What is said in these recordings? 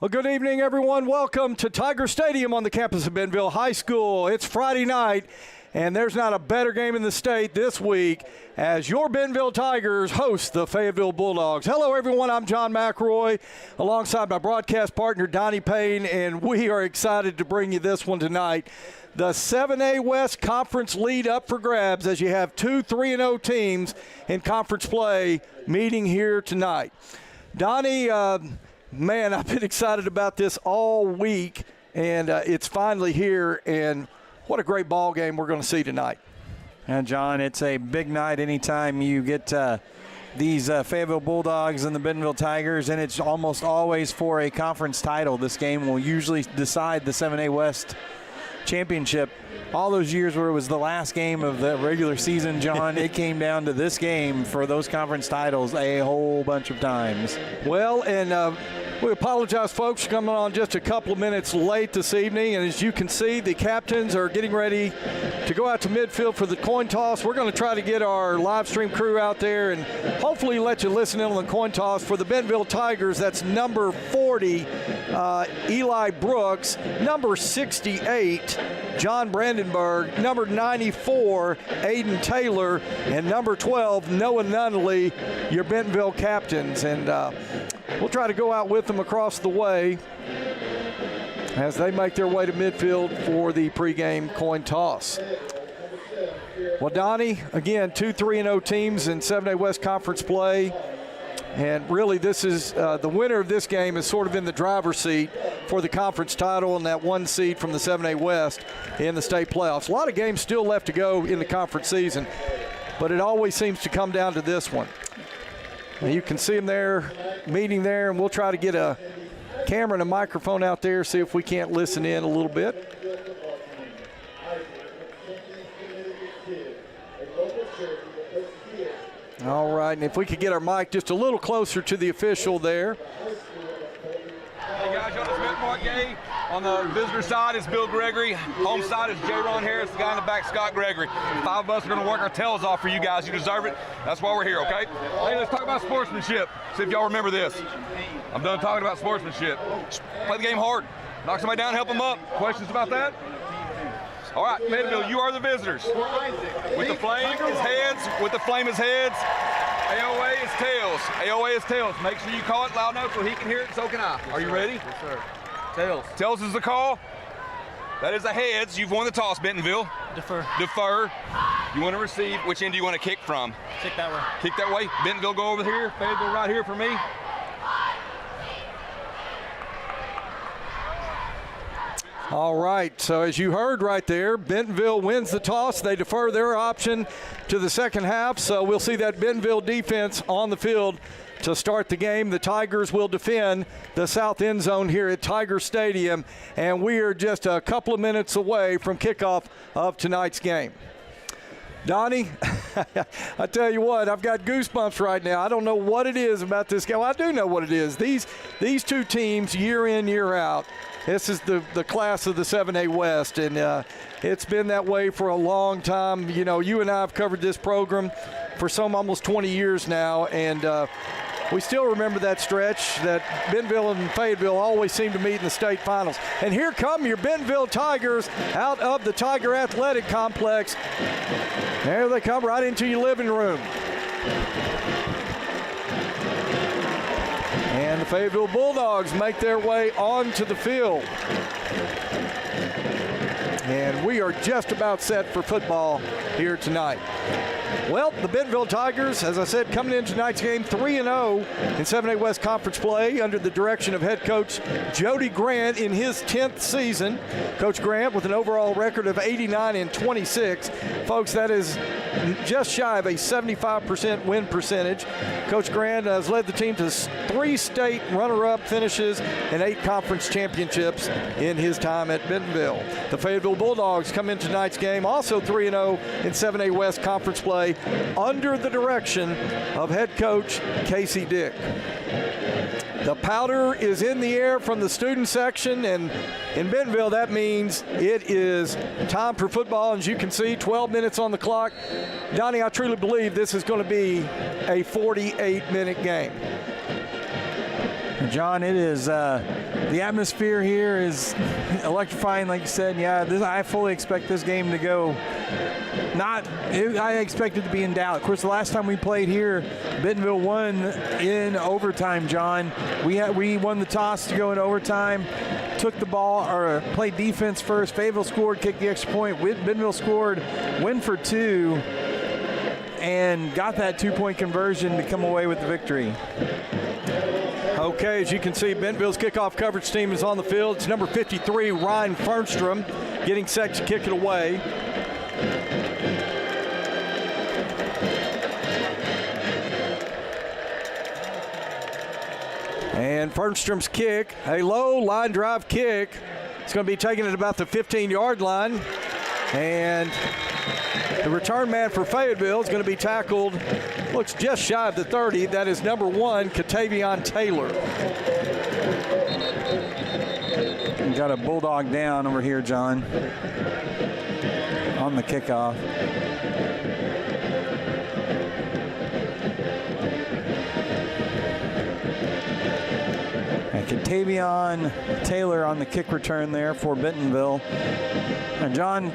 Well, good evening, everyone. Welcome to Tiger Stadium on the campus of Bentonville High School. It's Friday night, and there's not a better game in the state this week as your Bentonville Tigers host the Fayetteville Bulldogs. Hello, everyone. I'm John McElroy alongside my broadcast partner, Donnie Payne, and we are excited to bring you this one tonight. The 7A West Conference lead up for grabs as you have two 3-0 teams in conference play meeting here tonight. Donnie, man, I've been excited about this all week, and it's finally here, and what a great ball game we're going to see tonight. And, John, it's a big night anytime you get these Fayetteville Bulldogs and the Bentonville Tigers, and it's almost always for a conference title. This game will usually decide the 7A West championship. All those years where it was the last game of the regular season, John, it came down to this game for those conference titles a whole bunch of times. Well, and we apologize, folks, for coming on just a couple of minutes late this evening. And as you can see, the captains are getting ready to go out to midfield for the coin toss. We're going to try to get our live stream crew out there and hopefully let you listen in on the coin toss for the Bentonville Tigers. That's number 40, Eli Brooks, number 68, John Brandenburg, number 94, Aiden Taylor, and number 12, Noah Nunnally, your Bentonville captains. And we'll try to go out with them across the way as they make their way to midfield for the pregame coin toss. Well, Donnie, again, two 3-0 teams in 7A West Conference play. And really, this is the winner of this game is sort of in the driver's seat for the conference title and that one seed from the 7A West in the state playoffs. A lot of games still left to go in the conference season, but it always seems to come down to this one. And you can see them there, meeting there, and we'll try to get a camera and a microphone out there, see if we can't listen in a little bit. All right, and if we could get our mic just a little closer to the official there. Hey guys, y'all just met Mark Gay. On the visitor side is Bill Gregory. Home side is J. Ron Harris. The guy in the back, Scott Gregory. 5 of us are going to work our tails off for you guys. You deserve it. That's why we're here, okay? Hey, let's talk about sportsmanship. See if y'all remember this. I'm done talking about sportsmanship. Play the game hard. Knock somebody down, help them up. Questions about that? All right, Fayetteville, you are the visitors. With the flame is heads. With the flame is heads. AOA is tails. AOA is tails. Make sure you call it loud enough so he can hear it, so can I. Are you ready? Yes, sir. Tails. Tails is the call. That is a heads. You've won the toss, Bentonville. Defer. Defer. You want to receive. Which end do you want to kick from? Kick that way. Kick that way. Bentonville, go over here. Fayetteville right here for me. All right, so as you heard right there, Bentonville wins the toss. They defer their option to the second half, so we'll see that Bentonville defense on the field to start the game. The Tigers will defend the south end zone here at Tiger Stadium, and we are just a couple of minutes away from kickoff of tonight's game. Donnie, I tell you what, I've got goosebumps right now. I don't know what it is about this game. Well, I do know what it is. These two teams, year in, year out, this is the class of the 7A West, and it's been that way for a long time. You know, you and I have covered this program for almost 20 years now, and we still remember that stretch that Bentonville and Fayetteville always seem to meet in the state finals. And here come your Bentonville Tigers out of the Tiger Athletic Complex. There they come right into your living room. And the Fayetteville Bulldogs make their way onto the field. And we are just about set for football here tonight. Well, the Bentonville Tigers, as I said, coming into tonight's game 3-0 in 7A West Conference play under the direction of head coach Jody Grant in his 10th season. Coach Grant with an overall record of 89-26. Folks, that is just shy of a 75% win percentage. Coach Grant has led the team to 3 state runner-up finishes and 8 conference championships in his time at Bentonville. The Fayetteville Bulldogs come in tonight's game also 3-0 in 7A West Conference play under the direction of head coach Casey Dick. The powder is in the air from the student section, and in Bentonville that means it is time for football. As you can see, 12 minutes on the clock. Donnie, I truly believe this is going to be a 48-minute game. John, it is The atmosphere here is electrifying, like you said. Yeah, I fully expect this game to go. I expect it to be in doubt. Of course, the last time we played here, Bentonville won in overtime, John. We won the toss to go in overtime, took the ball, or played defense first. Fayetteville scored, kicked the extra point. Bentonville scored, win for 2, and got that 2-point conversion to come away with the victory. Okay, as you can see, Bentonville's kickoff coverage team is on the field. It's number 53, Ryan Fernstrom, getting set to kick it away. And Fernstrom's kick, a low line drive kick. It's going to be taken at about the 15-yard line. And the return man for Fayetteville is going to be tackled, looks just shy of the 30. That is number 1, Katavion Taylor. We got a Bulldog down over here, John, on the kickoff. And Katavion Taylor on the kick return there for Bentonville. And John,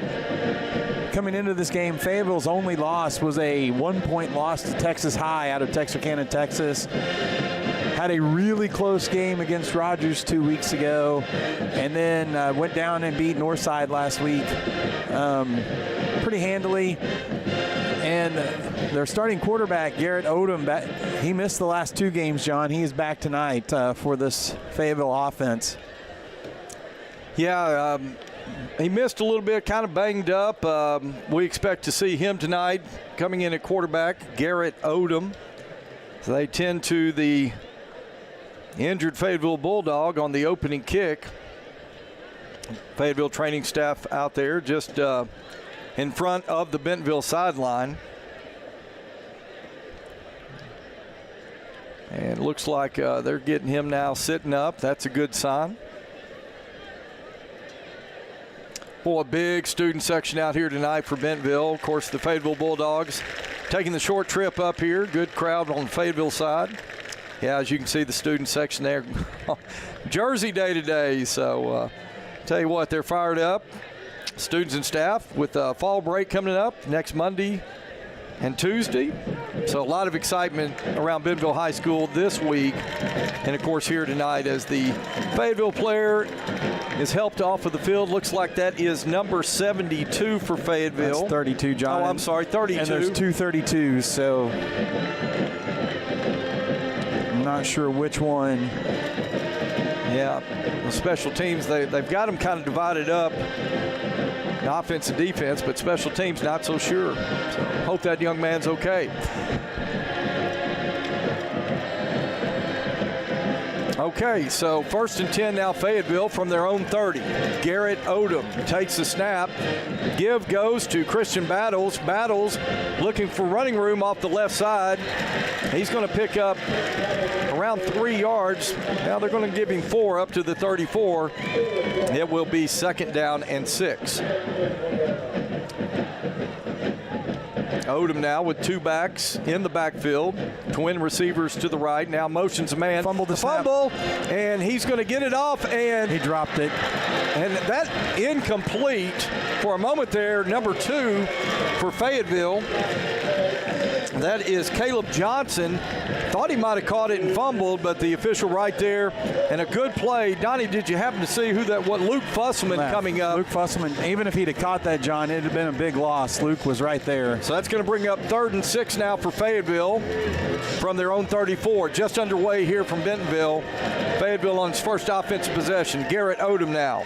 coming into this game, Fayetteville's only loss was a 1-point loss to Texas High out of Texarkana, Texas. Had a really close game against Rogers 2 weeks ago, and then went down and beat Northside last week pretty handily. And their starting quarterback, Garrett Odom, he missed the last 2 games, John. He is back tonight for this Fayetteville offense. Yeah, he missed a little bit, kind of banged up. We expect to see him tonight coming in at quarterback, Garrett Odom. So they tend to the injured Fayetteville Bulldog on the opening kick. Fayetteville training staff out there just in front of the Bentonville sideline. And it looks like they're getting him now sitting up. That's a good sign. Boy, a big student section out here tonight for Bentonville. Of course, the Fayetteville Bulldogs taking the short trip up here. Good crowd on the Fayetteville side. Yeah, as you can see, the student section there. Jersey day today. So tell you what, they're fired up. Students and staff with fall break coming up next Monday and Tuesday. So a lot of excitement around Bentonville High School this week. And of course here tonight as the Fayetteville player is helped off of the field. Looks like that is number 72 for Fayetteville. That's 32, John. Oh, I'm sorry, 32. And there's 2 32s, so I'm not sure which one. Yeah, the special teams, they've got them kind of divided up. Offense and defense, but special teams not so sure. So hope that young man's okay. Okay, so 1st and 10 now Fayetteville from their own 30. Garrett Odom takes the snap. Give goes to Christian Battles. Battles looking for running room off the left side. He's going to pick up around 3 yards. Now they're going to give him 4 up to the 34. It will be 2nd down and 6. Odom now with 2 backs in the backfield. Twin receivers to the right. Now motions a man. Fumble the fumble, and he's going to get it off, and he dropped it. And that incomplete for a moment there. Number 2 for Fayetteville. That is Caleb Johnson. Thought he might have caught it and fumbled, but the official right there, and a good play. Donnie, did you happen to see what Luke Fusselman coming up? Luke Fusselman, even if he'd have caught that, John, it would have been a big loss. Luke was right there. So that's going to bring up 3rd and 6 now for Fayetteville from their own 34. Just underway here from Bentonville. Fayetteville on its first offensive possession. Garrett Odom now.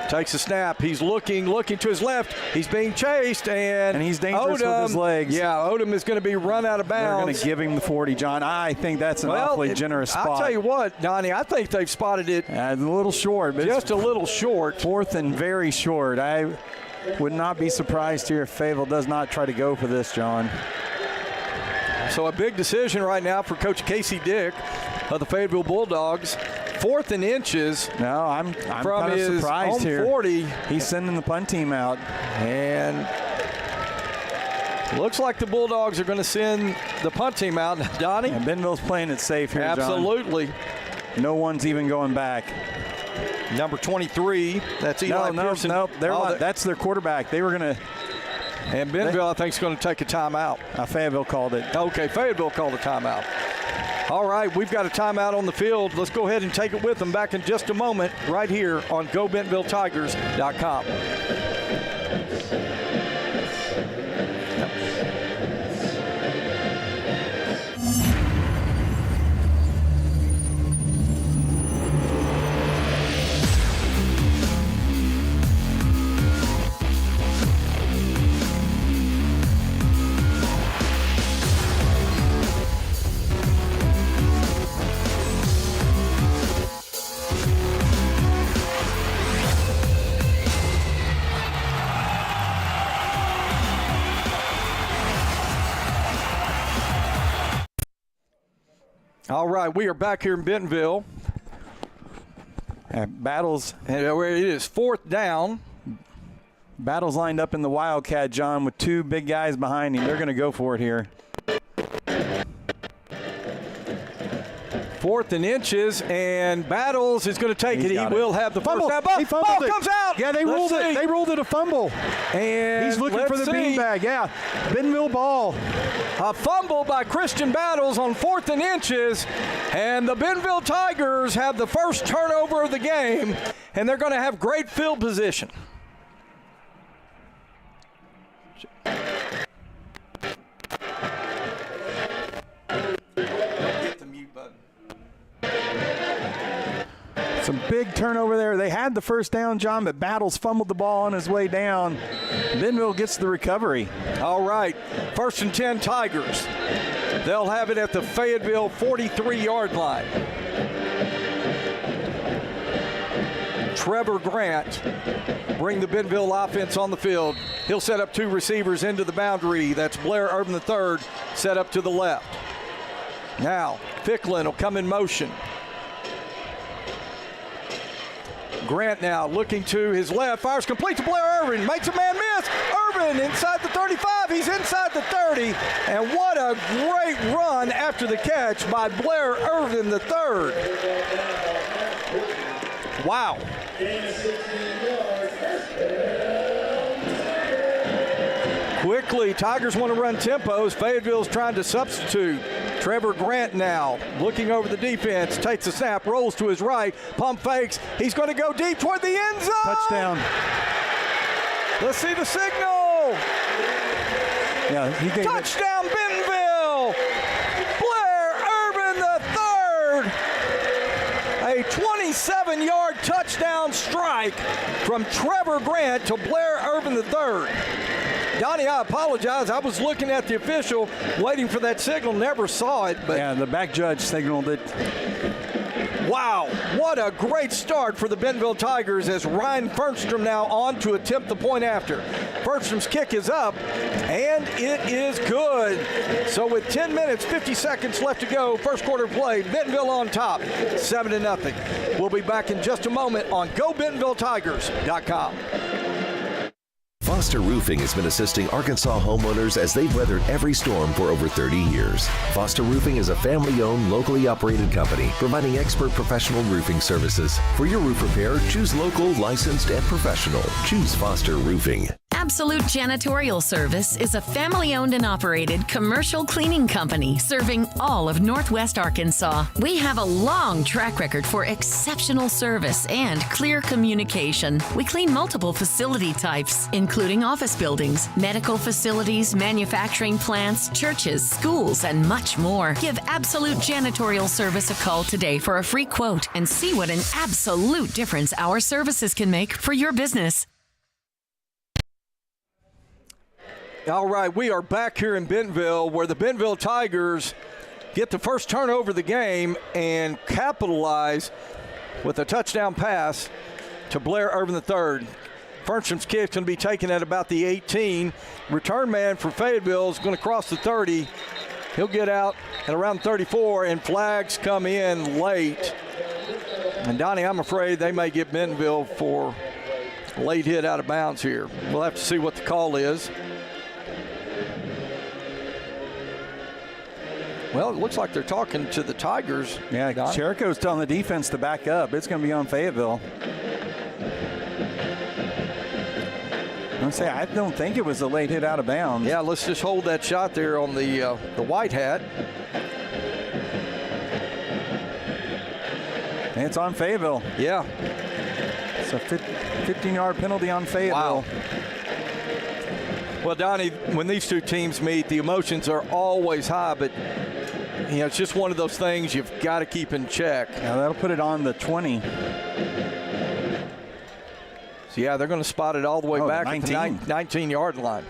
Takes a snap. He's looking to his left. He's being chased, and he's dangerous with his legs. Yeah, Odom is going to be run out of bounds. They're going to give him the 40, John. I think that's an awfully generous spot. I'll tell you what, Donnie, I think they've spotted it. A little short. Just a little short. 4th and very short. I would not be surprised here if Fayetteville does not try to go for this, John. So a big decision right now for Coach Casey Dick of the Fayetteville Bulldogs. 4th and inches. No, I'm from kind of his surprised home here. 40. He's sending the punt team out. And looks like the Bulldogs are going to send the punt team out. Donnie? And Bentonville's playing it safe here, Absolutely. John. No one's even going back. Number 23, that's Eli Pearson. No, that's their quarterback. They were going to. And Bentonville, I think, is going to take a timeout. Fayetteville called it. Okay, Fayetteville called a timeout. All right, we've got a timeout on the field. Let's go ahead and take it with them back in just a moment right here on GoBentonvilleTigers.com. All right, we are back here in Bentonville. Battles. And it is 4th down. Battles lined up in the Wildcat, John, with 2 big guys behind him. They're going to go for it here. 4th and inches, and Battles is going to take it. He will have the fumble. First down. He fumbled it. Comes out. Yeah, they ruled it. They ruled it a fumble. And he's looking for the beanbag. Yeah, Bentonville ball. A fumble by Christian Battles on 4th and inches, and the Bentonville Tigers have the first turnover of the game, and they're going to have great field position. Hit the mute button. Some big turnover there. They had the first down, John, but Battles fumbled the ball on his way down. Bentonville gets the recovery. All right, 1st and 10 Tigers. They'll have it at the Fayetteville 43-yard line. Trevor Grant bring the Bentonville offense on the field. He'll set up 2 receivers into the boundary. That's Blair Urban III set up to the left. Now, Ficklin will come in motion. Grant now looking to his left, fires complete to Blair Irvin, makes a man miss. Irvin inside the 35, he's inside the 30, and what a great run after the catch by Blair Irvin III. Wow. Quickly, Tigers want to run tempos. Fayetteville's trying to substitute. Trevor Grant now looking over the defense, takes a snap, rolls to his right, pump fakes. He's going to go deep toward the end zone. Touchdown. Let's see the signal. Yeah, he gave Touchdown, Bentonville. Blair Urban III. A 27-yard touchdown strike from Trevor Grant to Blair Urban III. Donnie, I apologize. I was looking at the official, waiting for that signal, never saw it. But yeah, the back judge signaled it. Wow, what a great start for the Bentonville Tigers as Ryan Fernstrom now on to attempt the point after. Fernstrom's kick is up, and it is good. So with 10 minutes, 50 seconds left to go, first quarter play, Bentonville on top, 7-0. We'll be back in just a moment on GoBentonvilleTigers.com. Foster Roofing has been assisting Arkansas homeowners as they've weathered every storm for over 30 years. Foster Roofing is a family-owned, locally operated company providing expert professional roofing services. For your roof repair, choose local, licensed, and professional. Choose Foster Roofing. Absolute Janitorial Service is a family-owned and operated commercial cleaning company serving all of Northwest Arkansas. We have a long track record for exceptional service and clear communication. We clean multiple facility types, including office buildings, medical facilities, manufacturing plants, churches, schools, and much more. Give Absolute Janitorial Service a call today for a free quote and see what an absolute difference our services can make for your business. All right, we are back here in Bentonville where the Bentonville Tigers get the first turnover of the game and capitalize with a touchdown pass to Blair Urban III. Fernstrom's kick is going to be taken at about the 18. Return man for Fayetteville is going to cross the 30. He'll get out at around 34, and flags come in late. And, Donnie, I'm afraid they may get Bentonville for a late hit out of bounds here. We'll have to see what the call is. Well, it looks like they're talking to the Tigers. Yeah, Jericho's telling the defense to back up. It's going to be on Fayetteville. I don't think it was a late hit out of bounds. Yeah, let's just hold that shot there on the white hat. And it's on Fayetteville. Yeah. It's a 15-yard penalty on Fayetteville. Wow. Well, Donnie, when these two teams meet, the emotions are always high, but it's just one of those things you've got to keep in check. Now that'll put it on the 20. So, yeah, they're going to spot it all the way back at the 19-yard line.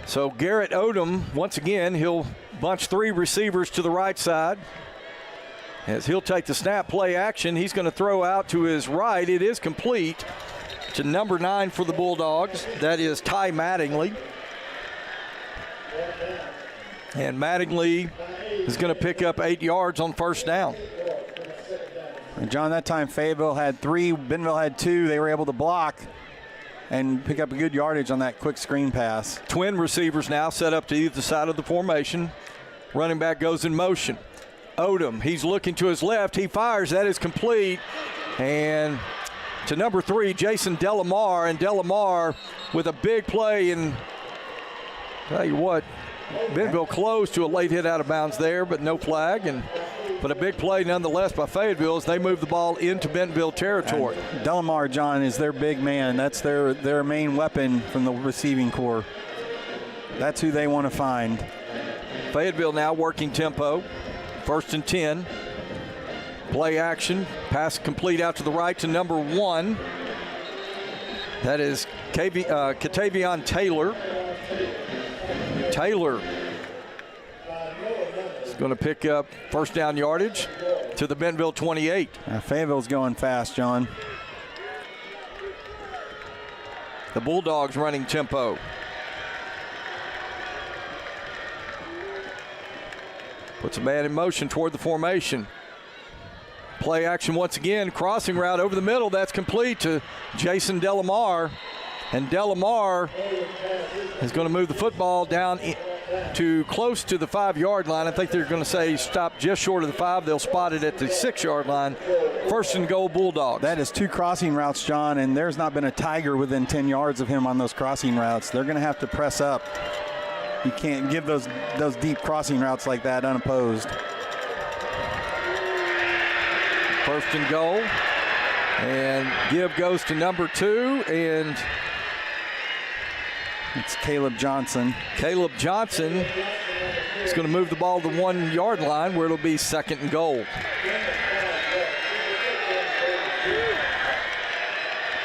So Garrett Odom, once again, he'll bunch 3 receivers to the right side. As he'll take the snap, play action, he's going to throw out to his right. It is complete to number 9 for the Bulldogs. That is Ty Mattingly. And Mattingly is going to pick up 8 yards on first down. And John, that time Fayetteville had 3, Bentonville had 2. They were able to block and pick up a good yardage on that quick screen pass. Twin receivers now set up to either side of the formation. Running back goes in motion. Odom, he's looking to his left. He fires. That is complete. And to number 3, Jason Delamar. And Delamar with a big play. And tell you what, Bentonville close to a late hit out of bounds there, but no flag. But a big play nonetheless by Fayetteville as they move the ball into Bentonville territory. And Delamar, John, is their big man. That's their main weapon from the receiving corps. That's who they want to find. Fayetteville now working tempo. 1st and 10. Play action. Pass complete out to the right to number 1. That is Katavion Taylor. Taylor is going to pick up first down yardage to the Bentonville 28. Fayetteville's going fast, John. The Bulldogs running tempo. Puts a man in motion toward the formation. Play action once again. Crossing route over the middle. That's complete to Jason Delamar. And Delamar is going to move the football down to close to the 5-yard line. I think they're going to say stop just short of the 5. They'll spot it at the 6-yard line. 1st and goal, Bulldogs. That is 2 crossing routes, John, and there's not been a Tiger within 10 yards of him on those crossing routes. They're going to have to press up. You can't give those deep crossing routes like that unopposed. 1st and goal. And give goes to number 2, and it's Caleb Johnson. Caleb Johnson is going to move the ball to the 1-yard line where it'll be 2nd and goal.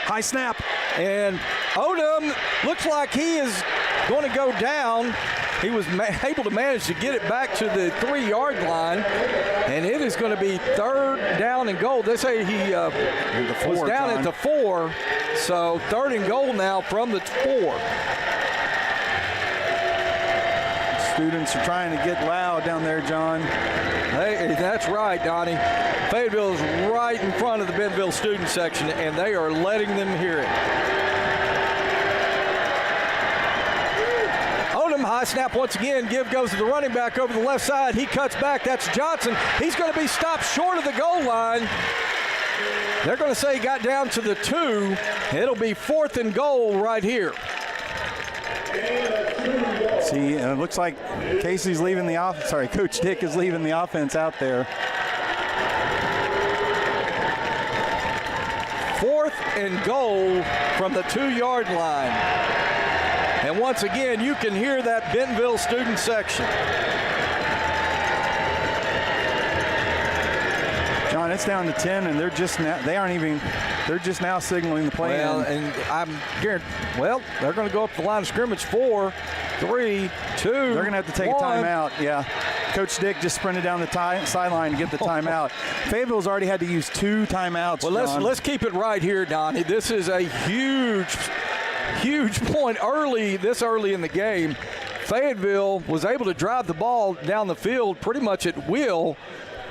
High snap. And Odom looks like he is going to go down. He was able to manage to get it back to the 3-yard line, and it is going to be 3rd down and goal. They say he was down at the 4, so 3rd and goal now from the 4. Students are trying to get loud down there, John. Hey, that's right, Donnie. Fayetteville is right in front of the Bentonville student section, and they are letting them hear it. Odom, high snap once again. Give goes to the running back over the left side. He cuts back. That's Johnson. He's going to be stopped short of the goal line. They're going to say he got down to the 2. It'll be 4th and goal right here. See, and it looks like Casey's leaving the offense. Sorry, Coach Dick is leaving the offense out there. 4th and goal from the 2-yard line. And once again, you can hear that Bentonville student section. John, it's down to 10, and they're just now signaling the play. Well, and I'm guaranteed. Well, they're going to go up the line of scrimmage. 4, 3, 2. They're going to have to take 1. a timeout. Yeah, Coach Dick just sprinted down the sideline to get the timeout. Fayetteville's already had to use 2 timeouts. Well, let's keep it right here, Donnie. This is a huge point early in the game. Fayetteville was able to drive the ball down the field pretty much at will.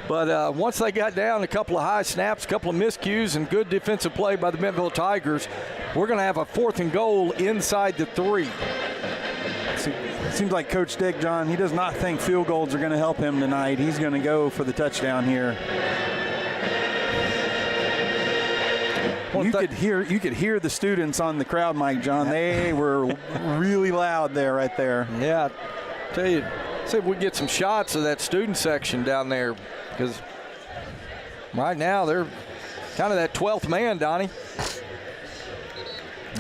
But once they got down, a couple of high snaps, a couple of miscues, and good defensive play by the Bentonville Tigers, we're going to have a 4th and goal inside the 3. Seems like Coach Dick, John, he does not think field goals are going to help him tonight. He's going to go for the touchdown here. You could hear the students on the crowd mic, John. They were really loud there, right there. Yeah, tell you, see if we get some shots of that student section down there, because right now they're kind of that 12th man, Donnie.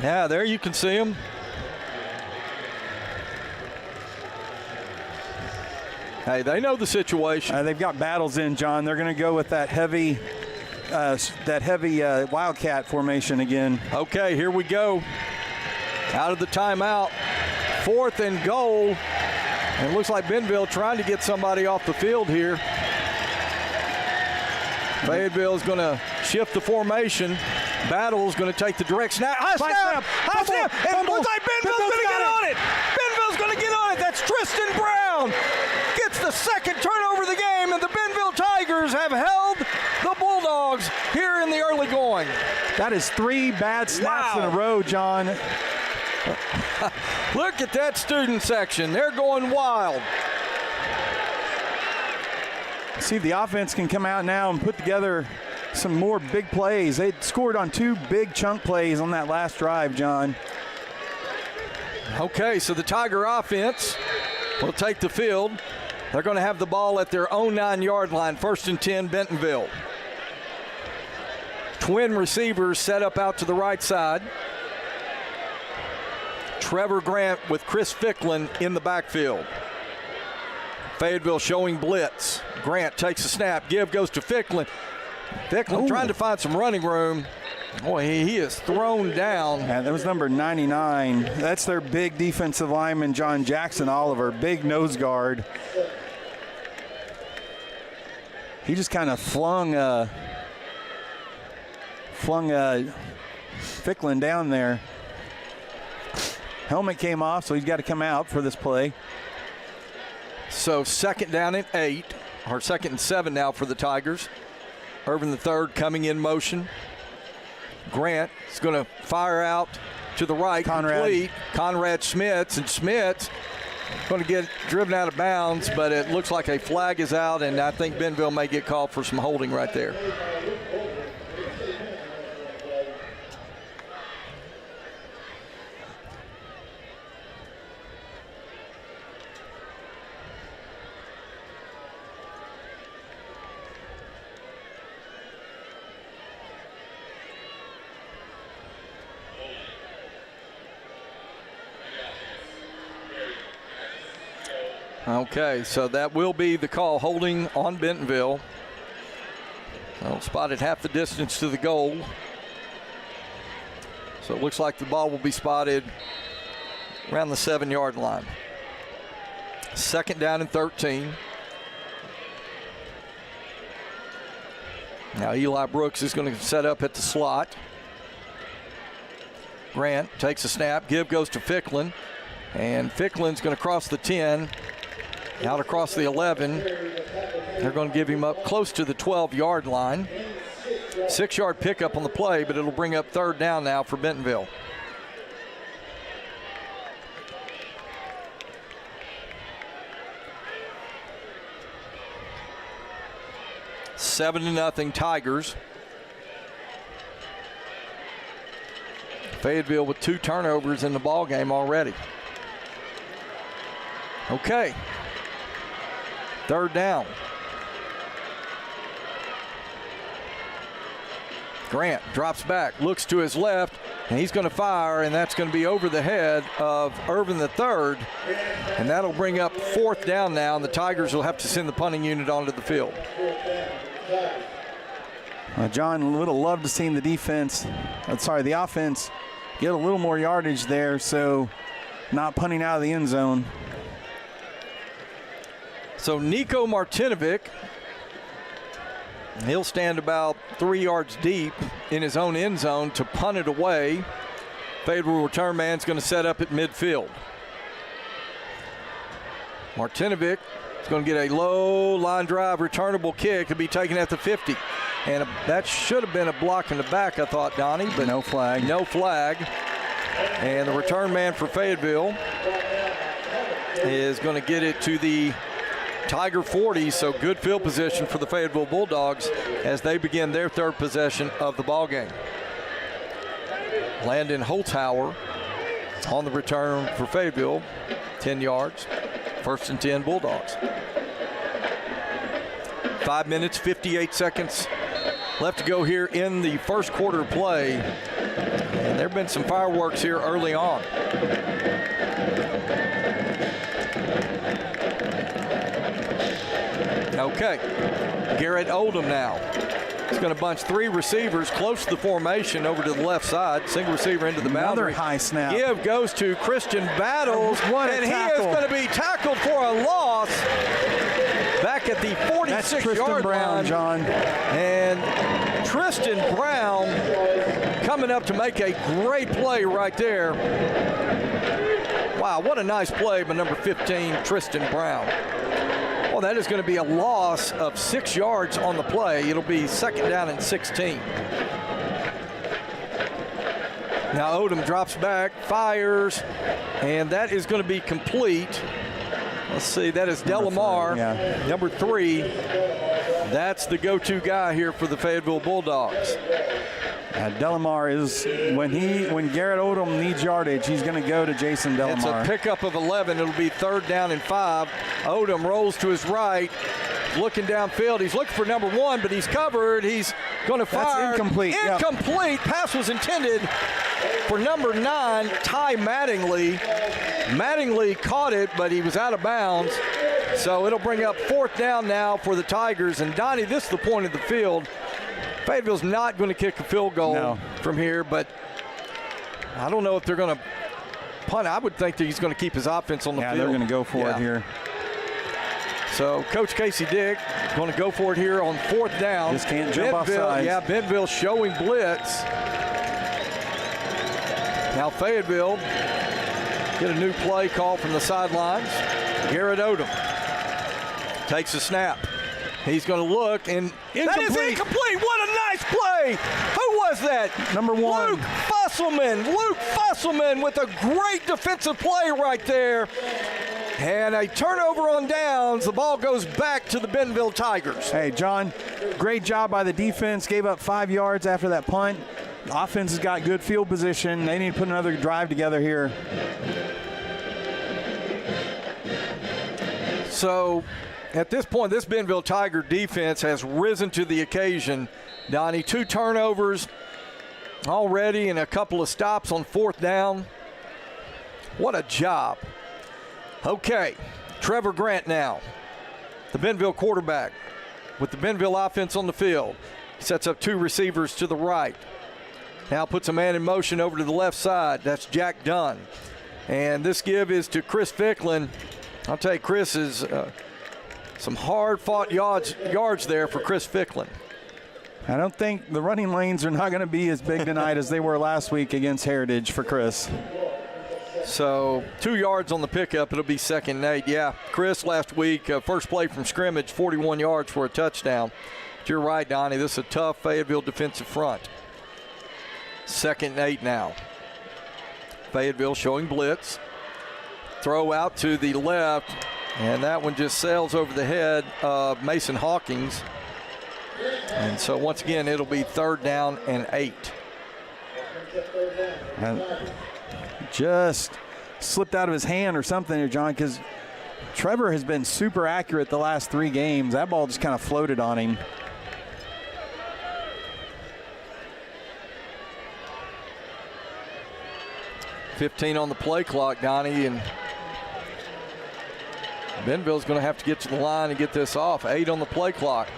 Yeah, there you can see them. Hey, they know the situation. They've got battles in, John. They're going to go with that heavy Wildcat formation again. Okay, here we go. Out of the timeout. 4th and goal. And it looks like Bentonville trying to get somebody off the field here. Fayetteville's going to shift the formation. Battle's going to take the direct snap. High snap! It looks like Bentonville's going to get on it. Bentonville's going to get on it. That's Tristan Brown. Gets the second turnover of the game, and the Bentonville Tigers have held the Bulldogs here in the early going. That is 3 bad snaps in a row, John. Look at that student section. They're going wild. See if the offense can come out now and put together some more big plays. They scored on 2 big chunk plays on that last drive, John. Okay, so the Tiger offense will take the field. They're going to have the ball at their own 9-yard line, 1st and 10, Bentonville. Twin receivers set up out to the right side. Trevor Grant with Chris Ficklin in the backfield. Fayetteville showing blitz. Grant takes a snap. Give goes to Ficklin. Ficklin trying to find some running room. Boy, he is thrown down. Yeah, that was number 99. That's their big defensive lineman, John Jackson Oliver, big nose guard. He just kind of flung Ficklin down there. Helmet came off, so he's got to come out for this play. So 2nd down and 8, or 2nd and 7 now for the Tigers. Irvin III coming in motion. Grant is going to fire out to the right. Complete. Conrad Schmitz, and Schmitz going to get driven out of bounds, but it looks like a flag is out, and I think Bentonville may get called for some holding right there. Okay, so that will be the call, holding on Bentonville. Spotted half the distance to the goal. So it looks like the ball will be spotted around the 7-yard line. 2nd down and 13. Now Eli Brooks is going to set up at the slot. Grant takes a snap. Give goes to Ficklin. And Ficklin's going to cross the 10. Out across the 11. They're going to give him up close to the 12-yard line. 6-yard pickup on the play, but it'll bring up 3rd down now for Bentonville. Seven to nothing Tigers. Fayetteville with 2 turnovers in the ball game already. Okay. 3rd down. Grant drops back, looks to his left, and he's going to fire, and that's going to be over the head of Irvin III, and that'll bring up 4th down now, and the Tigers will have to send the punting unit onto the field. John would have loved to see the offense get a little more yardage there, so not punting out of the end zone. So Nico Martinovic, he'll stand about 3 yards deep in his own end zone to punt it away. Fayetteville return man's going to set up at midfield. Martinovic is going to get a low line drive returnable kick to be taken at the 50. And that should have been a block in the back, I thought, Donnie, but no flag. No flag. And the return man for Fayetteville is going to get it to the Tiger 40, so good field position for the Fayetteville Bulldogs as they begin their third possession of the ball game. Landon Holzhauer on the return for Fayetteville, 10 yards, 1st and 10 Bulldogs. 5 minutes, 58 seconds left to go here in the first quarter play. And there have been some fireworks here early on. Okay, Garrett Oldham now. He's going to bunch 3 receivers close to the formation over to the left side. Single receiver into the boundary. Another high snap. Give goes to Christian Battles. What a and tackle. he is going to be tackled for a loss back at the 46-yard line. That's Tristan Brown, John. And Tristan Brown coming up to make a great play right there. Wow, what a nice play by number 15, Tristan Brown. Well, that is going to be a loss of 6 yards on the play. It'll be 2nd down and 16. Now Odom drops back, fires, and that is going to be complete. Let's see, that is Delamar, number 3. That's the go-to guy here for the Fayetteville Bulldogs. Delamar is, when Garrett Odom needs yardage, he's going to go to Jason Delamar. It's a pickup of 11. It'll be 3rd down and 5. Odom rolls to his right, looking downfield. He's looking for number 1, but he's covered. He's going to fire. That's incomplete. Incomplete. Pass was intended for number 9, Ty Mattingly. Mattingly caught it, but he was out of bounds. So it'll bring up 4th down now for the Tigers. And Donnie, this is the point of the field. Fayetteville's not going to kick a field goal from here, but I don't know if they're going to punt. I would think that he's going to keep his offense on the field. Yeah, they're going to go for it here. So Coach Casey Dick going to go for it here on 4th down. Just can't jump off sides. Yeah, Bentonville showing blitz. Now Fayetteville get a new play call from the sidelines. Garrett Odom takes a snap. He's going to look, and that is incomplete. What a nice play. Who was that? Number 1. Luke Fusselman. Luke Fusselman with a great defensive play right there. And a turnover on downs. The ball goes back to the Bentonville Tigers. Hey, John, great job by the defense. Gave up 5 yards after that punt. The offense has got good field position. They need to put another drive together here. So at this point, this Bentonville Tiger defense has risen to the occasion. Donnie, 2 turnovers already and a couple of stops on 4th down. What a job. Okay, Trevor Grant now, the Bentonville quarterback with the Bentonville offense on the field. He sets up 2 receivers to the right. Now puts a man in motion over to the left side. That's Jack Dunn. And this give is to Chris Ficklin. I'll tell you, Chris is some hard-fought yards there for Chris Ficklin. I don't think the running lanes are not going to be as big tonight as they were last week against Heritage for Chris. So 2 yards on the pickup. It'll be 2nd and 8. Yeah, Chris last week, first play from scrimmage, 41 yards for a touchdown. But you're right, Donnie. This is a tough Fayetteville defensive front. 2nd and 8 now. Fayetteville showing blitz. Throw out to the left, and that one just sails over the head of Mason Hawkins. And so once again, it'll be 3rd down and 8. And just slipped out of his hand or something here, John, because Trevor has been super accurate the last 3 games. That ball just kind of floated on him. $15 on the play clock, Donnie, and Bentonville's going to have to get to the line and get this off. 8 on the play clock.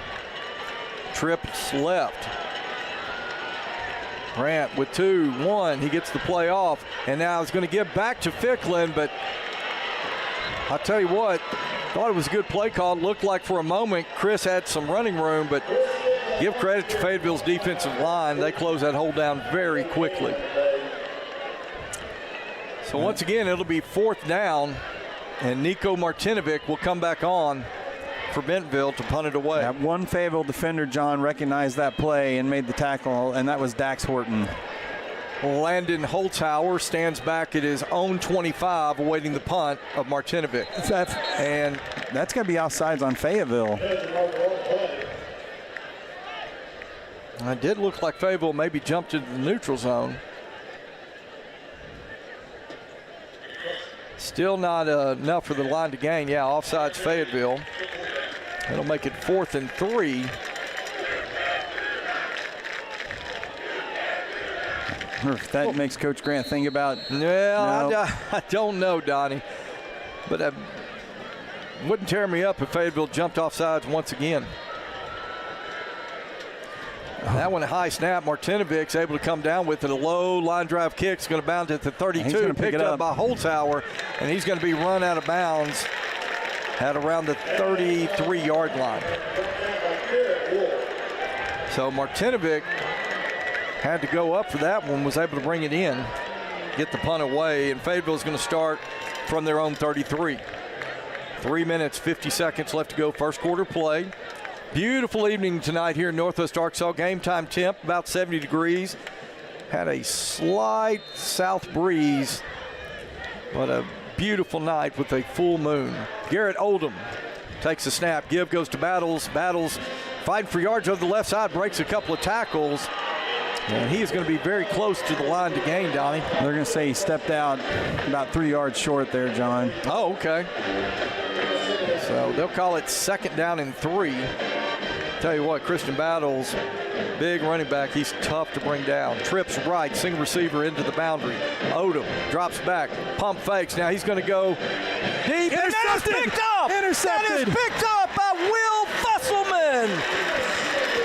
Trips left. Grant with 2-1. He gets the play off, and now he's going to give back to Ficklin, but I'll tell you what, thought it was a good play call. Looked like for a moment Chris had some running room, but give credit to Fayetteville's defensive line. They close that hole down very quickly. So once again, it'll be 4th down, and Nico Martinovic will come back on for Bentonville to punt it away. That one Fayetteville defender, John, recognized that play and made the tackle, and that was Dax Horton. Landon Holzhauer stands back at his own 25, awaiting the punt of Martinovic. And that's going to be offsides on Fayetteville. It did look like Fayetteville maybe jumped into the neutral zone. Still not enough for the line to gain. Yeah, offsides Fayetteville. It'll make it 4th and 3. If that makes Coach Grant think about. Well, no. I don't know, Donnie. But it wouldn't tear me up if Fayetteville jumped offsides once again. That one, a high snap. Martinovic's able to come down with it. A low line drive kick. It's going to bounce at the 32. Picked up by Holzhauer, and he's going to be run out of bounds at around the 33-yard line. So Martinovic had to go up for that one, was able to bring it in, get the punt away, and Fayetteville's going to start from their own 33. 3 minutes, 50 seconds left to go, first quarter play. Beautiful evening tonight here in Northwest Arkansas. Game time temp about 70 degrees. Had a slight south breeze, but a beautiful night with a full moon. Garrett Oldham takes the snap. Give goes to Battles. Battles fighting for yards over the left side, breaks a couple of tackles. And he is going to be very close to the line to gain, Donnie. They're going to say he stepped out about 3 yards short there, John. Oh, okay. So they'll call it 2nd down and 3. Tell you what, Christian Battles, big running back, he's tough to bring down. Trips right, single receiver into the boundary. Odom drops back, pump fakes. Now he's going to go deep. Intercepted! That is picked up! Intercepted! That is picked up by Will Fusselman!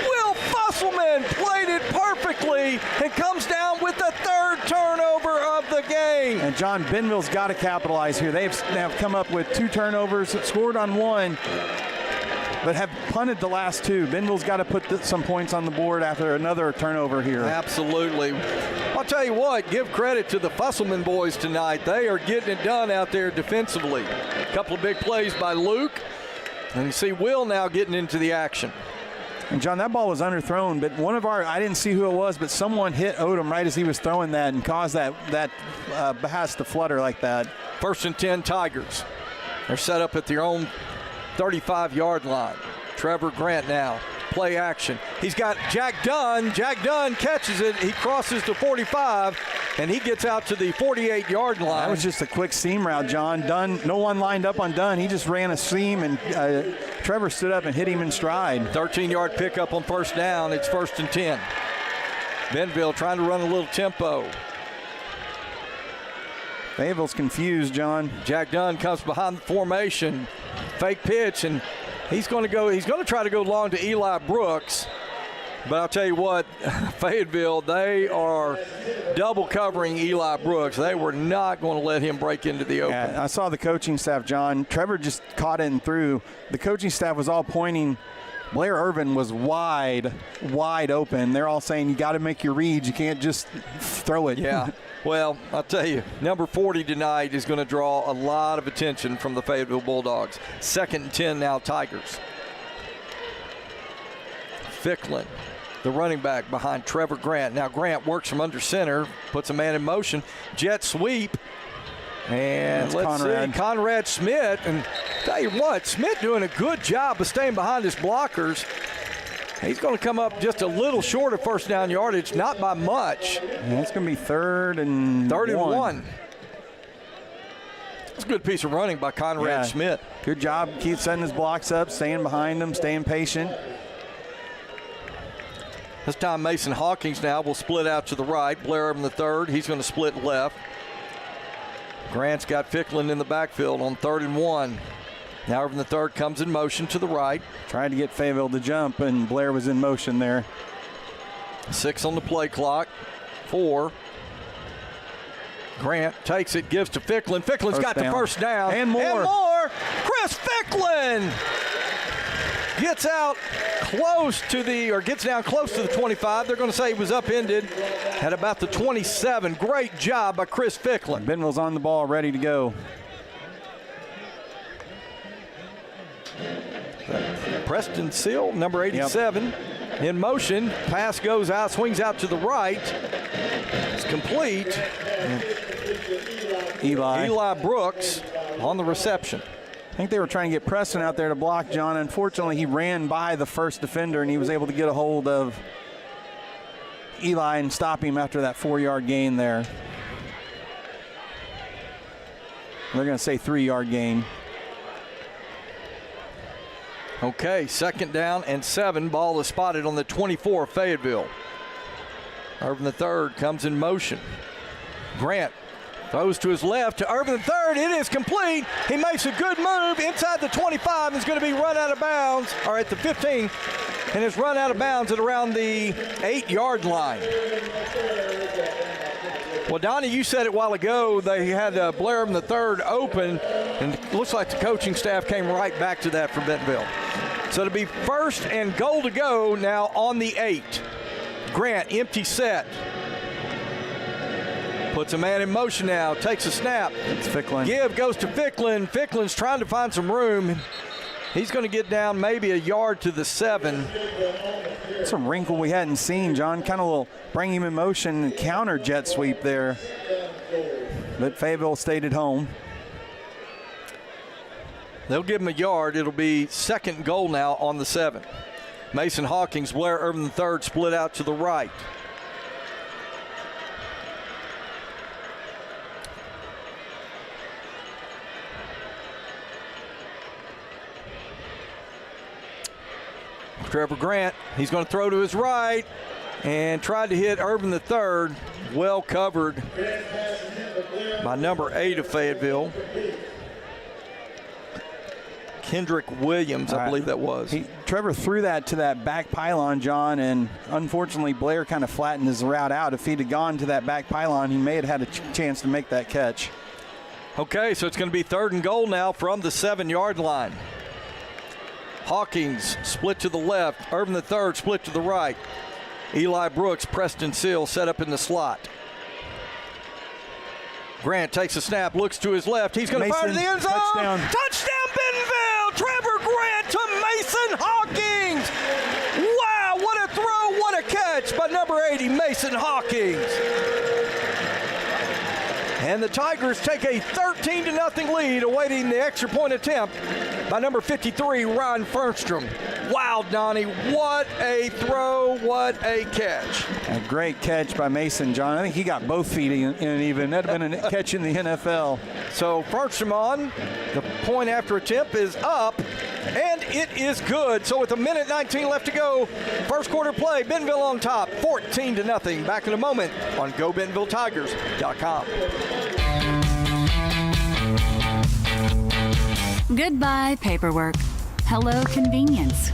Will Fusselman played it perfectly and comes down with the 3rd turnover of the game. And John, Bentonville's got to capitalize here. They have come up with 2 turnovers, scored on 1, but have punted the last 2. Bentonville's got to put some points on the board after another turnover here. Absolutely. I'll tell you what, give credit to the Fusselman boys tonight. They are getting it done out there defensively. A couple of big plays by Luke. And you see Will now getting into the action. And John, that ball was underthrown, but I didn't see who it was, but someone hit Odom right as he was throwing that and caused that pass to flutter like that. 1st and 10 Tigers. They're set up at their own 35-yard line. Trevor Grant now, play action. He's got Jack Dunn. Jack Dunn catches it. He crosses the 45, and he gets out to the 48-yard line. That was just a quick seam route, John. Dunn, no one lined up on Dunn. He just ran a seam, and Trevor stood up and hit him in stride. 13-yard pickup on 1st down. It's 1st and 10. Bentonville trying to run a little tempo. Fayetteville's confused, John. Jack Dunn comes behind the formation. Fake pitch, and he's going to try to go long to Eli Brooks. But I'll tell you what, Fayetteville, they are double covering Eli Brooks. They were not going to let him break into the open. Yeah, I saw the coaching staff, John. Trevor just caught it and threw. The coaching staff was all pointing. Blair Irvin was wide open. They're all saying, you got to make your reads. You can't just throw it. Yeah. Well, I'll tell you, number 40 tonight is going to draw a lot of attention from the Fayetteville Bulldogs. 2nd and 10 now, Tigers. Ficklin, the running back behind Trevor Grant. Now Grant works from under center, puts a man in motion, jet sweep. And let's see, Conrad Smith. And tell you what, Smith doing a good job of staying behind his blockers. He's going to come up just a little short of 1st down yardage, not by much. Yeah, it's going to be 3rd and 1. It's a good piece of running by Conrad Smith. Good job. Keep setting his blocks up, staying behind them, staying patient. This time Mason Hawkins now will split out to the right. Blair Irvin the 3rd. He's going to split left. Grant's got Ficklin in the backfield on 3rd and 1. Now Irvin the 3rd comes in motion to the right. Tried to get Fayetteville to jump, and Blair was in motion there. 6 on the play clock. 4. Grant takes it, gives to Ficklin. Ficklin's got the 1st down. And more. Chris Ficklin gets out close to gets down close to the 25. They're going to say he was upended at about the 27. Great job by Chris Ficklin. Bentonville's on the ball, ready to go. Preston Seal, number 87, in motion. Pass goes out, swings out to the right. It's complete. Eli Brooks on the reception. I think they were trying to get Preston out there to block John. Unfortunately, he ran by the first defender, and he was able to get a hold of Eli and stop him after that 4-yard gain there. They're going to say 3-yard gain. Okay, 2nd down and 7. Ball is spotted on the 24 of Fayetteville. Irvin III comes in motion. Grant throws to his left to Irvin III. It is complete. He makes a good move inside the 25 and is going to be run out of bounds, or at the 15, and is run out of bounds at around the 8-yard line. Well, Donnie, you said it a while ago. They had Blair Irvin III open, and it looks like the coaching staff came right back to that for Bentonville. So it'll be 1st and goal to go now on the 8. Grant, empty set. Puts a man in motion now, takes a snap. It's Ficklin. Give goes to Ficklin. Ficklin's trying to find some room. He's going to get down maybe a yard to the 7. It's a wrinkle we hadn't seen, John. Kind of a little bring him in motion counter jet sweep there. But Fayetteville stayed at home. They'll give him a yard. It'll be 2nd goal now on the 7. Mason Hawkins, Blair Irvin III split out to the right. Trevor Grant, he's going to throw to his right and tried to hit Irvin III. Well covered by number 8 of Fayetteville. Kendrick Williams, I believe that was. Trevor threw that to that back pylon, John, and unfortunately Blair kind of flattened his route out. If he'd have gone to that back pylon, he may have had a chance to make that catch. Okay, so it's going to be 3rd and goal now from the 7-yard line. Hawkins split to the left. Irvin III split to the right. Eli Brooks, Preston Seal set up in the slot. Grant takes a snap, looks to his left. He's going to fire to the end zone. Touchdown. Touchdown, Bentonville! Trevor Grant to Mason Hawkins. Wow, what a throw, what a catch by number 80, Mason Hawkins. And the Tigers take a 13-0 lead, awaiting the extra point attempt by number 53, Ryan Fernstrom. Wow, Donnie, what a throw, what a catch. A great catch by Mason, John. I think he got both feet in even. That'd have been a catch in the NFL. So Fernstrom on, the point after attempt is up, and it is good. So with 1:19 left to go, first quarter play, Bentonville on top, 14-0. Back in a moment on GoBentonvilleTigers.com. Goodbye, paperwork. Hello, convenience.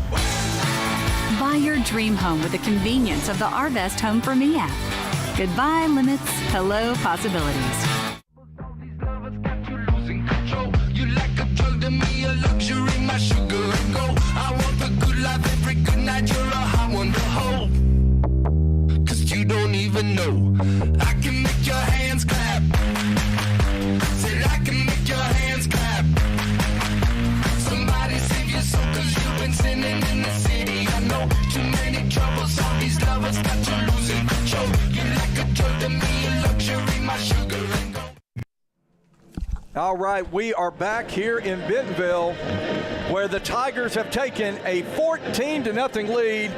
Buy your dream home with the convenience of the Arvest Home for Me app. Goodbye, limits. Hello, possibilities. You like a drug to me, a luxury, my sugar and gold. I want the good life every good night. You're a hot one to hold. 'Cause you don't even know. I can make your hands clap. Said I can make your hands clap. Somebody save your soul, 'cause you've been sinning in the city. I know too many troubles. All these lovers got you losing control. You like a drug to me, a luxury, my sugar and gold. All right, we are back here in Bentonville, where the Tigers have taken a 14-0 lead.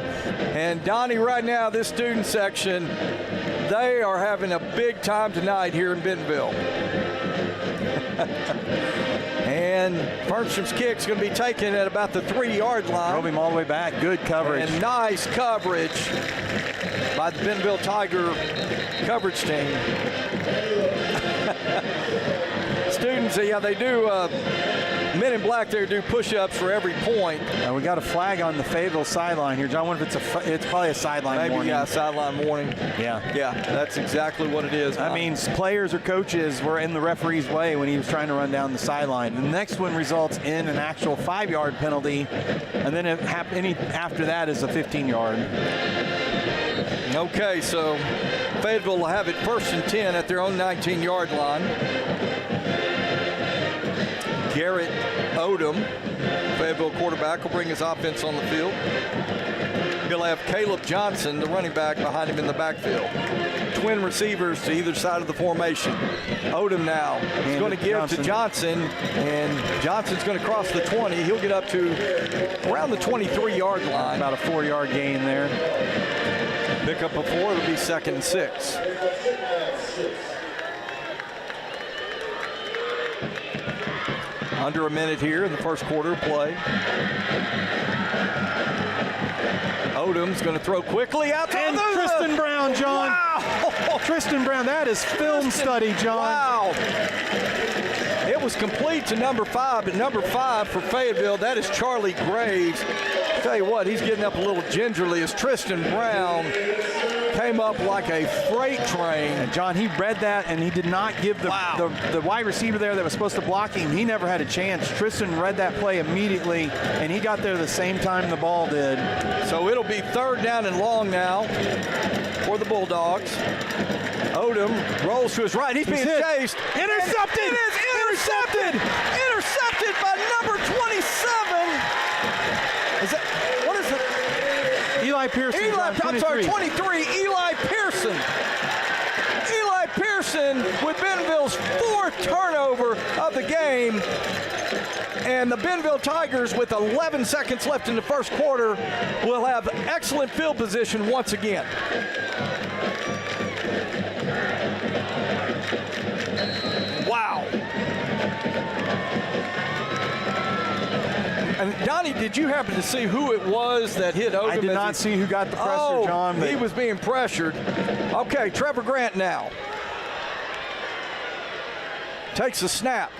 And Donnie, right now, this student section, they are having a big time tonight here in Bentonville. And Fernstrom's kick's going to be taken at about the 3-yard line. Drove him all the way back. Good coverage. And nice coverage by the Bentonville Tiger coverage team. Students, yeah, they do, men in black there do push-ups for every point. We got a flag on the Fayetteville sideline here. John, I wonder if it's probably a sideline Maybe, warning. yeah, sideline warning. Yeah. Yeah, that's exactly what it is. That means players or coaches were in the referee's way when he was trying to run down the sideline. The next one results in an actual 5-yard penalty, and then after that is a 15-yard. Okay, so Fayetteville will have it 1st and 10 at their own 19-yard line. Garrett Odom, Fayetteville quarterback, will bring his offense on the field. He'll have Caleb Johnson, the running back, behind him in the backfield. twin receivers to either side of the formation. Odom now is going to give to Johnson, and Johnson's going to cross the 20. He'll get up to around the 23-yard line. About a 4-yard gain there. Pick up a 4, it'll be 2nd and 6. Under a minute here in the first quarter of play. Odom's going to throw quickly out to Tristan Brown, John. Wow. Tristan Brown, that is film study, John. Wow. It was complete to number 5, but number 5 for Fayetteville, that is Charlie Graves. Tell you what, he's getting up a little gingerly as Tristan Brown came up like a freight train. And John, he read that, and he did not give the wide receiver there that was supposed to block him. He never had a chance. Tristan read that play immediately, and he got there the same time the ball did. So it'll be 3rd down and long now for the Bulldogs. Odom rolls to his right. He's being chased. Intercepted! It is intercepted! Intercepted by number 27. Is that, what is it? Eli Pearson. I'm sorry, 23, Eli Pearson. Eli Pearson with Bentonville's 4th turnover of the game. And the Bentonville Tigers, with 11 seconds left in the first quarter, will have excellent field position once again. Wow. And Donnie, did you happen to see who it was that hit Odom? I did not see who got the pressure, John. He was being pressured. Okay, Trevor Grant now. Takes the snap.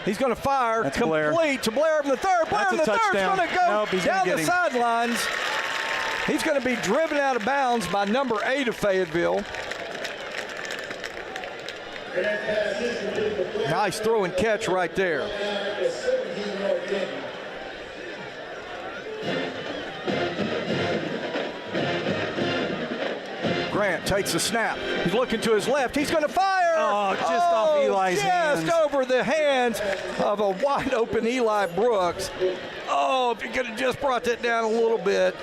He's going to fire. That's complete Blair. to Blair in the 3rd. Blair in the 3rd is going to go down the sidelines. He's going to be driven out of bounds by number 8 of Fayetteville. Nice throw and catch right there. Grant takes a snap. He's looking to his left. He's going to fire. Oh, just off Eli's hands. Just over the hands of a wide open Eli Brooks. Oh, if you could have just brought that down a little bit,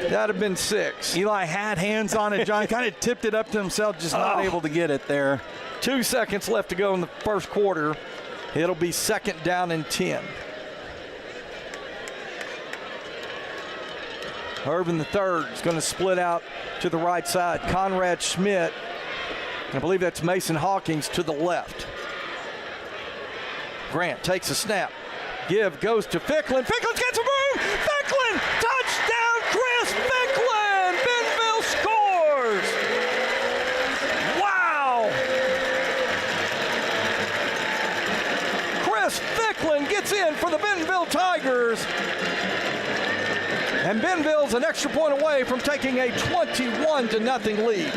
that'd have been 6. Eli had hands on it, John. Kind of tipped it up to himself, just not able to get it there. 2 seconds left to go in the first quarter. It'll be 2nd down and 10. Irvin III is going to split out to the right side. Conrad Schmidt, I believe that's Mason Hawkins, to the left. Grant takes a snap. Give goes to Ficklin. Ficklin gets a room. Ficklin, touchdown, Chris Ficklin. Bentonville scores. Wow. Chris Ficklin gets in for the Bentonville Tigers. And Bentonville's an extra point away from taking a 21-0 lead.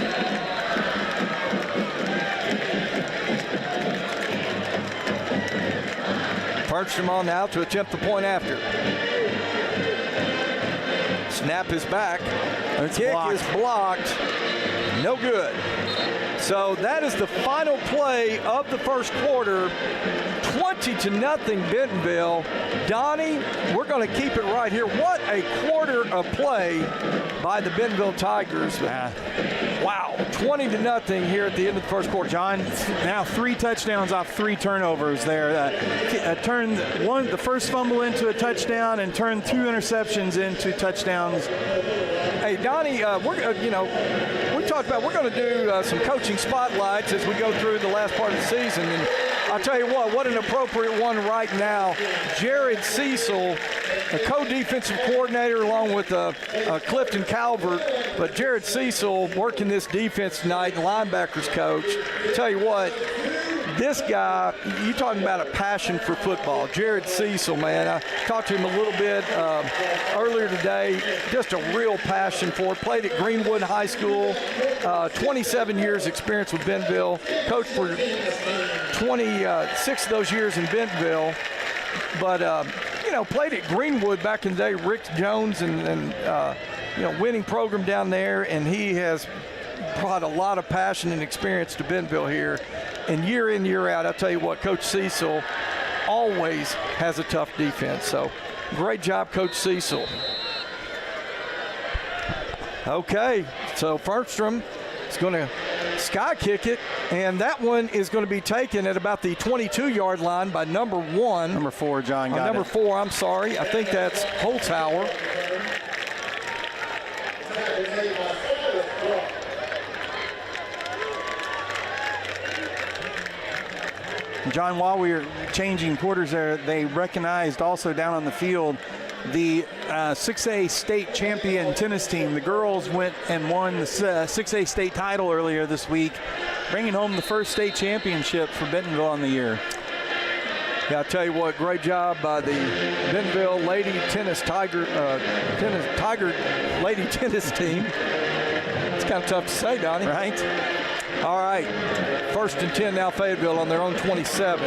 Bergstrom on now to attempt the point after. Snap is back. Kick is blocked. No good. So that is the final play of the first quarter. 20-0 Bentonville. Donnie, we're going to keep it right here. What a quarter of play by the Bentonville Tigers. Wow, 20-0 here at the end of the first quarter. John, now 3 touchdowns off 3 turnovers there. Turned the first fumble into a touchdown and turned 2 interceptions into touchdowns. Hey, Donnie, we talked about we're going to do some coaching spotlights as we go through the last part of the season. And I'll tell you what an appropriate one right now. Jared Cecil, a co-defensive coordinator along with Clifton Calvert, but Jared Cecil working this defense tonight, linebackers coach. I'll tell you what, this guy, you talking about a passion for football. Jared Cecil, man, I talked to him a little bit earlier today. Just a real passion for it. Played at Greenwood High School, 27 years experience with Bentonville. Coached for 26 of those years in Bentonville. But, played at Greenwood back in the day. Rick Jones and winning program down there. And he has brought a lot of passion and experience to Bentonville here. And year in, year out, I'll tell you what, Coach Cecil always has a tough defense. So great job, Coach Cecil. Okay, so Bergstrom is going to sky kick it, and that one is going to be taken at about the 22-yard line by number 1. Number 4, John got number it. 4, I'm sorry. I think that's Holzhauer. John, while we were changing quarters there, they recognized also down on the field the 6A state champion tennis team. The girls went and won the 6A state title earlier this week, bringing home the first state championship for Bentonville on the year. Yeah, I'll tell you what, great job by the Bentonville Lady Tiger Lady Tennis team. It's kind of tough to say, Donnie. Right? All right, 1st and 10 now, Fayetteville on their own 27.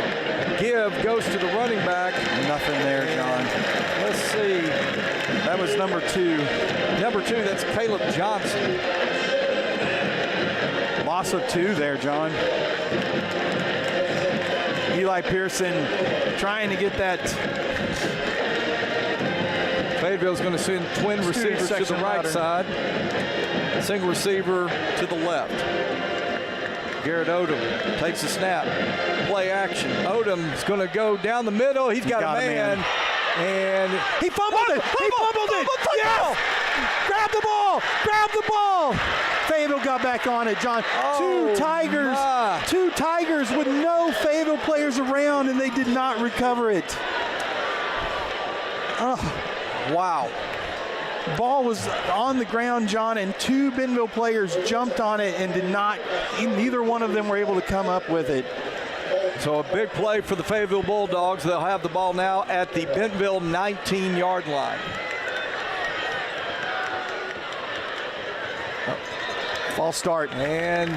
Give goes to the running back. Nothing there, John. Let's see. That was number 2. Number 2, that's Caleb Johnson. Loss of 2 there, John. Eli Pearson trying to get that. Fayetteville's going to send twin receivers to the right side. Single receiver to the left. Garrett Odom takes a snap. Play action. Odom's going to go down the middle. He's got a man. And he fumbled it. He fumbled it. Yes! Grab the ball. Grab the ball. Fayetteville got back on it, John. Two Tigers with no Fayetteville players around, and they did not recover it. wow. Ball was on the ground, John, and 2 Bentonville players jumped on it and did not, neither one of them were able to come up with it. So a big play for the Fayetteville Bulldogs. They'll have the ball now at the Bentonville 19-yard line. False start. And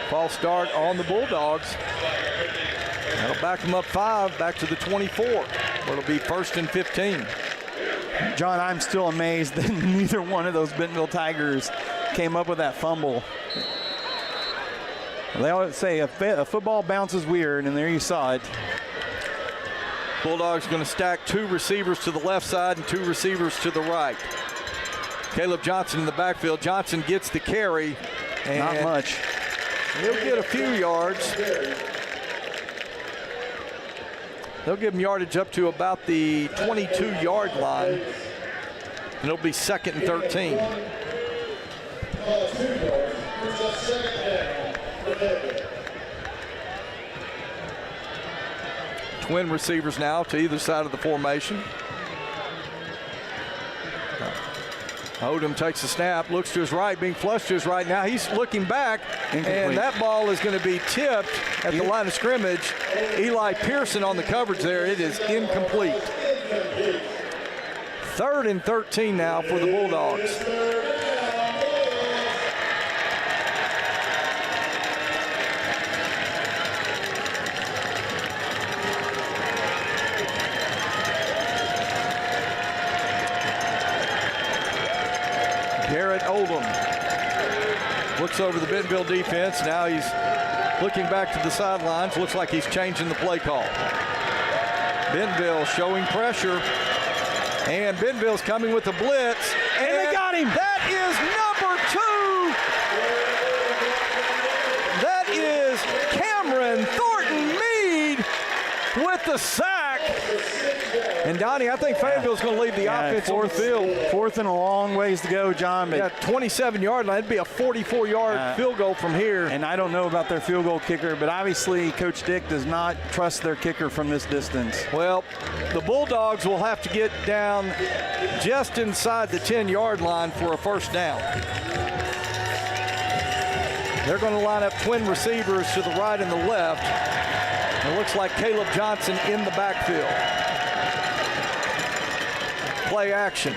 false start on the Bulldogs. That'll back them up 5, back to the 24. It'll be 1st and 15. John, I'm still amazed that neither one of those Bentonville Tigers came up with that fumble. They always say a football bounces weird, and there you saw it. Bulldogs going to stack 2 receivers to the left side and 2 receivers to the right. Caleb Johnson in the backfield. Johnson gets the carry. And not much. He'll get a few yards. They'll give him yardage up to about the 22-yard line. And it'll be 2nd and 13. Twin receivers now to either side of the formation. Odom takes a snap, looks to his right, being flushed to his right. Now he's looking back, and that ball is going to be tipped at the line of scrimmage. Eli Pearson on the coverage there. It is incomplete. 3rd and 13 now for the Bulldogs. Garrett Oldham looks over the Bentonville defense. Now he's looking back to the sidelines. Looks like he's changing the play call. Bentonville showing pressure. And Bentonville's coming with the blitz. And they got him. That is number 2. That is Cameron Thornton Meade with the sack. And Donnie, I think Fayetteville's going to leave the offense on the field. 4th and a long ways to go, John. But 27-yard line. It'd be a 44-yard field goal from here. And I don't know about their field goal kicker, but obviously Coach Dick does not trust their kicker from this distance. Well, the Bulldogs will have to get down just inside the 10-yard line for a first down. They're going to line up twin receivers to the right and the left. It looks like Caleb Johnson in the backfield. Play action.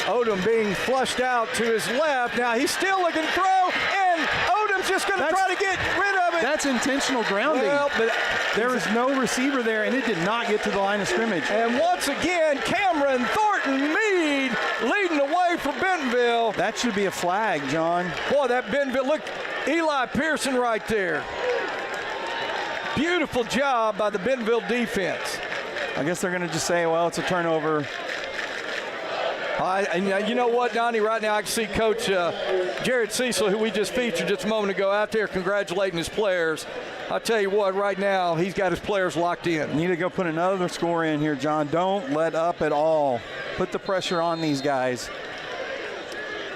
Odom being flushed out to his left. Now he's still looking to throw, and Odom's just going to try to get rid of it. That's intentional grounding. Well, but there was no receiver there, and it did not get to the line of scrimmage. And once again, Cameron Thornton Meade leading the way for Bentonville. That should be a flag, John. Boy, that Bentonville, look, Eli Pearson right there. Beautiful job by the Bentonville defense. I guess they're going to just say, well, it's a turnover. And you know what, Donnie, right now I can see Coach Jared Cecil, who we just featured just a moment ago, out there congratulating his players. I'll tell you what, right now he's got his players locked in. You need to go put another score in here, John. Don't let up at all. Put the pressure on these guys.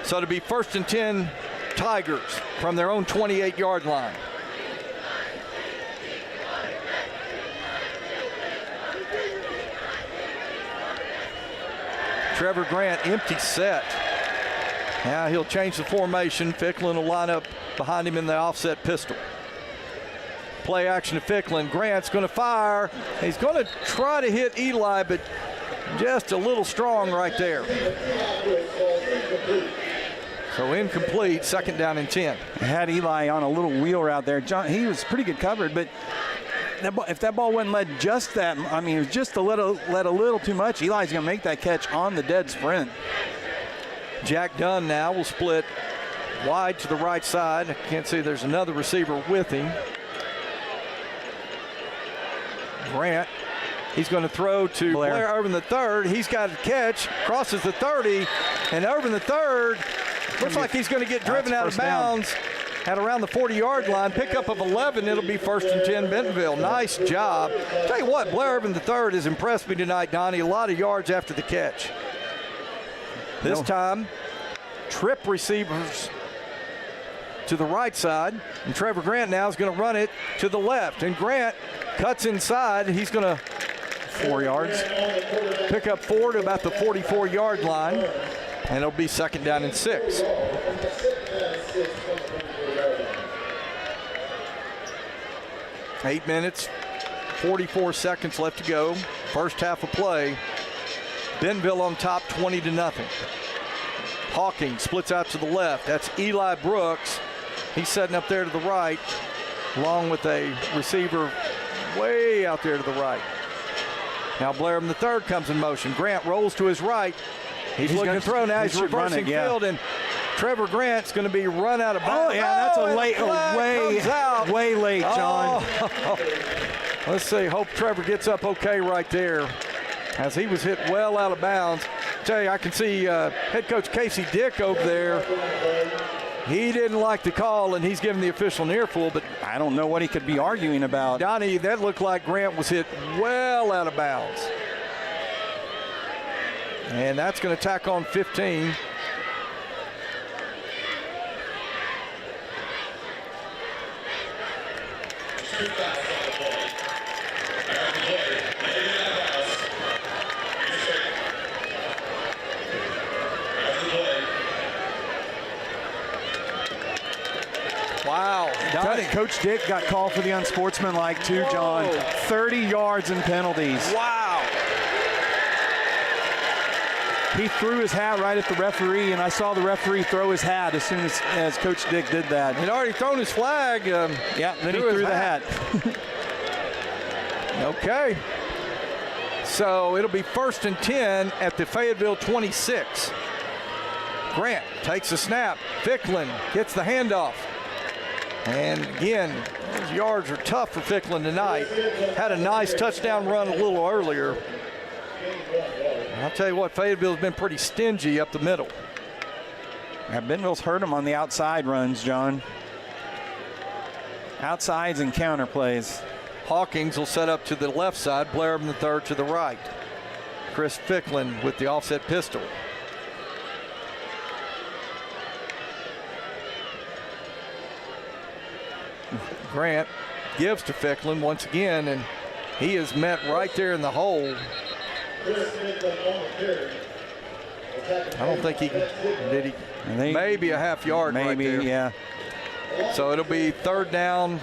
So it'll be 1st and 10 Tigers from their own 28-yard line. Trevor Grant, empty set. Now he'll change the formation. Ficklin will line up behind him in the offset pistol. Play action to Ficklin. Grant's going to fire. He's going to try to hit Eli, but just a little strong right there. So incomplete, 2nd down and 10. Had Eli on a little wheel route there. John, he was pretty good covered, but if that ball wasn't led just that, I mean, it was just led a little too much. Eli's going to make that catch on the dead sprint. Jack Dunn now will split wide to the right side. I can't see there's another receiver with him. Grant, he's going to throw to Blair Irvin III. He's got a catch, crosses the 30, and Irvin III looks like he's going to get driven out of bounds at around the 40-yard line. Pickup of 11. It'll be 1st and 10 Bentonville. Nice job. Tell you what, Blair Irvin III has impressed me tonight, Donnie. A lot of yards after the catch. This time, trip receivers to the right side, and Trevor Grant now is going to run it to the left. And Grant cuts inside. He's going to 4 yards. Pick up 4 to about the 44-yard line, and it'll be 2nd down and 6. Eight minutes, 44 seconds left to go. First half of play. Bentonville on top, 20-0. Hawking splits out to the left. That's Eli Brooks. He's setting up there to the right, along with a receiver way out there to the right. Now Blair III comes in motion. Grant rolls to his right. He's looking to throw now. He's reversing field, and Trevor Grant's going to be run out of bounds. Oh, yeah, that's a late, way late, John. Oh. Let's see. Hope Trevor gets up okay right there, as he was hit well out of bounds. Tell you, I can see head coach Casey Dick over there. He didn't like the call, and he's giving the official an earful, but I don't know what he could be arguing about. Donnie, that looked like Grant was hit well out of bounds. And that's going to tack on 15. Wow. Coach Dick got called for the unsportsmanlike too, John. Whoa. 30 yards and penalties. Wow. He threw his hat right at the referee, and I saw the referee throw his hat as soon as Coach Dick did that. He'd already thrown his flag. Yeah, then he threw the hat. Okay. So it'll be 1st and 10 at the Fayetteville 26. Grant takes the snap. Ficklin gets the handoff. And again, those yards are tough for Ficklin tonight. Had a nice touchdown run a little earlier. I'll tell you what, Fayetteville's been pretty stingy up the middle. Yeah, Bentonville's hurt him on the outside runs, John. Outsides and counter plays. Hawkins will set up to the left side. Blair Irvin III to the right. Chris Ficklin with the offset pistol. Grant gives to Ficklin once again, and he is met right there in the hole. I don't think he did. He maybe a half yard right there. Yeah. So it'll be 3rd down.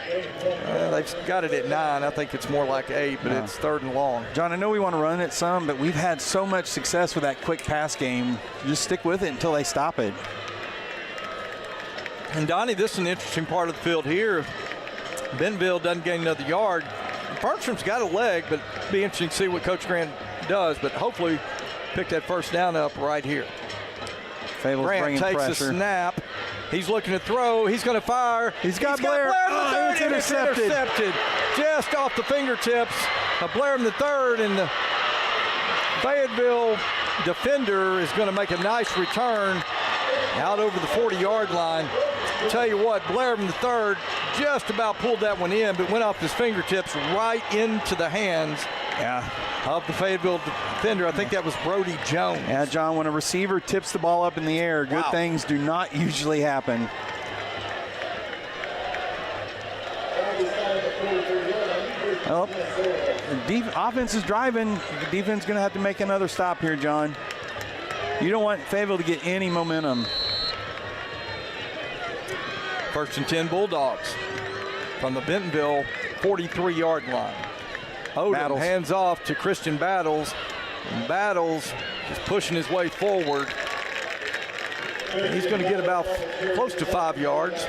They've got it at 9. I think it's more like 8, but it's 3rd and long. John, I know we want to run it some, but we've had so much success with that quick pass game. Just stick with it until they stop it. And Donnie, this is an interesting part of the field here. Bentonville doesn't gain another yard. Bertram's got a leg, but it'll be interesting to see what Coach Grant does, but hopefully pick that 1st down up right here. Grant takes the snap. He's looking to throw. He's going to fire. He's got Blair. It's intercepted. Just off the fingertips of Blair in the 3rd, and the Fayetteville defender is going to make a nice return out over the 40-yard line. Tell you what, Blairman III just about pulled that one in, but went off his fingertips right into the hands of the Fayetteville defender. I think that was Brody Jones. Yeah, John, when a receiver tips the ball up in the air, good things do not usually happen. Oh, offense is driving. The defense is going to have to make another stop here, John. You don't want Fayetteville to get any momentum. 1st and 10 Bulldogs from the Bentonville 43-yard line. Odom hands off to Christian Battles. And Battles is pushing his way forward. He's going to get about close to 5 yards.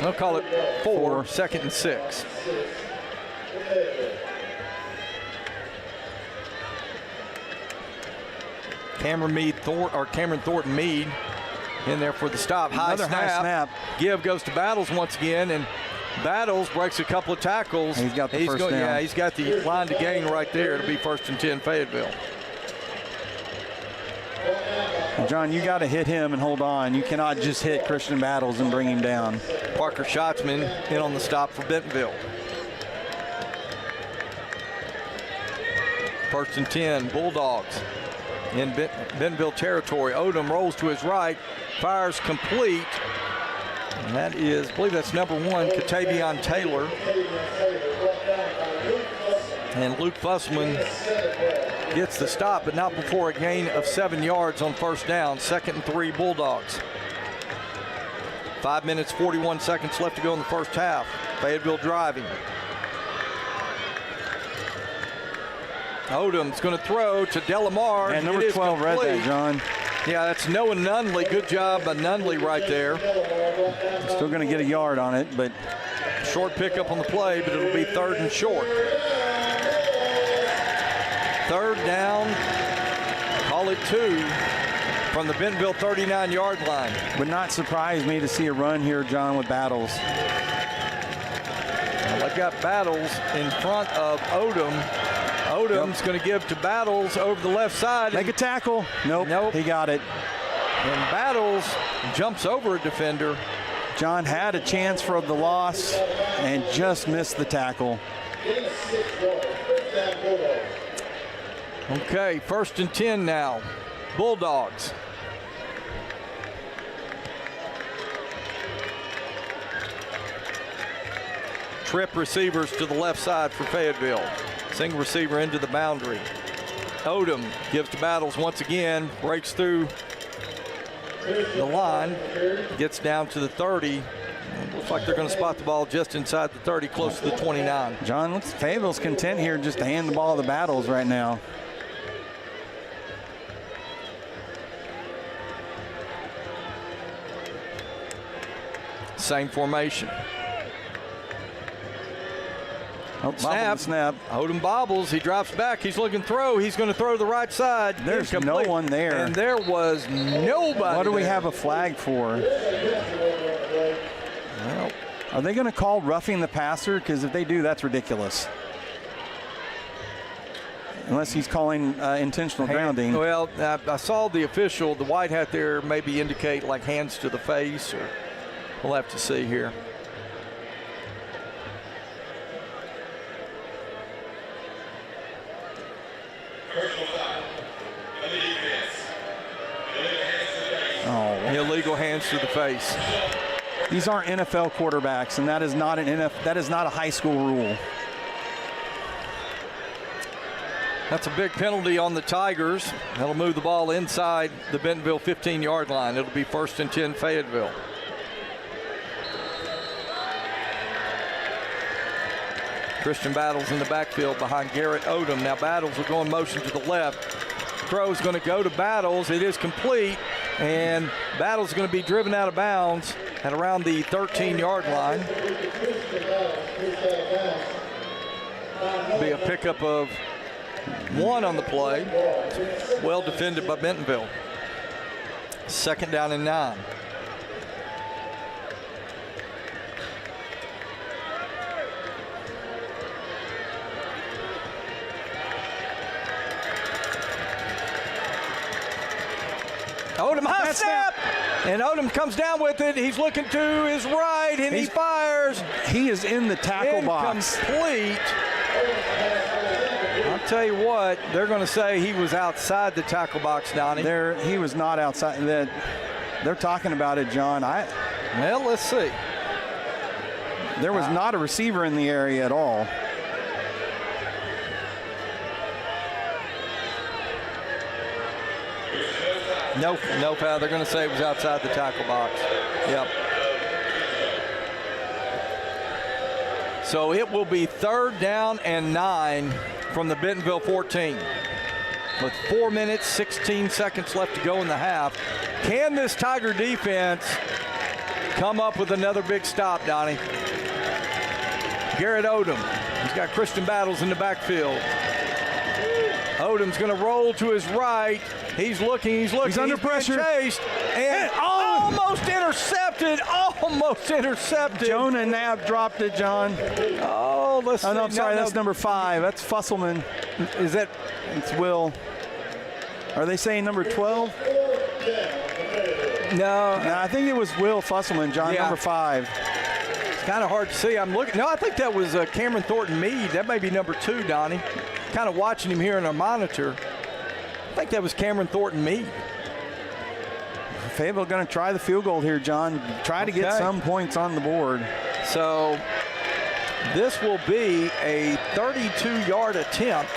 I'll call it 4, 2nd and 6. Cameron Thornton Meade in there for the stop. High snap. Give goes to Battles once again, and Battles breaks a couple of tackles. He's got the first down. Yeah, he's got the line to gain right there. It'll be 1st and 10 Fayetteville. John, you got to hit him and hold on. You cannot just hit Christian Battles and bring him down. Parker Schatzman in on the stop for Bentonville. 1st and 10 Bulldogs in Bentonville territory. Odom rolls to his right, fires complete. And that is, I believe that's number 1, Katavion Taylor. And Luke Fussman gets the stop, but not before a gain of 7 yards on 1st down. 2nd and 3 Bulldogs. 5 minutes, 41 seconds left to go in the first half. Fayetteville driving. Odom's going to throw to Delamar. And number 12 read that, John. Yeah, that's Noah Nunley. Good job by Nunley right there. Still going to get a yard on it, but short pickup on the play, but it'll be 3rd and short. 3rd down, call it 2 from the Bentonville 39-yard line. Would not surprise me to see a run here, John, with Battles. Well, they've got Battles in front of Odom. Odom's going to give to Battles over the left side. Make a tackle. Nope. He got it. And Battles jumps over a defender. John had a chance for the loss and just missed the tackle. Okay, 1st and 10 now. Bulldogs. Trip receivers to the left side for Fayetteville. Single receiver into the boundary. Odom gives to Battles once again, breaks through the line, gets down to the 30. Looks like they're going to spot the ball just inside the 30, close to the 29. John, looks Fayetteville's content here just to hand the ball to the Battles right now. Same formation. Oh, snap. Odom bobbles. He drops back. He's looking throw. He's going to throw to the right side. There's no one there. And there was nobody. What do we there. have a flag for? Well, are they going to call roughing the passer? Because if they do, that's ridiculous. Unless he's calling intentional grounding. Well, I saw the official, the white hat there, maybe indicate like hands to the face, or we'll have to see here. Oh, illegal hands to the face. These aren't NFL quarterbacks, and that is not a high school rule. That's a big penalty on the Tigers. That'll move the ball inside the Bentonville 15-yard line. It'll be 1st and 10 Fayetteville. Christian Battles in the backfield behind Garrett Odom. Now Battles will go in motion to the left. Throw's going to go to Battles. It is complete, and Battles is going to be driven out of bounds at around the 13-yard line. Be a pickup of 1 on the play. Well defended by Bentonville. 2nd down and 9. Odom high snap, and Odom comes down with it. He's looking to his right, and he fires. He is in the tackle box. Incomplete. I'll tell you what, they're going to say he was outside the tackle box, Donnie. He was not outside. They're talking about it, John. Well, let's see. There was not a receiver in the area at all. No foul. They're going to say it was outside the tackle box. Yep. So it will be 3rd down and 9 from the Bentonville 14. With 4 minutes, 16 seconds left to go in the half. Can this Tiger defense come up with another big stop, Donnie? Garrett Odom. He's got Christian Battles in the backfield. Odom's going to roll to his right. He's looking. He's under pressure. Chased, and almost intercepted. Almost intercepted. Jonah Knapp dropped it, John. Oh, let's see. No, I'm sorry. That's number 5. That's Fusselman. Is that? It's Will. Are they saying number 12? No. I think it was Will Fusselman, John, Yeah. number 5. It's kind of hard to see. I'm looking. No, I think that was Cameron Thornton Meade. That may be number 2, Donnie. Kind of watching him here on our monitor. I think that was Cameron Thornton Meade. Fayetteville going to try the field goal here, John. Try to get some points on the board. So this will be a 32-yard attempt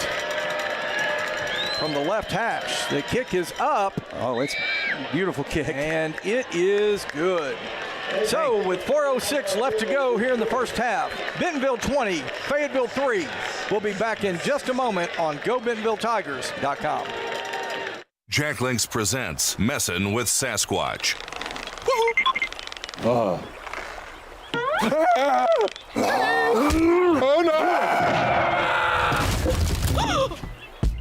from the left hash. The kick is up. Oh, it's a beautiful kick. And it is good. So with 4:06 left to go here in the first half, Bentonville 20, Fayetteville 3. We'll be back in just a moment on GoBentonvilleTigers.com. Jack Links presents Messin' with Sasquatch. Oh no!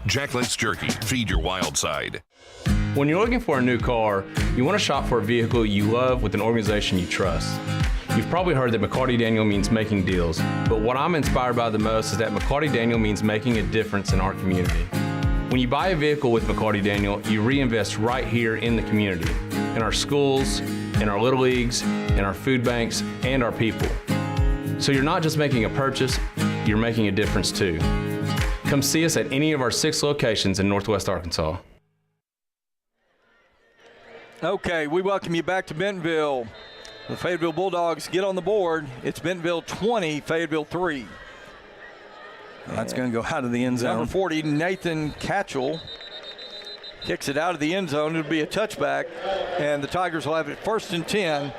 Jack Links Jerky. Feed your wild side. When you're looking for a new car, you want to shop for a vehicle you love with an organization you trust. You've probably heard that McCarty Daniel means making deals, but what I'm inspired by the most is that McCarty Daniel means making a difference in our community. When you buy a vehicle with McCarty Daniel, you reinvest right here in the community, in our schools, in our little leagues, in our food banks, and our people. So you're not just making a purchase, you're making a difference too. Come see us at any of our 6 locations in Northwest Arkansas. Okay, we welcome you back to Bentonville. The Fayetteville Bulldogs get on the board. It's Bentonville 20, Fayetteville 3. That's going to go out of the end zone. Number 40, Nathan Catchell, kicks it out of the end zone. It'll be a touchback, and the Tigers will have it 1st and 10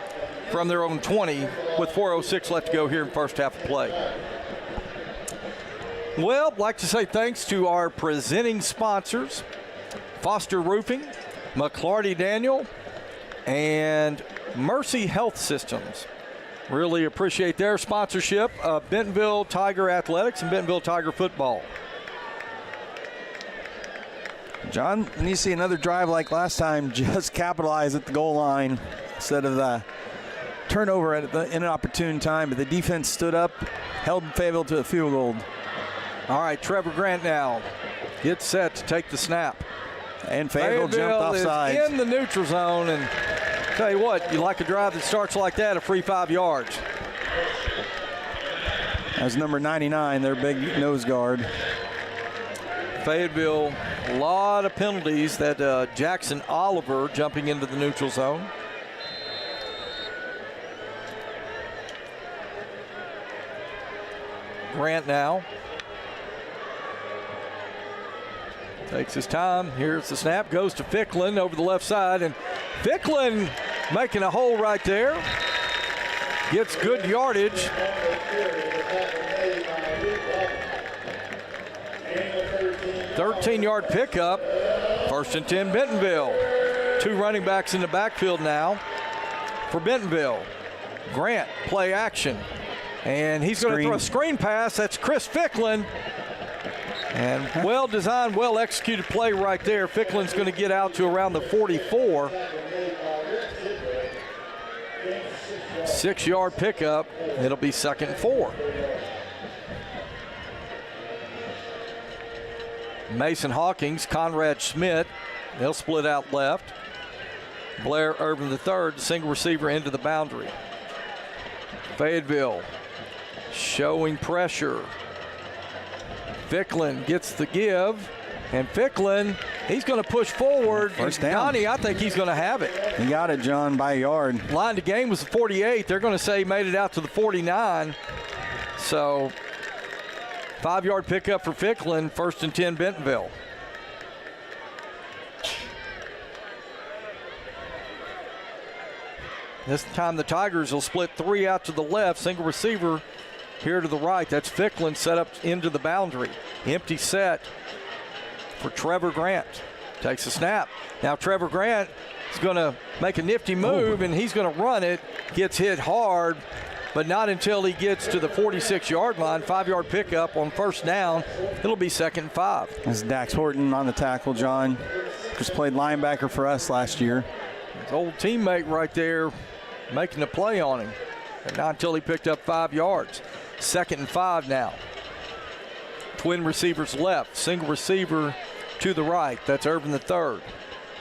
from their own 20 with 4:06 left to go here in first half of play. Well, I'd like to say thanks to our presenting sponsors, Foster Roofing, McClarty Daniel, and Mercy Health Systems. Really appreciate their sponsorship of Bentonville Tiger Athletics and Bentonville Tiger Football. John, when you see another drive like last time, just capitalize at the goal line instead of the turnover at the inopportune time. But the defense stood up, held Fayetteville to a field goal. All right, Trevor Grant now gets set to take the snap. And Fayetteville jumped off sides. Is in the neutral zone, and tell you what, you like a drive that starts like that, a free 5 yards. That's number 99, their big nose guard. Fayetteville, a lot of penalties. That Jackson Oliver jumping into the neutral zone. Grant now takes his time. Here's the snap. Goes to Ficklin over the left side. And Ficklin making a hole right there. Gets good yardage. $13-yard pickup. 1st and 10 Bentonville. 2 running backs in the backfield now for Bentonville. Grant, play action. And he's going to throw a screen pass. That's Chris Ficklin. And well-designed, well-executed play right there. Ficklin's going to get out to around the 44. 6-yard pickup. It'll be 2nd and 4. Mason Hawkins, Conrad Schmidt. They'll split out left. Blair Irvin III, single receiver into the boundary. Fayetteville showing pressure. Ficklin gets the give, and Ficklin, he's going to push forward. First down. Donnie, I think he's going to have it. He got it, John, by a yard. Line to gain was the 48. They're going to say he made it out to the 49. So 5-yard pickup for Ficklin, 1st and 10 Bentonville. This time the Tigers will split 3 out to the left, single receiver here to the right. That's Ficklin set up into the boundary. Empty set for Trevor Grant. Takes a snap. Now Trevor Grant is going to make a nifty move, and he's going to run it. Gets hit hard, but not until he gets to the 46-yard line. 5-yard pickup on 1st down. It'll be 2nd and 5. This is Dax Horton on the tackle, John. Just played linebacker for us last year. His old teammate right there making a play on him. And not until he picked up 5 yards. 2nd and 5 now. Twin receivers left. Single receiver to the right. That's Irvin III.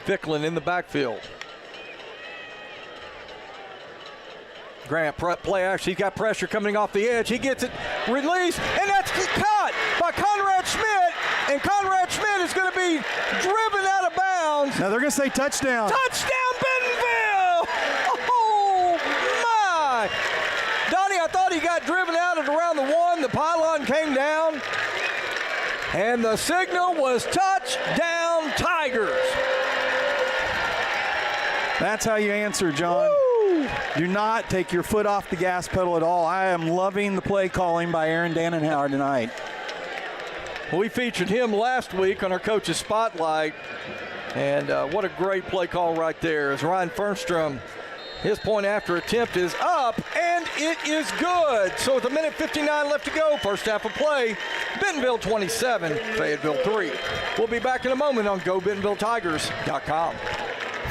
Ficklin in the backfield. Grant play action. He's got pressure coming off the edge. He gets it released, and that's caught by Conrad Schmidt. And Conrad Schmidt is going to be driven out of bounds. Now they're going to say touchdown. Touchdown, Bentonville! Oh, my! Donnie, I thought he got driven out at around the 1. The pylon came down, and the signal was touchdown Tigers. That's how you answer, John. Woo! Do not take your foot off the gas pedal at all. I am loving the play calling by Aaron Dannenhauer tonight. We featured him last week on our Coach's Spotlight, and what a great play call right there as Ryan Fernstrom, his point after attempt is up, and it is good. So with 1:59 left to go, first half of play, Bentonville 27, Fayetteville 3. We'll be back in a moment on GoBentonvilleTigers.com.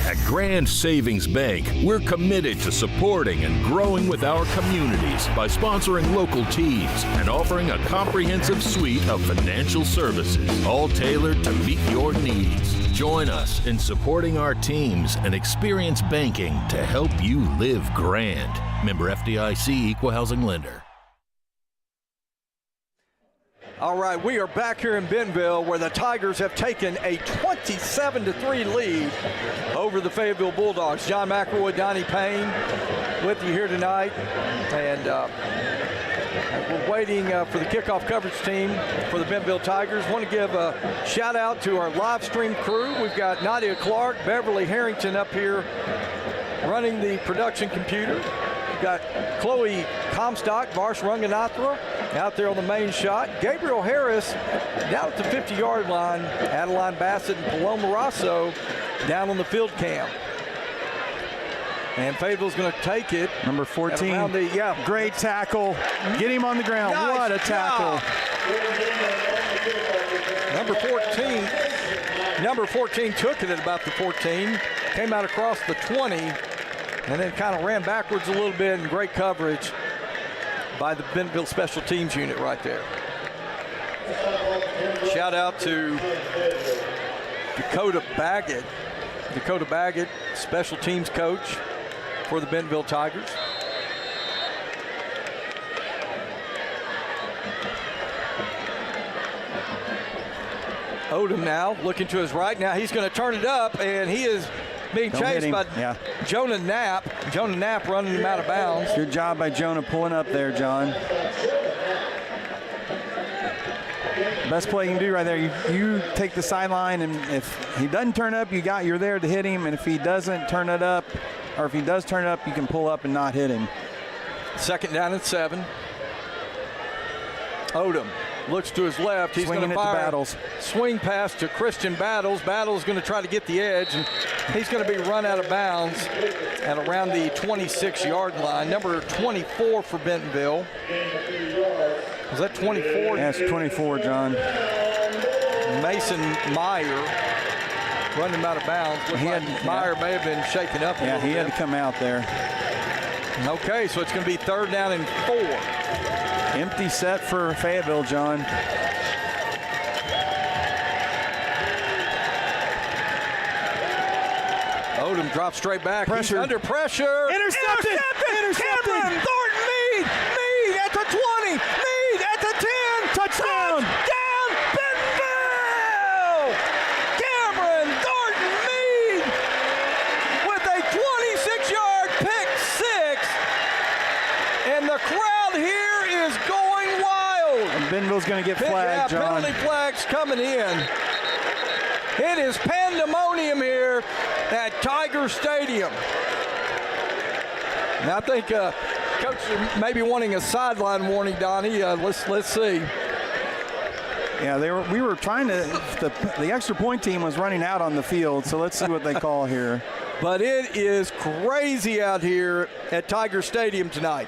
At Grand Savings Bank, we're committed to supporting and growing with our communities by sponsoring local teams and offering a comprehensive suite of financial services, all tailored to meet your needs. Join us in supporting our teams and experience banking to help you live grand. Member FDIC, Equal Housing Lender. All right, we are back here in Bentonville where the Tigers have taken a 27-3 lead over the Fayetteville Bulldogs. John McElroy, Donnie Payne with you here tonight. And we're waiting for the kickoff coverage team for the Bentonville Tigers. Want to give a shout out to our live stream crew. We've got Nadia Clark, Beverly Harrington up here running the production computer. We've got Chloe Comstock, Varsh Ranganathra out there on the main shot. Gabriel Harris down at the 50-yard line. Adeline Bassett and Paloma Rosso down on the field cam. And Fayetteville's going to take it. Number 14. Great tackle. Get him on the ground. Nice what a tackle. Number 14 took it at about the 14. Came out across the 20. And then kind of ran backwards a little bit, and great coverage by the Bentonville Special Teams unit right there. Shout out to Dakota Baggett. Dakota Baggett, special teams coach for the Bentonville Tigers. Odom now looking to his right. Now he's going to turn it up, and he is being chased by Jonah Knapp. Jonah Knapp running him out of bounds. Good job by Jonah pulling up there, John. Best play you can do right there. You take the sideline, and if he doesn't turn up, you're there to hit him. And if he doesn't turn it up, or if he does turn it up, you can pull up and not hit him. 2nd down and 7. Odom looks to his left. He's going to fire Battles. Swing pass to Christian Battles. Battles going to try to get the edge, and he's going to be run out of bounds at around the 26-yard line. Number 24 for Bentonville. Was that 24? That's 24, John. Mason Meyer running him out of bounds. Meyer may have been shaken up a little bit. He had to come out there. Okay, so it's going to be 3rd down and 4. Empty set for Fayetteville, John. Odom drops straight back. Pressure. He's under pressure. Intercepted. Cameron Thornton, Meade at the 20, Meade at the 10. Touchdown. Down, Bentonville! Cameron Thornton Meade with a 26-yard pick six. And the crowd here is going wild. And Bentonville's going to get flagged, Yeah, John. penalty flags coming in. It is pandemonium here at Tiger Stadium. And I think Coach may be wanting a sideline warning, Donnie. Let's see. Yeah, we were trying to. The extra point team was running out on the field, so let's see what they call here. But it is crazy out here at Tiger Stadium tonight.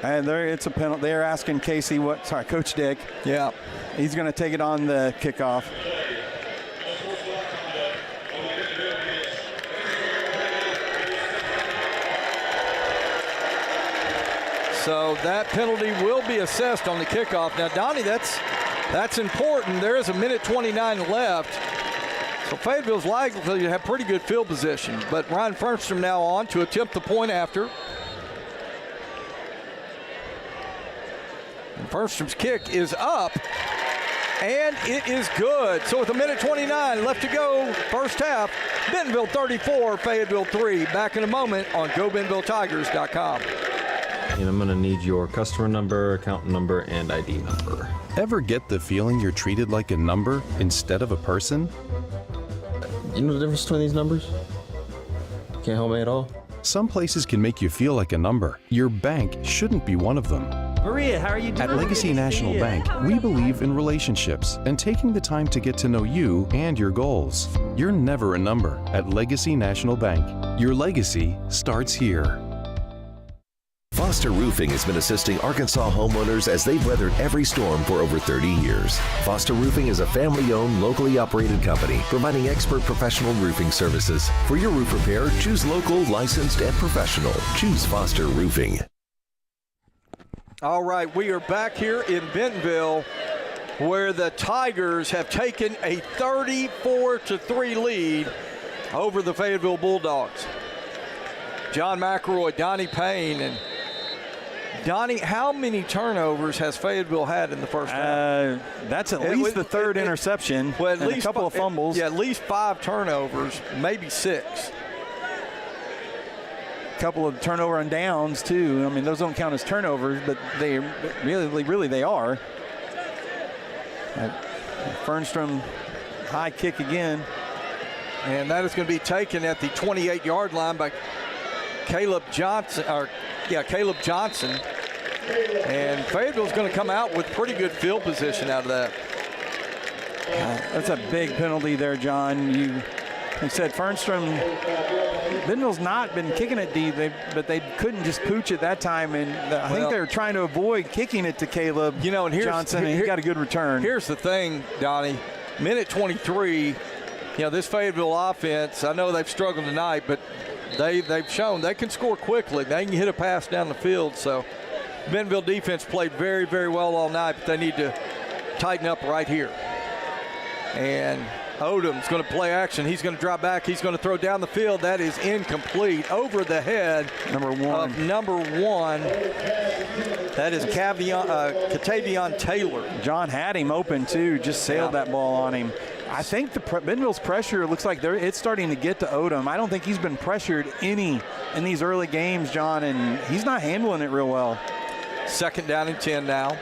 And it's a penalty. They're asking Casey Coach Dick. Yeah. He's going to take it on the kickoff. So that penalty will be assessed on the kickoff. Now, Donnie, that's important. There is a minute 29 left. So Fayetteville's likely to have pretty good field position. But Ryan Fernstrom now on to attempt the point after. And Fernstrom's kick is up. And it is good. So with a minute 29 left to go, first half, Bentonville 34, Fayetteville 3. Back in a moment on GoBentonvilleTigers.com. And I'm going to need your customer number, account number, and ID number. Ever get the feeling you're treated like a number instead of a person? You know the difference between these numbers? Can't help me at all? Some places can make you feel like a number. Your bank shouldn't be one of them. Maria, how are you doing? At Legacy National Bank, we believe in relationships and taking the time to get to know you and your goals. You're never a number at Legacy National Bank. Your legacy starts here. Foster Roofing has been assisting Arkansas homeowners as they've weathered every storm for over 30 years. Foster Roofing is a family-owned, locally operated company providing expert professional roofing services. For your roof repair, choose local, licensed, and professional. Choose Foster Roofing. All right, we are back here in Bentonville where the Tigers have taken a 34-3 lead over the Fayetteville Bulldogs. John McElroy, Donnie Payne, and Donnie, how many turnovers has Fayetteville had in the first half? That's at least the third interception, well, at and least a couple of fumbles. Yeah, at least 5 turnovers, maybe 6. Couple of turnover and downs too. I mean, those don't count as turnovers, but they really they are. Fernstrom, high kick again. And that is going to be taken at the 28-yard line by Caleb Johnson. And Fayetteville's going to come out with pretty good field position out of that. That's a big penalty there, John. You said Fernstrom, Bentonville's not been kicking it deep, but they couldn't just pooch it that time. And I think they were trying to avoid kicking it to Caleb Johnson, and he got a good return. Here's the thing, Donnie. Minute 23, this Fayetteville offense, I know they've struggled tonight, but they've shown they can score quickly. They can hit a pass down the field. So Bentonville defense played very, very well all night, but they need to tighten up right here. And Odom's going to play action. He's going to drop back. He's going to throw down the field. That is incomplete. Over the head of number 1. That is Catavion Taylor. John had him open too, just sailed that ball on him. I think Bentonville's pressure looks like it's starting to get to Odom. I don't think he's been pressured any in these early games, John, and he's not handling it real well. 2nd down and 10 now.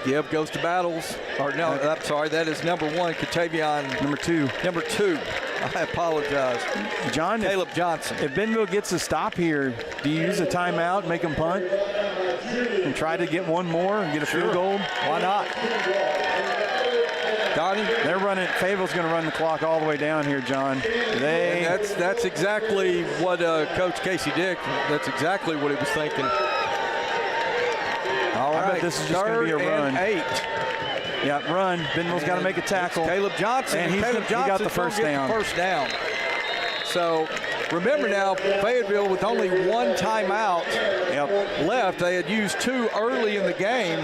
Gibb goes to Battles. I'm sorry, that is number 1, Catavion. Number 2. Number 2. I apologize. John, Caleb Johnson. If Bentonville gets a stop here, do you use a timeout, make them punt, and try to get one more and get a field goal? Why not? Donnie? Fayetteville's going to run the clock all the way down here, John. That's exactly what Coach Casey Dick, that's exactly what he was thinking. All right, I bet this is just going to be a run. 8. Yeah, run. Bentonville's got to make a tackle. Caleb Johnson. And he got the first down. So remember now, Fayetteville with only 1 timeout left. They had used 2 early in the game.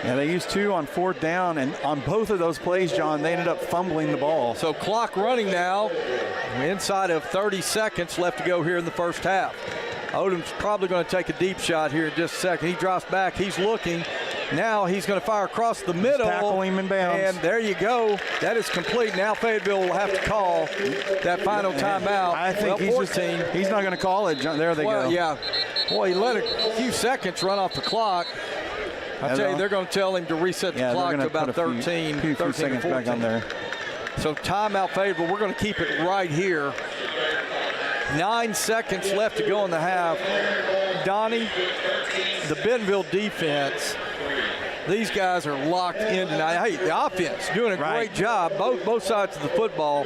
Yeah, they used 2 on 4th down, and on both of those plays, John, they ended up fumbling the ball. So clock running now, inside of 30 seconds left to go here in the first half. Odom's probably going to take a deep shot here in just a second. He drops back, he's looking. Now he's going to fire across the middle. Just tackle him in bounds. And there you go. That is complete. Now Fayetteville will have to call that final timeout. I think he's not going to call it. There they go. Yeah. Boy, he let a few seconds run off the clock. I tell you, they're going to tell him to reset the clock to about 13 seconds 14. back on there. So timeout Fayetteville. We're going to keep it right here. 9 seconds left to go in the half. Donnie, the Bentonville defense, these guys are locked in tonight. Hey, the offense doing a great job, both sides of the football.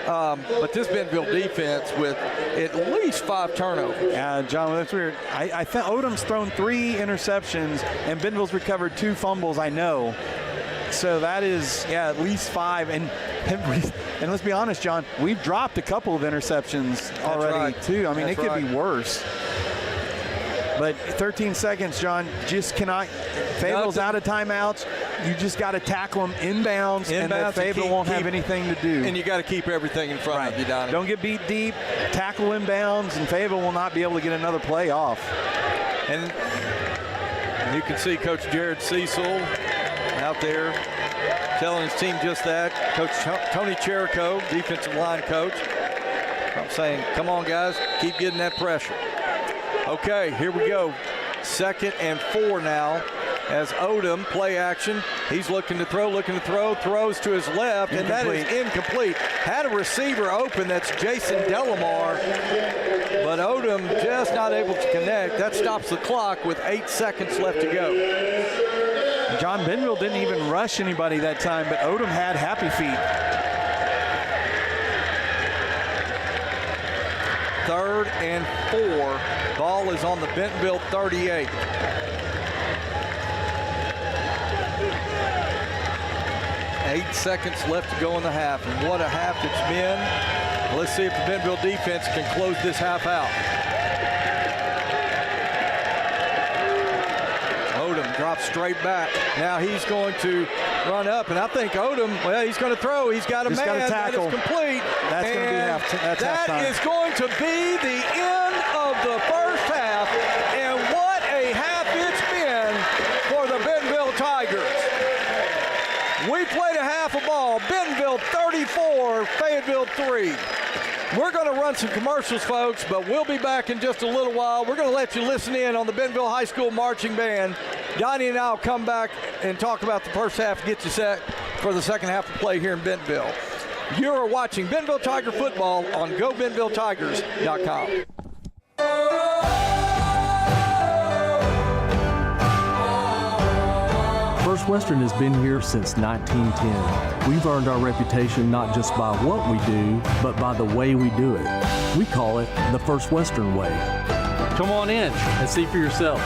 But this Bentonville defense with at least 5 turnovers. Yeah, John, that's weird. I think Odom's thrown 3 interceptions, and Bentonville's recovered 2 fumbles, I know. So that is, at least 5. And let's be honest, John, we've dropped a couple of interceptions already, too. I mean, it could be worse. But 13 seconds, John, just cannot. Fayetteville's out of timeouts. You just got to tackle them inbounds, and then Fayetteville won't have anything to do. And you got to keep everything in front of you, Donnie. Don't get beat deep. Tackle inbounds, and Fayetteville will not be able to get another play off. And you can see Coach Jared Cecil out there telling his team just that. Coach Tony Cherico, defensive line coach, I'm saying, come on, guys, keep getting that pressure. Okay, here we go. 2nd and 4 now as Odom, play action. He's looking to throw, throws to his left, and that is incomplete. Had a receiver open, that's Jason Delamar, but Odom just not able to connect. That stops the clock with 8 seconds left to go. John, Bentonville didn't even rush anybody that time, but Odom had happy feet. 3rd and 4. Ball is on the Bentonville 38. Eight seconds left to go in the half, and what a half it's been. Let's see if the Bentonville defense can close this half out. Odom drops straight back. Now he's going to run up, and I think Odom, well, he's going to throw. He's got a man. Got to tackle. That is complete. That's going to be halftime. That is going to be the end of the first half, and what a half it's been for the Bentonville Tigers. We played a half a ball. Bentonville 34, Fayetteville 3. We're going to run some commercials, folks, but we'll be back in just a little while. We're going to let you listen in on the Bentonville High School Marching Band. Donnie and I will come back and talk about the first half, get you set for the second half of play here in Bentonville. You are watching Bentonville Tiger football on GoBentonvilleTigers.com. First Western has been here since 1910. We've earned our reputation not just by what we do, but by the way we do it. We call it the First Western way. Come on in and see for yourself.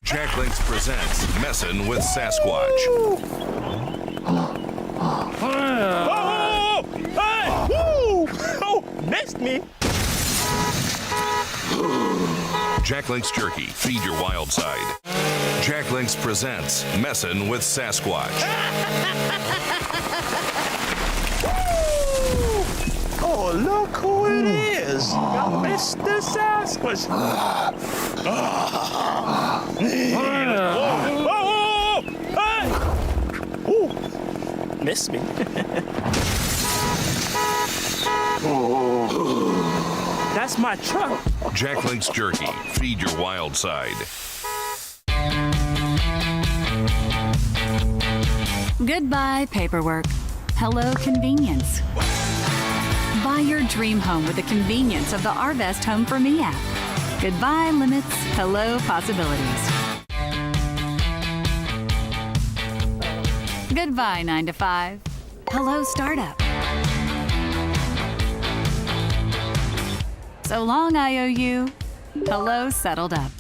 Jack Links presents Messin' with Sasquatch. Hey! Woo! Oh, missed me. Jack Links Jerky, feed your wild side. Jack Links presents Messin' with Sasquatch. Oh, look who it is. Mr. Sasquatch. Whoa! Hey! Ooh, missed me. That's my truck. Jack Links Jerky, feed your wild side. Goodbye, paperwork. Hello, convenience. Buy your dream home with the convenience of the Arvest Home for Me app. Goodbye, limits. Hello, possibilities. Goodbye, 9 to 5. Hello, startup. So long, IOU. Hello, settled up.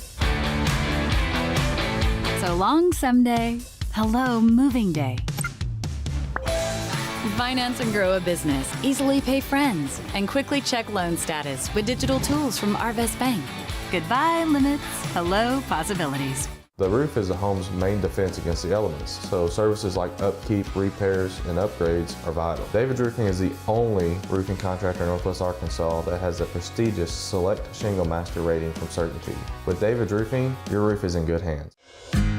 So long, someday. Hello, moving day. Finance and grow a business. Easily pay friends and quickly check loan status with digital tools from Arvest Bank. Goodbye, limits. Hello, possibilities. The roof is the home's main defense against the elements, so services like upkeep, repairs, and upgrades are vital. David's Roofing is the only roofing contractor in Northwest Arkansas that has the prestigious Select Shingle Master rating from Certainty. With David's Roofing, your roof is in good hands.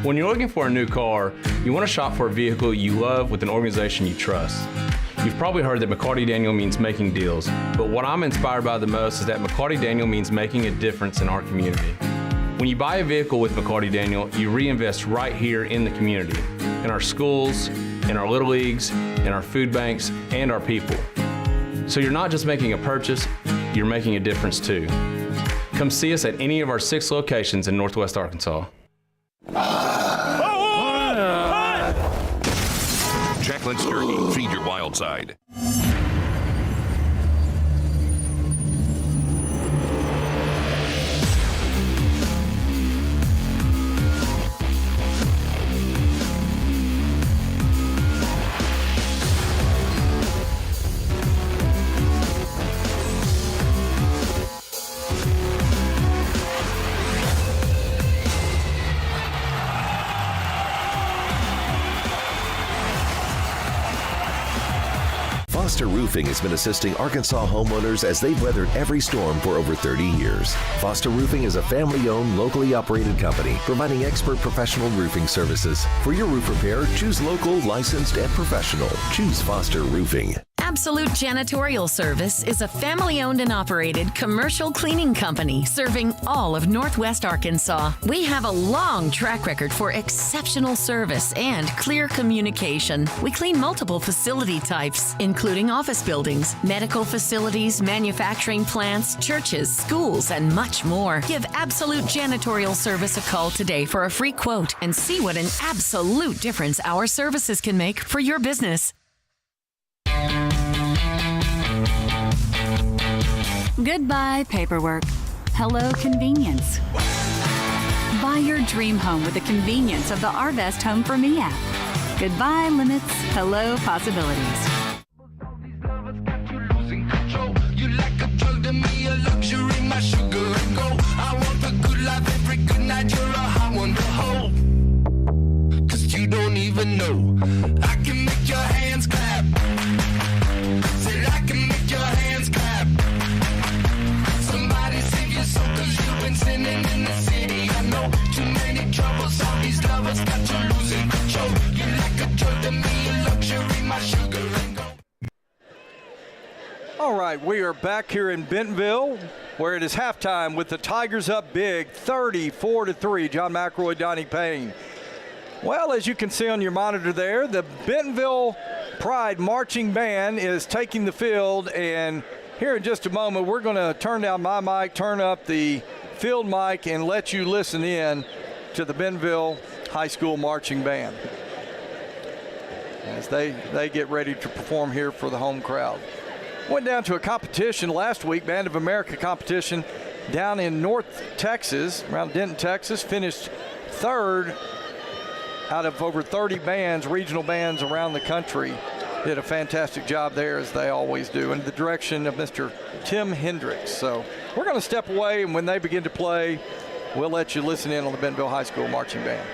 When you're looking for a new car, you want to shop for a vehicle you love with an organization you trust. You've probably heard that McCarty Daniel means making deals, but what I'm inspired by the most is that McCarty Daniel means making a difference in our community. When you buy a vehicle with McCarty Daniel, you reinvest right here in the community, in our schools, in our little leagues, in our food banks, and our people. So you're not just making a purchase, you're making a difference too. Come see us at any of our 6 locations in Northwest Arkansas. Jacqueline Sturkey, feed your wild side. Foster Roofing has been assisting Arkansas homeowners as they've weathered every storm for over 30 years. Foster Roofing is a family-owned, locally operated company providing expert professional roofing services. For your roof repair, choose local, licensed, and professional. Choose Foster Roofing. Absolute Janitorial Service is a family-owned and operated commercial cleaning company serving all of Northwest Arkansas. We have a long track record for exceptional service and clear communication. We clean multiple facility types, including office buildings, medical facilities, manufacturing plants, churches, schools, and much more. Give Absolute Janitorial Service a call today for a free quote and see what an absolute difference our services can make for your business. Goodbye, paperwork. Hello, convenience. Buy your dream home with the convenience of the Arvest Home for Me app. Goodbye, limits. Hello, possibilities. You like a drug to me, a luxury, my sugar and gold. I want the good life every good night. You're a hot one to hold. 'Cause you don't even know. I can make your hands clap. Said I can make your hands clap. Somebody save your soul 'cause you've been sinning in the city. I know too many troubles. All these lovers got you losing control. You like a drug to me, a luxury, my sugar and gold. All right, we are back here in Bentonville, where it is halftime with the Tigers up big, 34-3. John McElroy, Donnie Payne. Well, as you can see on your monitor there, the Bentonville Pride Marching Band is taking the field, and here in just a moment, we're going to turn down my mic, turn up the field mic, and let you listen in to the Bentonville High School Marching Band as they get ready to perform here for the home crowd. Went down to a competition last week, Band of America competition down in North Texas, around Denton, Texas. Finished third out of over 30 bands, regional bands around the country. Did a fantastic job there, as they always do, in the direction of Mr. Tim Hendricks. So we're going to step away, and when they begin to play, we'll let you listen in on the Bentonville High School Marching Band.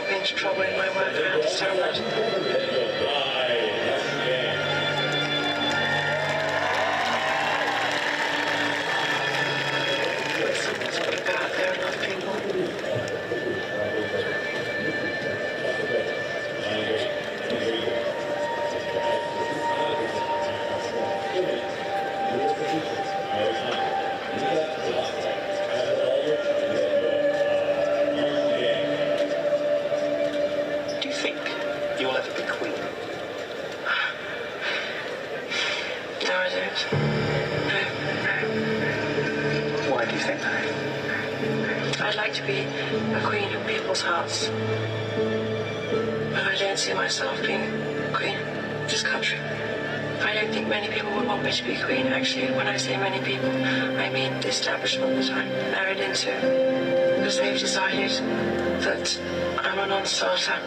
got me into trouble in my work. I understand that. Someone's got to go out there and love people. Do you think you'll ever be queen? No, I don't. No. Why do you think that? I'd like to be a queen of people's hearts. But I don't see myself being queen of this country. I don't think many people would want me to be queen. Actually, when I say many people, I mean the establishment that I'm married into. Because they've decided that I'm a non-starter.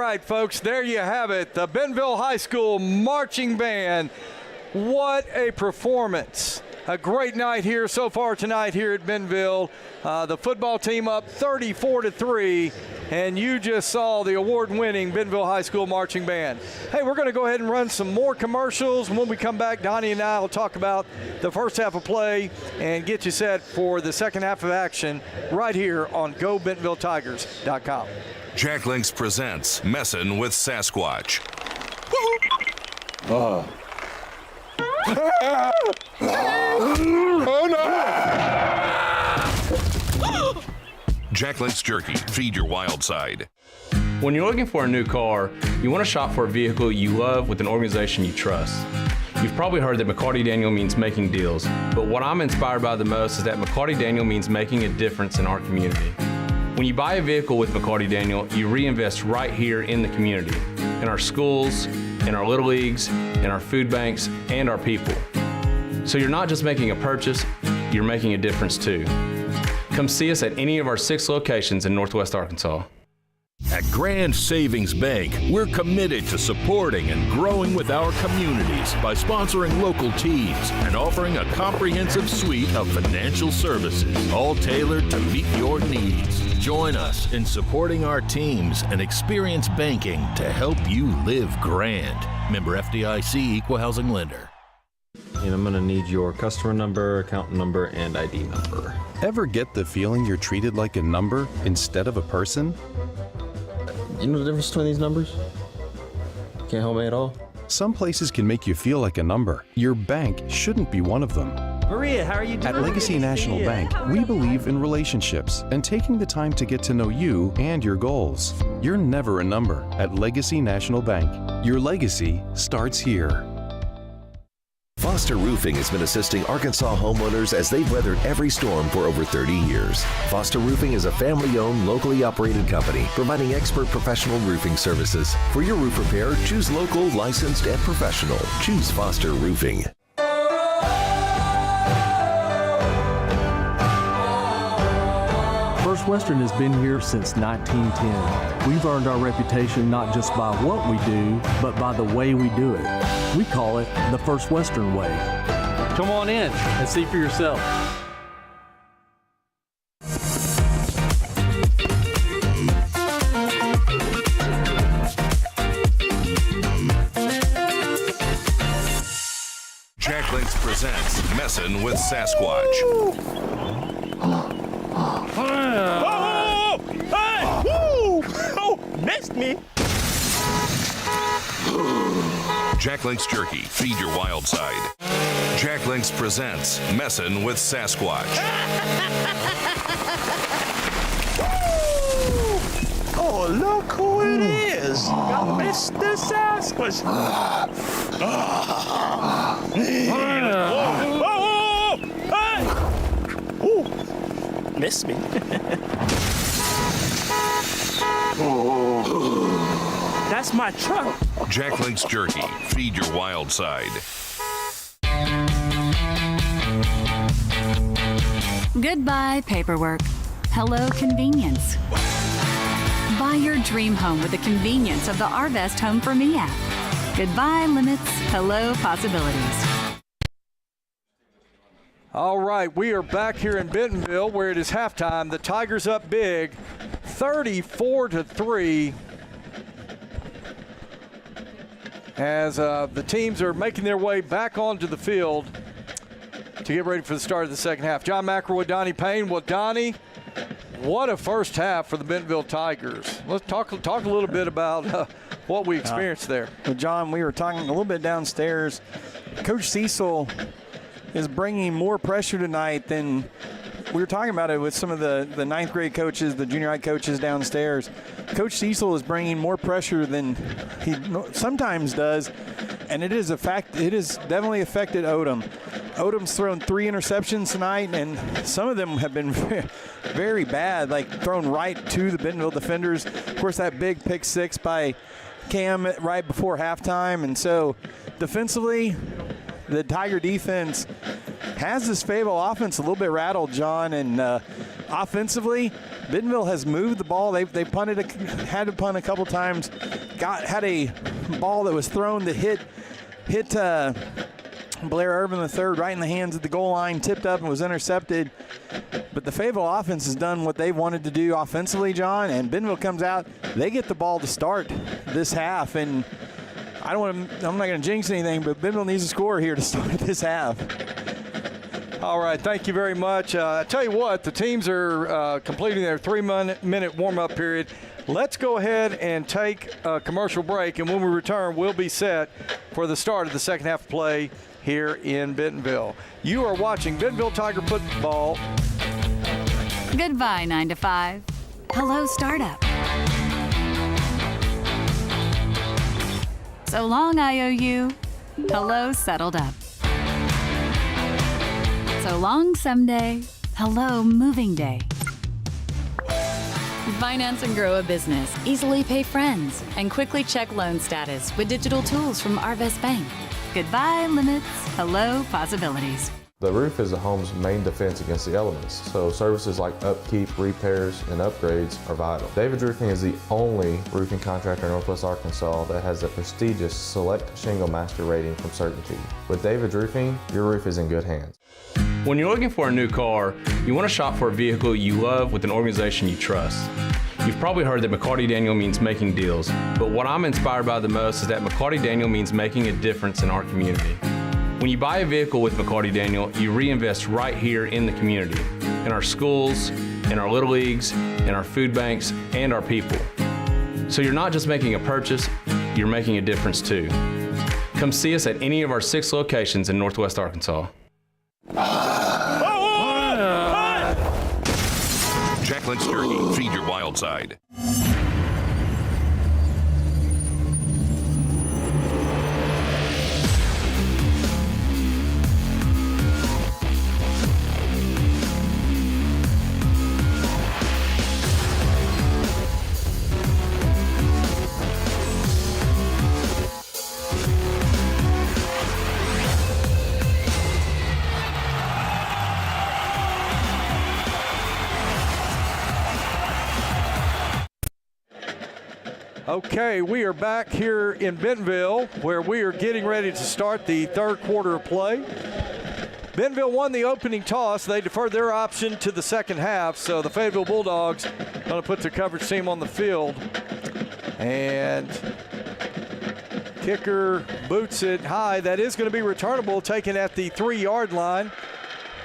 right, folks, there you have it. The Bentonville High School Marching Band. What a performance. A great night here so far tonight here at Bentonville. The football team up 34-3, and you just saw the award-winning Bentonville High School Marching Band. Hey, we're going to go ahead and run some more commercials. When we come back, Donnie and I will talk about the first half of play and get you set for the second half of action right here on GoBentonvilleTigers.com. Jack Links presents Messin' with Sasquatch. Oh no! Jack Links Jerky. Feed your wild side. When you're looking for a new car, you want to shop for a vehicle you love with an organization you trust. You've probably heard that McCarty Daniel means making deals, but what I'm inspired by the most is that McCarty Daniel means making a difference in our community. When you buy a vehicle with McCarty Daniel, you reinvest right here in the community, in our schools, in our little leagues, in our food banks, and our people. So you're not just making a purchase, you're making a difference too. Come see us at any of our 6 locations in Northwest Arkansas. At Grand Savings Bank, we're committed to supporting and growing with our communities by sponsoring local teams and offering a comprehensive suite of financial services, all tailored to meet your needs. Join us in supporting our teams and experience banking to help you live grand. Member FDIC, Equal Housing Lender. And I'm gonna need your customer number, account number, and ID number. Ever get the feeling you're treated like a number instead of a person? You know the difference between these numbers? Can't help me at all? Some places can make you feel like a number. Your bank shouldn't be one of them. Maria, how are you doing? At Legacy National Bank, we believe in relationships and taking the time to get to know you and your goals. You're never a number at Legacy National Bank. Your legacy starts here. Foster Roofing has been assisting Arkansas homeowners as they've weathered every storm for over 30 years. Foster Roofing is a family-owned, locally operated company providing expert professional roofing services. For your roof repair, choose local, licensed, and professional. Choose Foster Roofing. First Western has been here since 1910. We've earned our reputation not just by what we do, but by the way we do it. We call it the First Western way. Come on in and see for yourself. Jack Links presents Messin' with Sasquatch. Oh! Hey! Woo! Oh, missed me. Jack Links Jerky. Feed your wild side. Jack Links presents Messin' with Sasquatch. Oh, look who it is. Mr. Sasquatch. Oh! Hey! Ooh, missed me. That's my truck. Jack Links Jerky. Feed your wild side. Goodbye, paperwork. Hello, convenience. Buy your dream home with the convenience of the Arvest Home for Me app. Goodbye, limits. Hello, possibilities. All right, we are back here in Bentonville where it is halftime. The Tigers up big, 34-3. As the teams are making their way back onto the field to get ready for the start of the second half. John McElroy, Donnie Payne. Well, Donnie, what a first half for the Bentonville Tigers. Let's talk a little bit about what we experienced there. Well, John, we were talking a little bit downstairs. Coach Cecil is bringing more pressure tonight than we were talking about it with some of the ninth grade coaches, the junior high coaches downstairs. Coach Cecil is bringing more pressure than he sometimes does, and it has definitely affected Odom. Odom's thrown 3 interceptions tonight, and some of them have been very bad, like thrown right to the Bentonville defenders. Of course, that big pick 6 by Cam right before halftime, and so defensively, the Tiger defense has this Fayetteville offense a little bit rattled, John, and offensively, Bentonville has moved the ball. They had to punt a couple times. Had a ball that was thrown that hit Blair Urban III right in the hands at the goal line, tipped up and was intercepted. But the Fayetteville offense has done what they wanted to do offensively, John, and Bentonville comes out. They get the ball to start this half, and I'm not going to jinx anything, but Bentonville needs to score here to start this half. All right, thank you very much. I tell you what, the teams are completing their 3-minute warm-up period. Let's go ahead and take a commercial break, and when we return, we'll be set for the start of the second half of play here in Bentonville. You are watching Bentonville Tiger football. Goodbye, 9 to 5. Hello, startup. So long, IOU. Hello, settled up. So long, someday. Hello, moving day. Finance and grow a business. Easily pay friends and quickly check loan status with digital tools from Arvest Bank. Goodbye, limits. Hello, possibilities. The roof is a home's main defense against the elements, so services like upkeep, repairs, and upgrades are vital. David's Roofing is the only roofing contractor in Northwest Arkansas that has the prestigious Select Shingle Master rating from Certainty. With David's Roofing, your roof is in good hands. When you're looking for a new car, you want to shop for a vehicle you love with an organization you trust. You've probably heard that McCarty Daniel means making deals, but what I'm inspired by the most is that McCarty Daniel means making a difference in our community. When you buy a vehicle with McCarty Daniel, you reinvest right here in the community, in our schools, in our little leagues, in our food banks, and our people. So you're not just making a purchase, you're making a difference too. Come see us at any of our 6 locations in Northwest Arkansas. Jacqueline Sturkey, feed your wild side. Okay, we are back here in Bentonville where we are getting ready to start the third quarter of play. Bentonville won the opening toss. They deferred their option to the second half, so the Fayetteville Bulldogs going to put their coverage team on the field. And kicker boots it high. That is going to be returnable, taken at the 3-yard line.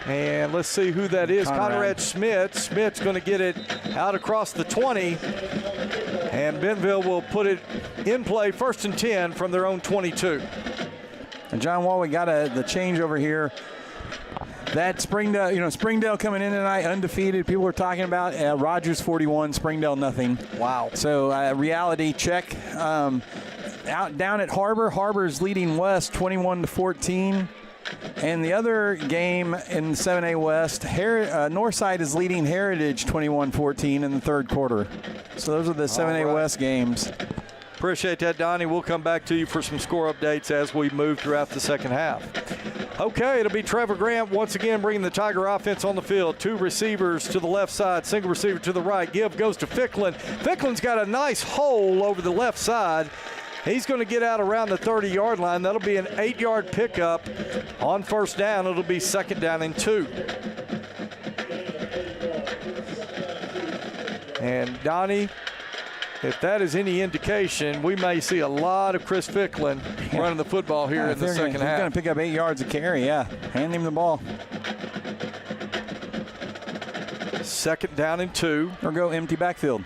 And let's see who that is. Conrad Schmidt. Schmidt's going to get it out across the 20. And Bentonville will put it in play, 1st and 10 from their own 22. And John Wall, we got the change over here. That Springdale coming in tonight undefeated. People are talking about Rogers 41, Springdale nothing. Wow. So reality check. Out down at Harbor. Harbor's leading West 21-14. And the other game in the 7A West, Northside is leading Heritage 21-14 in the third quarter. So those are the 7A West games. Appreciate that, Donnie. We'll come back to you for some score updates as we move throughout the second half. Okay, it'll be Trevor Grant once again bringing the Tiger offense on the field. 2 receivers to the left side, single receiver to the right. Give goes to Ficklin. Ficklin's got a nice hole over the left side. He's going to get out around the 30-yard line. That'll be an 8-yard pickup on first down. It'll be 2nd down and 2. And Donnie, if that is any indication, we may see a lot of Chris Ficklin running the football here in the second half. He's going to pick up 8 yards of carry, yeah. Hand him the ball. 2nd down and 2. Or go empty backfield.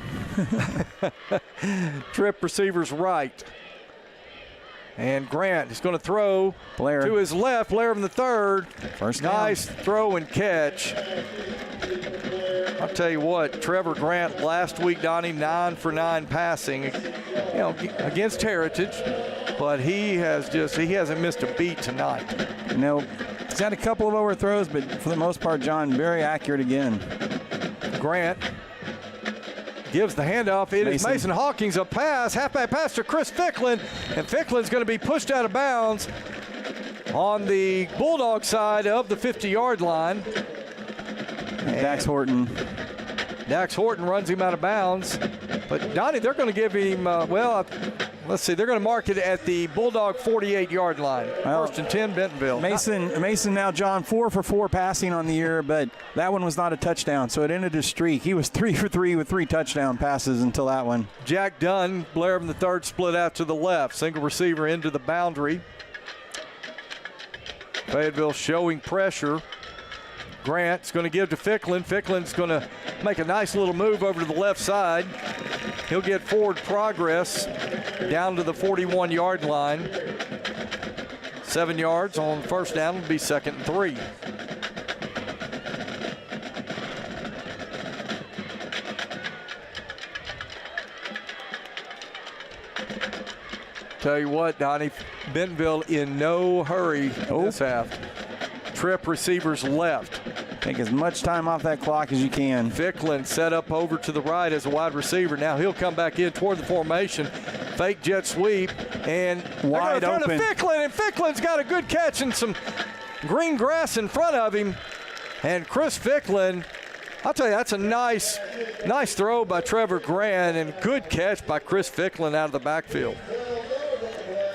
Trip receivers right. And Grant is going to throw Blair to his left. Blair from the 3rd. First down. Nice throw and catch. I'll tell you what, Trevor Grant last week, Donnie, 9 for 9 passing, against Heritage, but he hasn't missed a beat tonight. He's had a couple of overthrows, but for the most part, John, very accurate again. Grant gives the handoff. It is Mason Hawkins, a pass, halfback pass to Chris Ficklin, and Ficklin's going to be pushed out of bounds on the Bulldog side of the 50-yard line. Dax Horton. Dax Horton runs him out of bounds. But, Donnie, they're going to give him, let's see, they're going to mark it at the Bulldog 48-yard line. Well, 1st and 10, Bentonville. Mason now, John, 4 for 4 passing on the year, but that one was not a touchdown, so it ended his streak. He was 3 for 3 with 3 touchdown passes until that one. Jack Dunn, Blair the third, split out to the left. Single receiver into the boundary. Fayetteville showing pressure. Grant's going to give to Ficklin. Ficklin's going to make a nice little move over to the left side. He'll get forward progress down to the 41-yard line. 7 yards on first down will be 2nd and 3. Tell you what, Donnie, Bentonville in no hurry this half. Trip receivers left. Take as much time off that clock as you can. Ficklin set up over to the right as a wide receiver. Now he'll come back in toward the formation. Fake jet sweep and wide open. To Ficklin, and Ficklin's got a good catch and some green grass in front of him. And Chris Ficklin, I'll tell you, that's a nice throw by Trevor Grant and good catch by Chris Ficklin out of the backfield.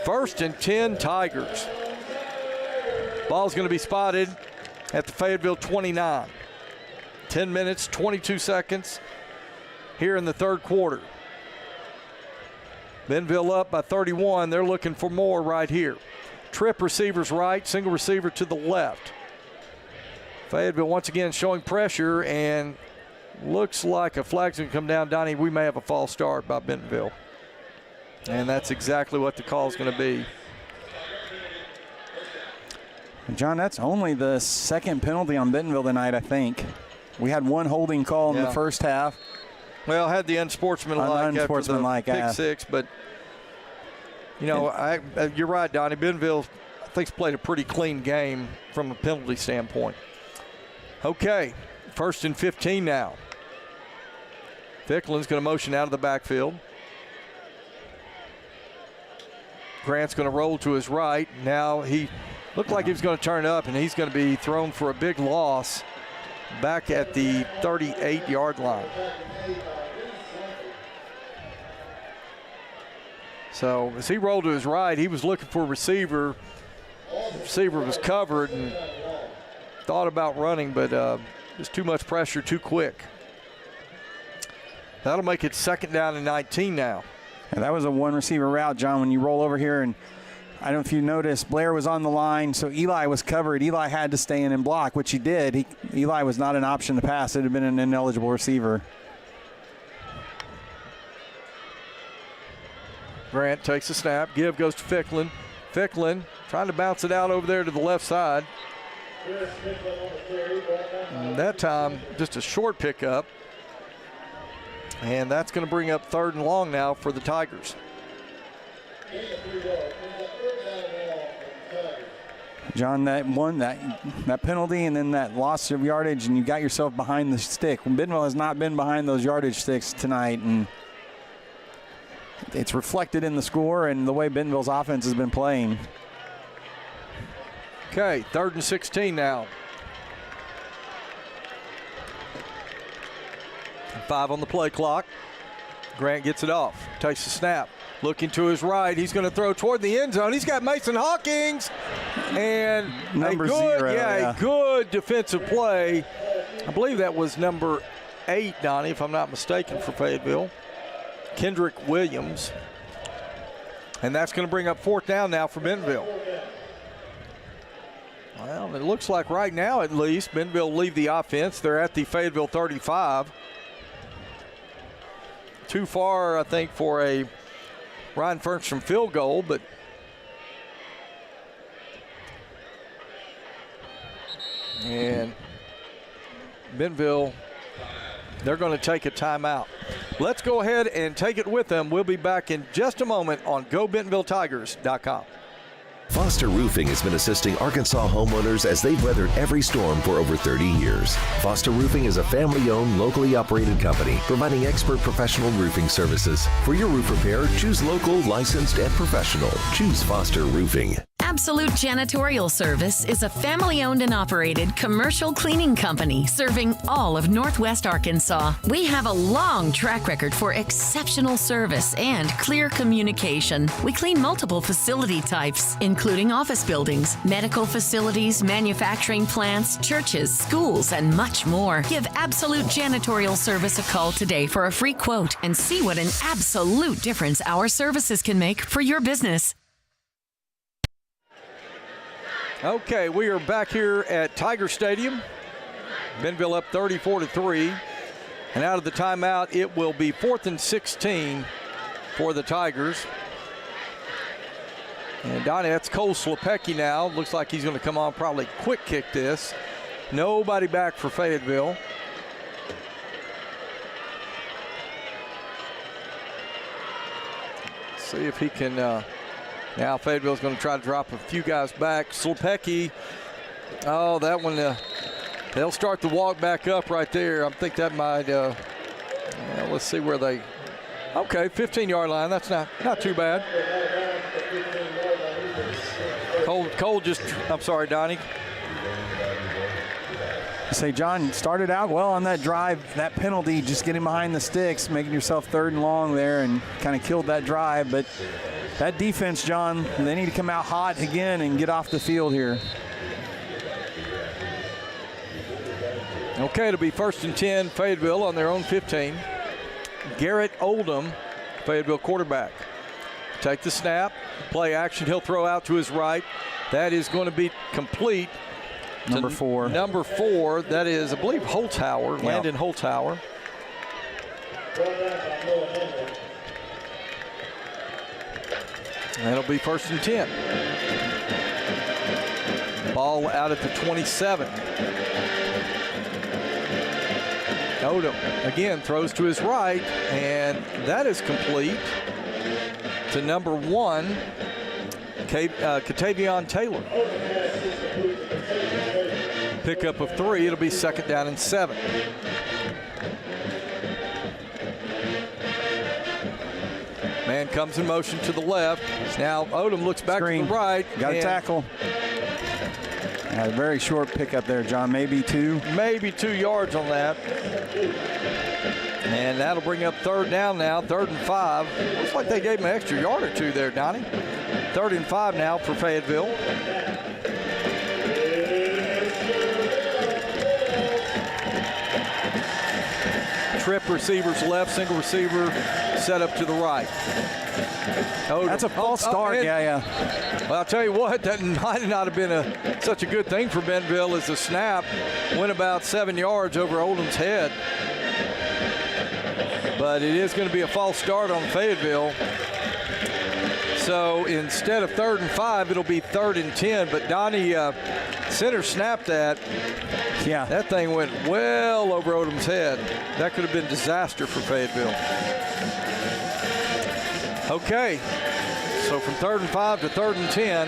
1st and 10 Tigers. Ball's going to be spotted at the Fayetteville 29. 10 minutes, 22 seconds here in the third quarter. Bentonville up by 31. They're looking for more right here. Trip receivers right, single receiver to the left. Fayetteville once again showing pressure, and looks like a flag's going to come down. Donnie, we may have a false start by Bentonville. And that's exactly what the call is going to be. John, that's only the 2nd penalty on Bentonville tonight, I think. We had 1 holding call in the first half. Well, had the unsportsmanlike after the pick 6, but, you know, you're right, Donnie. Bentonville, I think, has played a pretty clean game from a penalty standpoint. Okay, 1st and 15 now. Ficklin's going to motion out of the backfield. Grant's going to roll to his right. Now he looked like he was going to turn up, and he's going to be thrown for a big loss back at the 38-yard line. So as he rolled to his right, he was looking for a receiver. The receiver was covered and thought about running, but just too much pressure too quick. That'll make it 2nd down and 19 now. And that was a 1 receiver route, John. When you roll over here, and I don't know if you noticed, Blair was on the line, so Eli was covered. Eli had to stay in and block, which he did. Eli was not an option to pass. It would have been an ineligible receiver. Grant takes a snap. Give goes to Ficklin. Ficklin trying to bounce it out over there to the left side. And that time, just a short pickup. And that's going to bring up 3rd and long now for the Tigers. John, that penalty and then that loss of yardage, and you got yourself behind the stick. Bentonville has not been behind those yardage sticks tonight, and it's reflected in the score and the way Bentonville's offense has been playing. Okay, 3rd and 16 now. 5 on the play clock. Grant gets it off, takes the snap, looking to his right. He's going to throw toward the end zone. He's got Mason Hawkins, and number a good, 0. a good defensive play. I believe that was number 8, Donnie, if I'm not mistaken, for Fayetteville. Kendrick Williams. And that's going to bring up 4th down now for Bentonville. Well, it looks like right now at least Bentonville leave the offense. They're at the Fayetteville 35. Too far, I think, for a Ryan Fernstrom field goal, but and Bentonville, they're going to take a timeout. Let's go ahead and take it with them. We'll be back in just a moment on GoBentonvilleTigers.com. Foster Roofing has been assisting Arkansas homeowners as they've weathered every storm for over 30 years. Foster Roofing is a family-owned, locally operated company providing expert professional roofing services. For your roof repair, choose local, licensed, and professional. Choose Foster Roofing. Absolute Janitorial Service is a family-owned and operated commercial cleaning company serving all of Northwest Arkansas. We have a long track record for exceptional service and clear communication. We clean multiple facility types, including office buildings, medical facilities, manufacturing plants, churches, schools, and much more. Give Absolute Janitorial Service a call today for a free quote and see what an absolute difference our services can make for your business. Okay, we are back here at Tiger Stadium. Bentonville up 34-3. And out of the timeout, it will be 4th and 16 for the Tigers. And Donnie, that's Cole Slepecki now. Looks like he's going to come on, probably quick kick this. Nobody back for Fayetteville. See if he can, now Fayetteville's going to try to drop a few guys back. Slepecki, oh, that one, they'll start the walk back up right there. I think that might, let's see where they, okay, 15-yard line. That's not too bad. Cole just, I'm sorry, Donnie. Say, John, started out well on that drive. That penalty, just getting behind the sticks, making yourself 3rd and long there, and kind of killed that drive. But that defense, John, they need to come out hot again and get off the field here. Okay, it'll be 1st and 10, Fayetteville on their own 15. Garrett Oldham, Fayetteville quarterback. Take the snap, play action, he'll throw out to his right. That is going to be complete. Number 4. Number 4, that is, I believe, Holzhauer, Yep. Landon Holzhauer. And it'll be 1st and 10. Ball out at the 27. Odom again throws to his right, and that is complete to number 1, Katavion Taylor. Pickup of 3, it'll be 2nd down and 7. Man comes in motion to the left. Now Odom looks back to the right. Got a tackle. A very short pickup there, John. Maybe 2. Maybe 2 yards on that. And that'll bring up 3rd down now, 3rd and 5. Looks like they gave him an extra yard or 2 there, Donnie. 3rd and 5 now for Fayetteville. Trip receivers left, single receiver set up to the right. That's a false start. Yeah. Well, I'll tell you what, that might not have been such a good thing for Bentonville, as the snap went about 7 yards over Oldham's head. But it is going to be a false start on Fayetteville. So instead of 3rd and 5, it'll be 3rd and 10. But Donnie center snapped that. Yeah. That thing went well over Odom's head. That could have been disaster for Fayetteville. Okay, so from 3rd and 5 to 3rd and 10,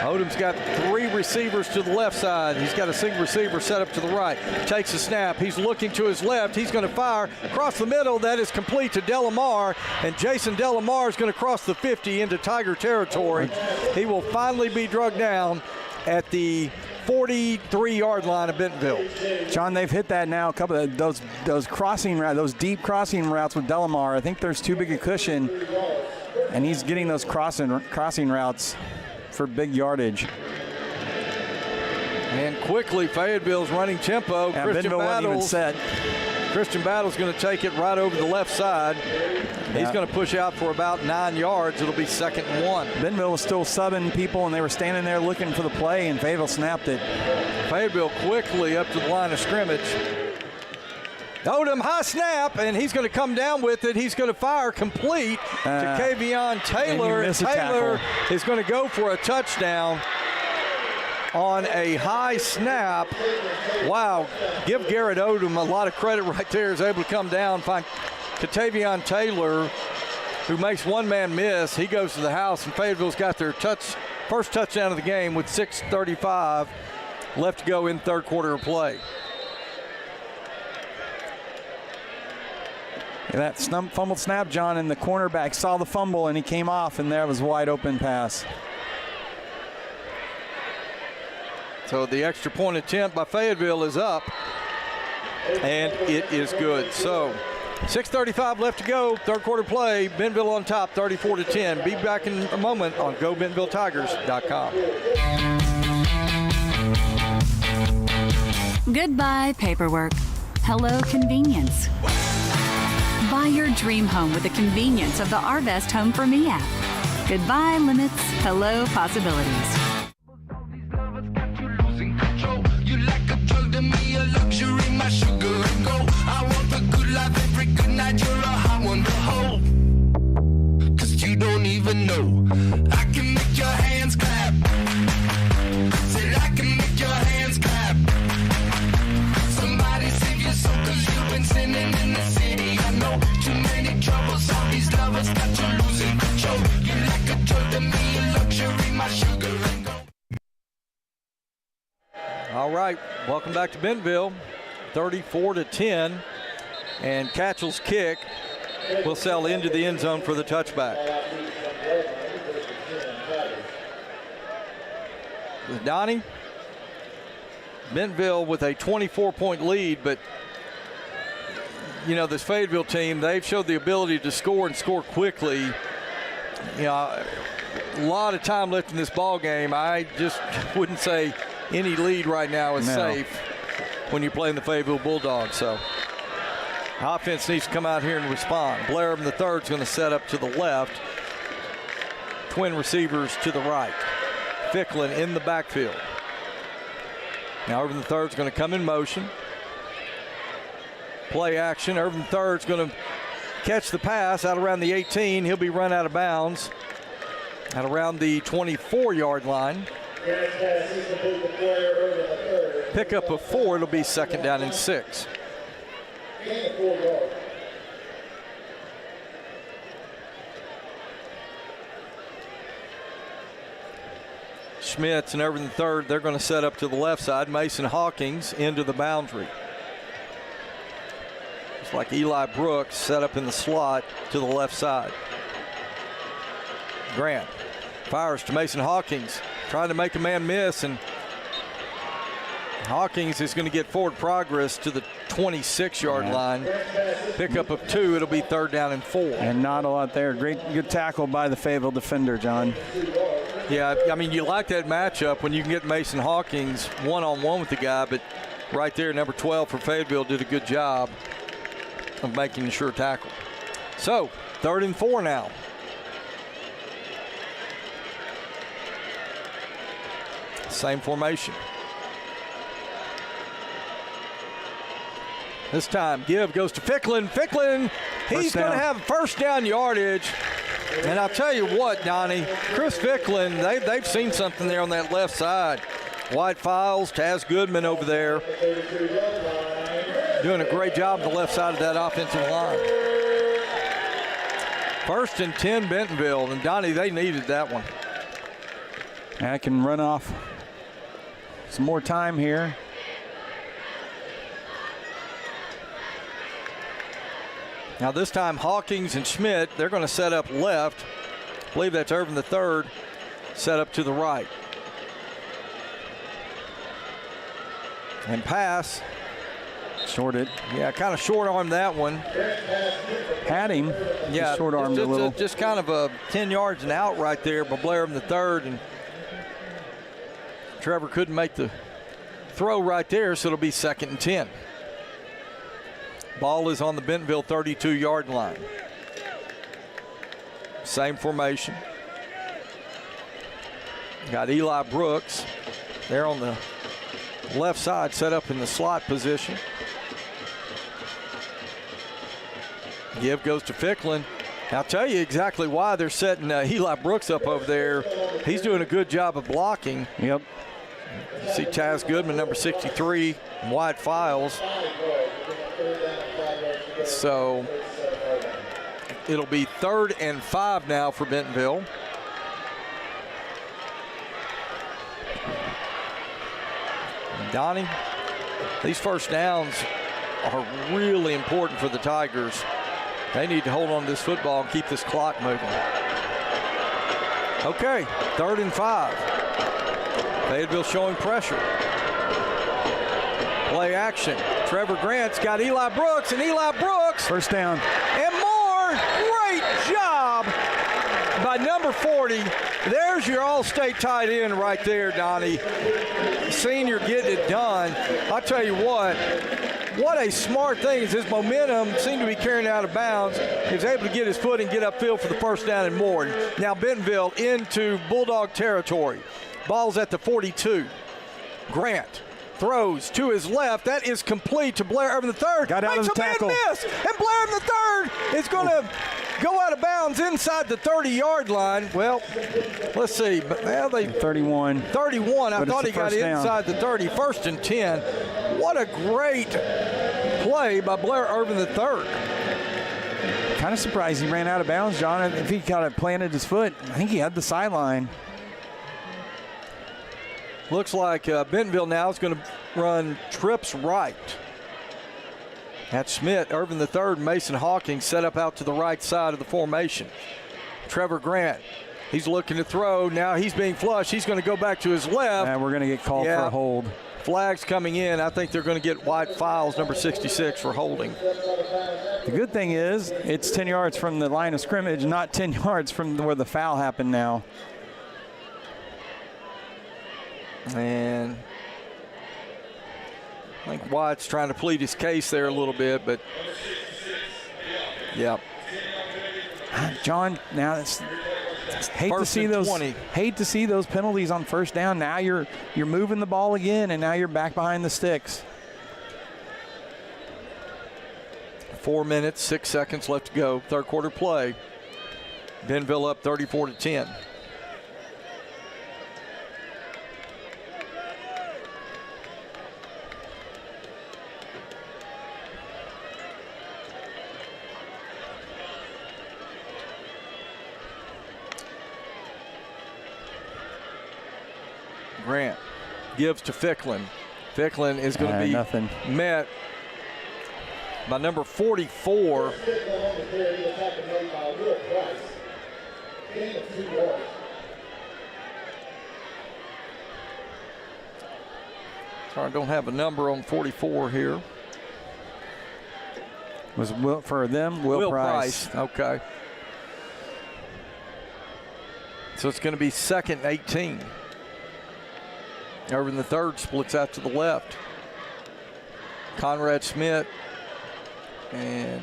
Odom's got 3 receivers to the left side. He's got a single receiver set up to the right. Takes a snap. He's looking to his left. He's going to fire across the middle. That is complete to Delamar, and Jason Delamar is going to cross the 50 into Tiger territory. He will finally be drugged down at the 43-yard line of Bentonville. John, they've hit that now. A couple of those crossing routes, those deep crossing routes with Delamar. I think there's too big a cushion, and he's getting those crossing routes for big yardage. And quickly, Fayetteville's running tempo. Yeah, Bentonville wasn't even set. Christian Battle's going to take it right over the left side. He's going to push out for about 9 yards. It'll be 2nd and 1. Bentonville was still subbing people, and they were standing there looking for the play, and Fayetteville snapped it. Fayetteville quickly up to the line of scrimmage. Odom, high snap, and he's going to come down with it. He's going to fire complete to Kavion Taylor. And Taylor is going to go for a touchdown on a high snap. Wow, give Garrett Odom a lot of credit right there. He's able to come down, find Katavion Taylor, who makes one man miss. He goes to the house, and Fayetteville's got their first touchdown of the game with 6:35 left to go in third quarter of play. That fumbled snap, John, and the cornerback saw the fumble, and he came off, and there was a wide open pass. So the extra point attempt by Fayetteville is up, and it is good. So 6:35 left to go, third quarter play. Bentonville on top, 34-10. Be back in a moment on GoBentonvilleTigers.com. Goodbye, paperwork. Hello, convenience. Buy your dream home with the convenience of the Arvest Home for Me app. Goodbye, limits. Hello, possibilities. You like a drug to me, a luxury, my sugar and gold. I want the good life every good night. You're a hot one to hold. 'Cause you don't even know. I can make your hands clap. Said I can make your hands clap. Somebody save your soul 'cause you've been sinning in the city. I know too many troubles. All these lovers got you losing control. You like a drug to me, a luxury, my sugar and gold. All right, welcome back to Bentonville, 34-10, and Catchell's kick will sail into the end zone for the touchback. With Donnie, Bentonville with a 24-point lead, but you know, this Fayetteville team, they've showed the ability to score and score quickly. You know, a lot of time left in this ball game. I just wouldn't say any lead right now is safe when you're playing the Fayetteville Bulldogs. So offense needs to come out here and respond. Blair the third is going to set up to the left. Twin receivers to the right. Ficklin in the backfield. Now Irvin the third is going to come in motion. Play action. Irvin third is going to catch the pass out around the 18. He'll be run out of bounds at around the 24-yard line. Pick up of 4, it'll be second down and 6. Schmitz and Irvin the third, they're going to set up to the left side. Mason Hawkins into the boundary. It's like Eli Brooks set up in the slot to the left side. Grant fires to Mason Hawkins, trying to make a man miss, and Hawkins is going to get forward progress to the 26-yard line. Pickup of 2, it'll be third down and 4. And not a lot there. Good tackle by the Fayetteville defender, John. Yeah, I mean, you like that matchup when you can get Mason Hawkins one-on-one with the guy, but right there, number 12 for Fayetteville did a good job of making a sure tackle. So, third and 4 now. Same formation. This time, give goes to Ficklin. Ficklin, he's going to have first down yardage. And I'll tell you what, Donnie, Chris Ficklin, they've seen something there on that left side. White Files, Taz Goodman over there, doing a great job on the left side of that offensive line. First and 10, Bentonville, and Donnie, they needed that one. I can run off some more time here. Now this time Hawkins and Schmidt, they're going to set up left. I believe that's Irvin the third, set up to the right. And pass. Shorted. Yeah, kind of short armed that one. Had him. Yeah, short armed a little. Just kind of a 10 yards and out right there by Blair the third, and Trevor couldn't make the throw right there, so it'll be second and 10. Ball is on the Bentonville 32-yard line. Same formation. Got Eli Brooks there on the left side, set up in the slot position. Give goes to Ficklin. I'll tell you exactly why they're setting Eli Brooks up over there. He's doing a good job of blocking. Yep. You see Taz Goodman, number 63, and White Files. So it'll be third and 5 now for Bentonville. And Donnie, these first downs are really important for the Tigers. They need to hold on to this football and keep this clock moving. Okay, third and 5. Fayetteville showing pressure. Play action. Trevor Grant's got Eli Brooks, and Eli Brooks. First down. And more. Great job by number 40. There's your all-state tight end right there, Donnie. Senior getting it done. I'll tell you what a smart thing is his momentum seemed to be carrying out of bounds. He was able to get his foot and get upfield for the first down and more. Now Bentonville into Bulldog territory. Ball's at the 42. Grant throws to his left. That is complete to Blair Irvin III. Got out of the tackle. Miss, and Blair Irvin III is going to go out of bounds inside the 30-yard line. Well, let's see. Well, 31. 31. I thought he got down. inside the 30. 1st and 10. What a great play by Blair Irvin III. Kind of surprised he ran out of bounds, John. If he kind of planted his foot, I think he had the sideline. Looks like Bentonville now is going to run trips right. That's Schmidt, Irvin III, Mason Hawkins set up out to the right side of the formation. Trevor Grant, he's looking to throw. Now he's being flushed. He's going to go back to his left. And we're going to get called for a hold. Flags coming in. I think they're going to get White Files, number 66, for holding. The good thing is it's 10 yards from the line of scrimmage, not 10 yards from where the foul happened now. And I think White's trying to plead his case there a little bit, but yeah. John, now it's hate to see those penalties on first down. Now you're moving the ball again, and now you're back behind the sticks. 4 minutes, 6 seconds left to go. Third quarter play. Bentonville up 34-10. Grant gives to Ficklin. Ficklin is going to be met by number 44. Sorry, I don't have a number on 44 here. Was Will Price. Okay. So it's going to be 2nd and 18. Irvin III splits out to the left. Conrad Smith. And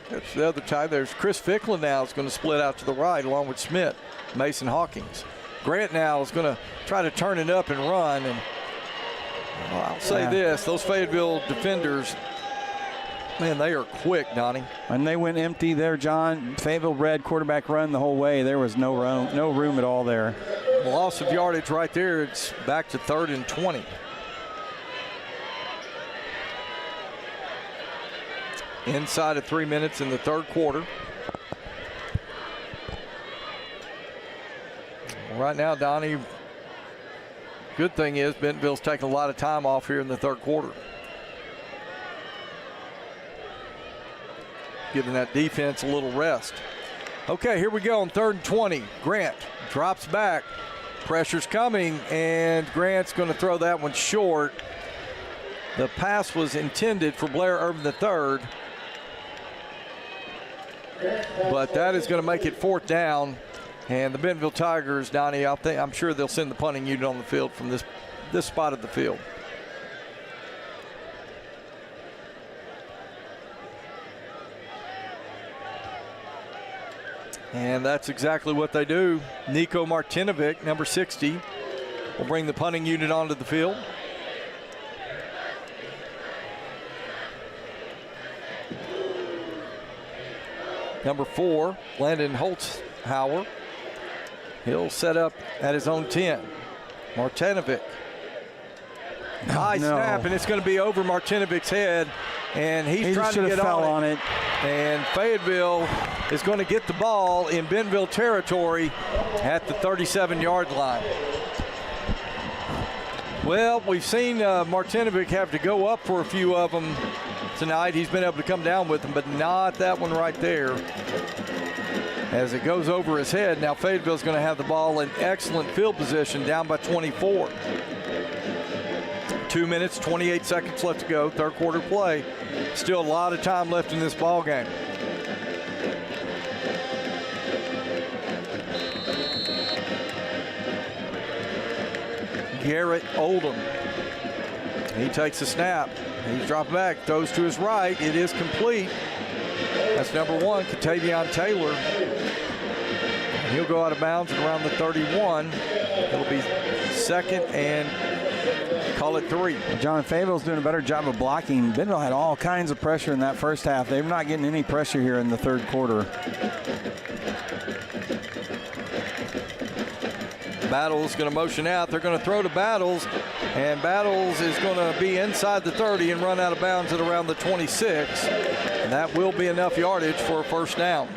that's the other tie. There's Chris Ficklin now is going to split out to the right along with Smith. Mason Hawkins. Grant now is going to try to turn it up and run. And well, I'll say this, those Fayetteville defenders, man, they are quick, Donnie. When they went empty there, John, Fayetteville red quarterback run the whole way. There was no room at all there. Loss of yardage right there. It's back to 3rd and 20. Inside of 3 minutes in the third quarter. Right now, Donnie, good thing is Bentonville's taking a lot of time off here in the third quarter. Giving that defense a little rest. Okay, here we go on 3rd and 20. Grant drops back. Pressure's coming, and Grant's going to throw that one short. The pass was intended for Blair Irvin III, but that is going to make it 4th down. And the Bentonville Tigers, Donnie, I'm sure they'll send the punting unit on the field from this spot of the field. And that's exactly what they do. Nico Martinovic, number 60, will bring the punting unit onto the field. Number 4, Landon Holtzhauer. He'll set up at his own 10. Martinovic. High snap, and it's going to be over Martinovic's head. And he's trying to get on it. And Fayetteville is going to get the ball in Bentonville territory at the 37-yard line. Well, we've seen Martinovic have to go up for a few of them tonight. He's been able to come down with them, but not that one right there. as it goes over his head. Now Fayetteville's going to have the ball in excellent field position, down by 24. 2 minutes, 28 seconds left to go, third quarter play. Still a lot of time left in this ball game. Garrett Oldham. He takes a snap. He's dropped back, throws to his right. It is complete. That's number 1, Katavion Taylor. And he'll go out of bounds at around the 31. It'll be second and call it 3. John, Fayetteville's doing a better job of blocking. Bentonville had all kinds of pressure in that first half. They're not getting any pressure here in the third quarter. Battles going to motion out. They're going to throw to Battles, and Battles is going to be inside the 30 and run out of bounds at around the 26. And that will be enough yardage for a first down.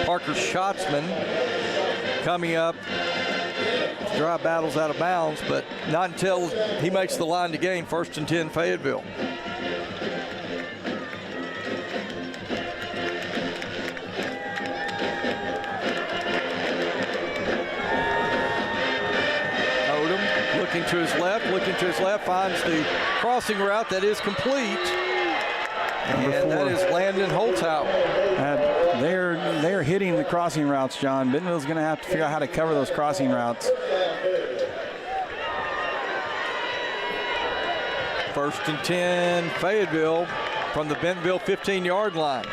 Parker Schatzman coming up to drive Battles out of bounds, but not until he makes the line to gain. First and 10 Fayetteville. Looking to his left, finds the crossing route that is complete. And that is Landon Holtzhauer. They're hitting the crossing routes, John. Bentonville's going to have to figure out how to cover those crossing routes. First and 10, Fayetteville from the Bentonville 15-yard line.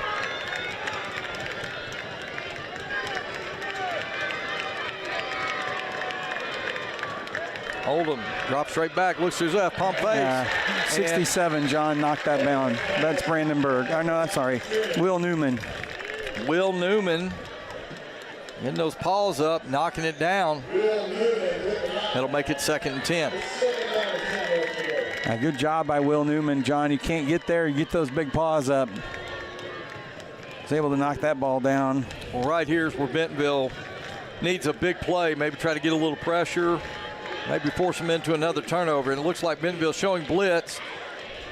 Oldham drops straight back, looks to his left, pump fake. 67, John, knocked that down. That's Brandenburg. Oh, no, I'm sorry. Will Newman. Will Newman getting those paws up, knocking it down. That'll make it second and 10. Good job by Will Newman, John. You can't get there, you get those big paws up. He's able to knock that ball down. Well, right here's where Bentonville needs a big play, maybe try to get a little pressure. Maybe force them into another turnover. And it looks like Bentonville showing blitz.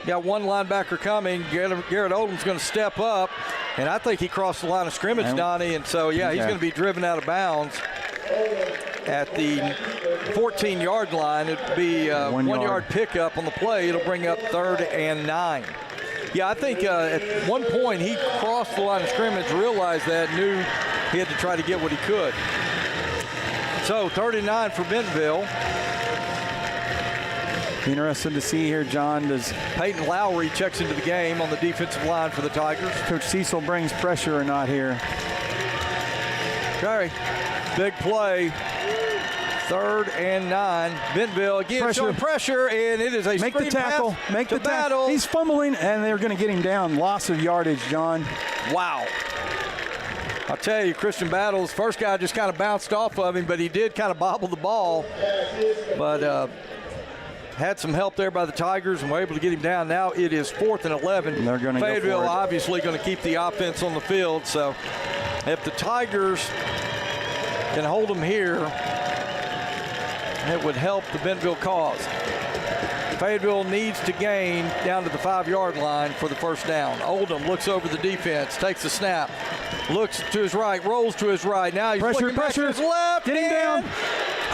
Got one linebacker coming. Garrett Oldham's going to step up. And I think he crossed the line of scrimmage, Donnie. And so, yeah, he's going to be driven out of bounds at the 14-yard line. It'd be a 1 yard pickup on the play. It'll bring up 3rd and 9. Yeah, I think at one point he crossed the line of scrimmage, realized that, knew he had to try to get what he could. So 39 for Bentonville. Interested to see here, John. Does Peyton Lowry checks into the game on the defensive line for the Tigers? Coach Cecil brings pressure or not here? Okay, big play. 3rd and 9. Bentonville again showing pressure, and it is a make the tackle. Make the tackle. He's fumbling, and they're going to get him down. Loss of yardage, John. Wow. I'll tell you, Christian Battles, first guy just kind of bounced off of him, but he did kind of bobble the ball. But had some help there by the Tigers and were able to get him down. Now it is 4th and 11. They're going to Fayetteville go for it. obviously going to keep the offense on the field. So if the Tigers can hold them here, it would help the Bentonville cause. Fayetteville needs to gain down to the 5-yard line for the first down. Oldham looks over the defense, takes a snap, looks to his right, rolls to his right. Now he's looking back to his left. Get him down.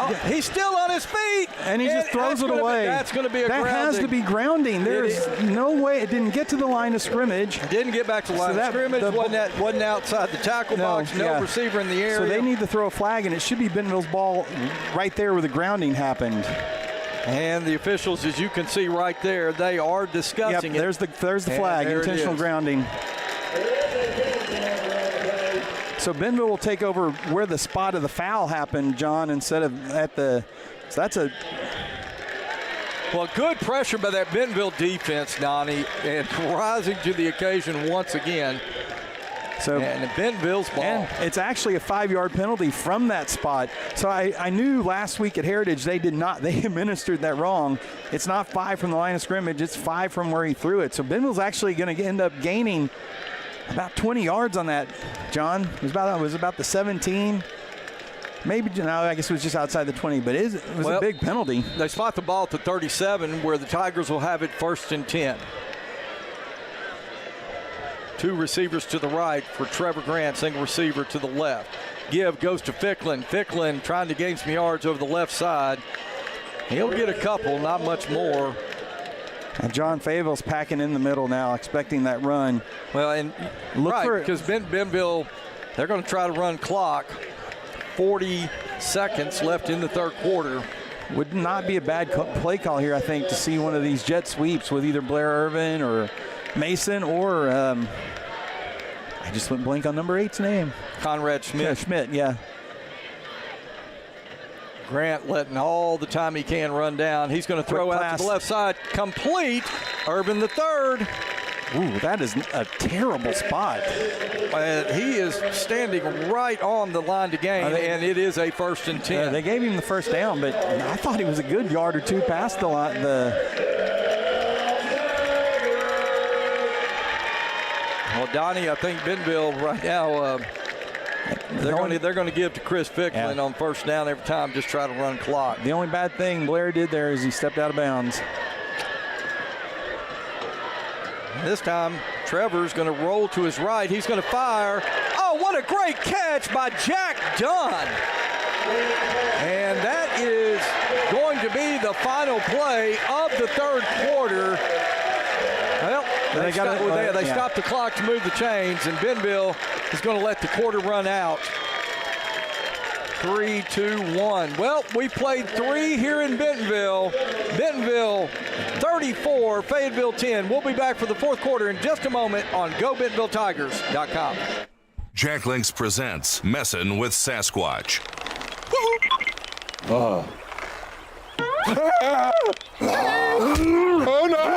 Oh, he's still on his feet. And he just throws it away. That's going to be a grounding. That has to be grounding. There's no way. It didn't get to the line of scrimmage. Didn't get back to the line of scrimmage. Wasn't outside the tackle box. No receiver in the area. So they need to throw a flag, and it should be Bentonville's ball right there where the grounding happened. And the officials, as you can see right there, they are discussing it. There's the flag, intentional grounding. So Bentonville will take over where the spot of the foul happened, John, instead of at the. So that's a. Well, good pressure by that Bentonville defense, Donnie, and rising to the occasion once again. So and Bentonville's ball. And it's actually a 5-yard penalty from that spot. So I knew last week at Heritage they administered that wrong. It's not 5 from the line of scrimmage, it's 5 from where he threw it. So Bentonville's actually going to end up gaining about 20 yards on that, John. It was about the 17. Maybe, no, I guess it was just outside the 20, but it was a big penalty. They spot the ball at the 37 where the Tigers will have it 1st and 10. 2 receivers to the right for Trevor Grant, single receiver to the left. Give goes to Ficklin. Ficklin trying to gain some yards over the left side. He'll get a couple, not much more. And John Fayetteville's packing in the middle now, expecting that run. Well, and right, because Bentonville, they're going to try to run clock. 40 seconds left in the third quarter. Would not be a bad play call here, I think, to see one of these jet sweeps with either Blair Irvin or Mason or I just went blank on number 8's name. Conrad Schmidt. Yeah, Schmidt, yeah. Grant letting all the time he can run down. He's going to throw out to the left side. Complete. Irvin the third. Ooh, that is a terrible spot. He is standing right on the line to gain, and it is a 1st and 10. They gave him the first down, but I thought he was a good yard or two past the line. Well, Donnie, I think Bentonville right now, they're going to give to Chris Ficklin on first down every time, just try to run clock. The only bad thing Blair did there is he stepped out of bounds. This time, Trevor's going to roll to his right. He's going to fire. Oh, what a great catch by Jack Dunn. And that is going to be the final play of the third quarter. Well, they stopped the clock to move the chains, and Bentonville is going to let the quarter run out. 3, 2, 1. Well, we played 3 here in Bentonville. Bentonville 34, Fayetteville 10. We'll be back for the fourth quarter in just a moment on GoBentonvilleTigers.com. Jack Links presents Messin' with Sasquatch. Oh no!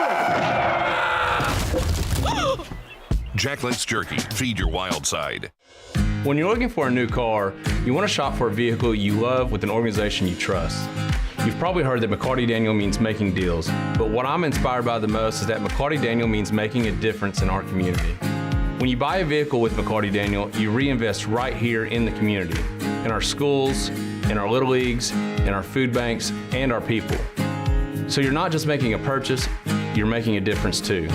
Jack Links Jerky. Feed your wild side. When you're looking for a new car, you want to shop for a vehicle you love with an organization you trust. You've probably heard that McCarty Daniel means making deals, but what I'm inspired by the most is that McCarty Daniel means making a difference in our community. When you buy a vehicle with McCarty Daniel, you reinvest right here in the community, in our schools, in our little leagues, in our food banks, and our people. So you're not just making a purchase, you're making a difference too.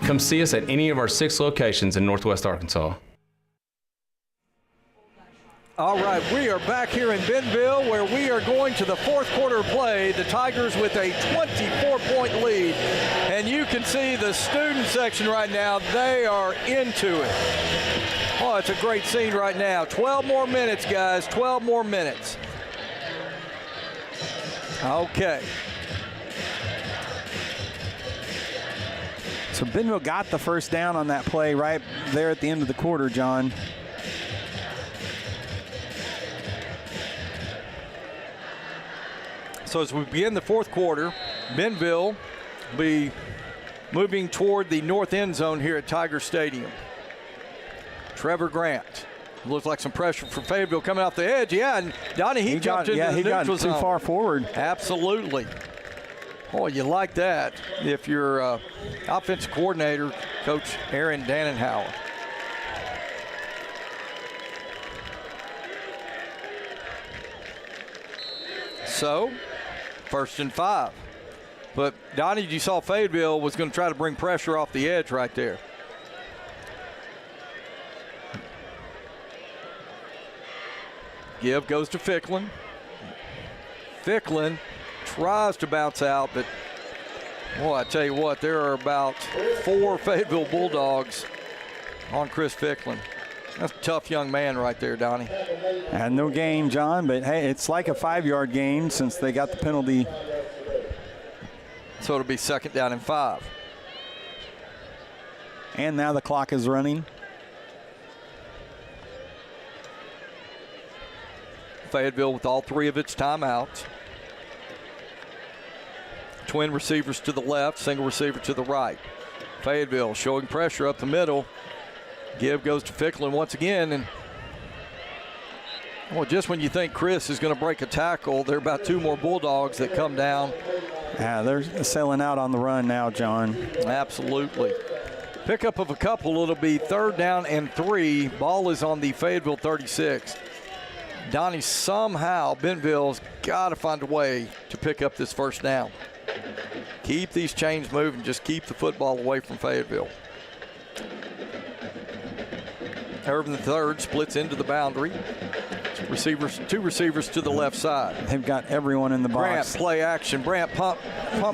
Come see us at any of our 6 locations in Northwest Arkansas. All right, we are back here in Bentonville where we are going to the fourth quarter play. The Tigers with a 24-point lead. And you can see the student section right now, they are into it. Oh, it's a great scene right now. 12 more minutes, guys, 12 more minutes. Okay. So Bentonville got the first down on that play right there at the end of the quarter, John. So as we begin the fourth quarter, Bentonville will be moving toward the north end zone here at Tiger Stadium. Trevor Grant. Looks like some pressure from Fayetteville coming off the edge. Yeah, and Donnie, he jumped into the neutral zone. Too far forward. Absolutely. Oh, you like that if you're offensive coordinator, Coach Aaron Dannenhauer. So, 1st and 5. But, Donnie, you saw Fayetteville was going to try to bring pressure off the edge right there. Give goes to Ficklin. Ficklin tries to bounce out, but, well, I tell you what, there are about 4 Fayetteville Bulldogs on Chris Ficklin. That's a tough young man right there, Donnie. And no gain, John, but hey, it's like a 5-yard gain since they got the penalty. So it'll be 2nd down and 5. And now the clock is running. Fayetteville with all 3 of its timeouts. Twin receivers to the left, single receiver to the right. Fayetteville showing pressure up the middle. Give goes to Ficklin once again, and well, just when you think Chris is going to break a tackle, there are about 2 more Bulldogs that come down. Yeah, they're selling out on the run now, John. Absolutely. Pickup of a couple, it'll be 3rd down and 3. Ball is on the Fayetteville 36. Donnie, somehow Bentonville's got to find a way to pick up this first down. Keep these chains moving, just keep the football away from Fayetteville. Irvin III splits into the boundary. Two receivers to the left side. They've got everyone in the box. Grant, play action. Brant pump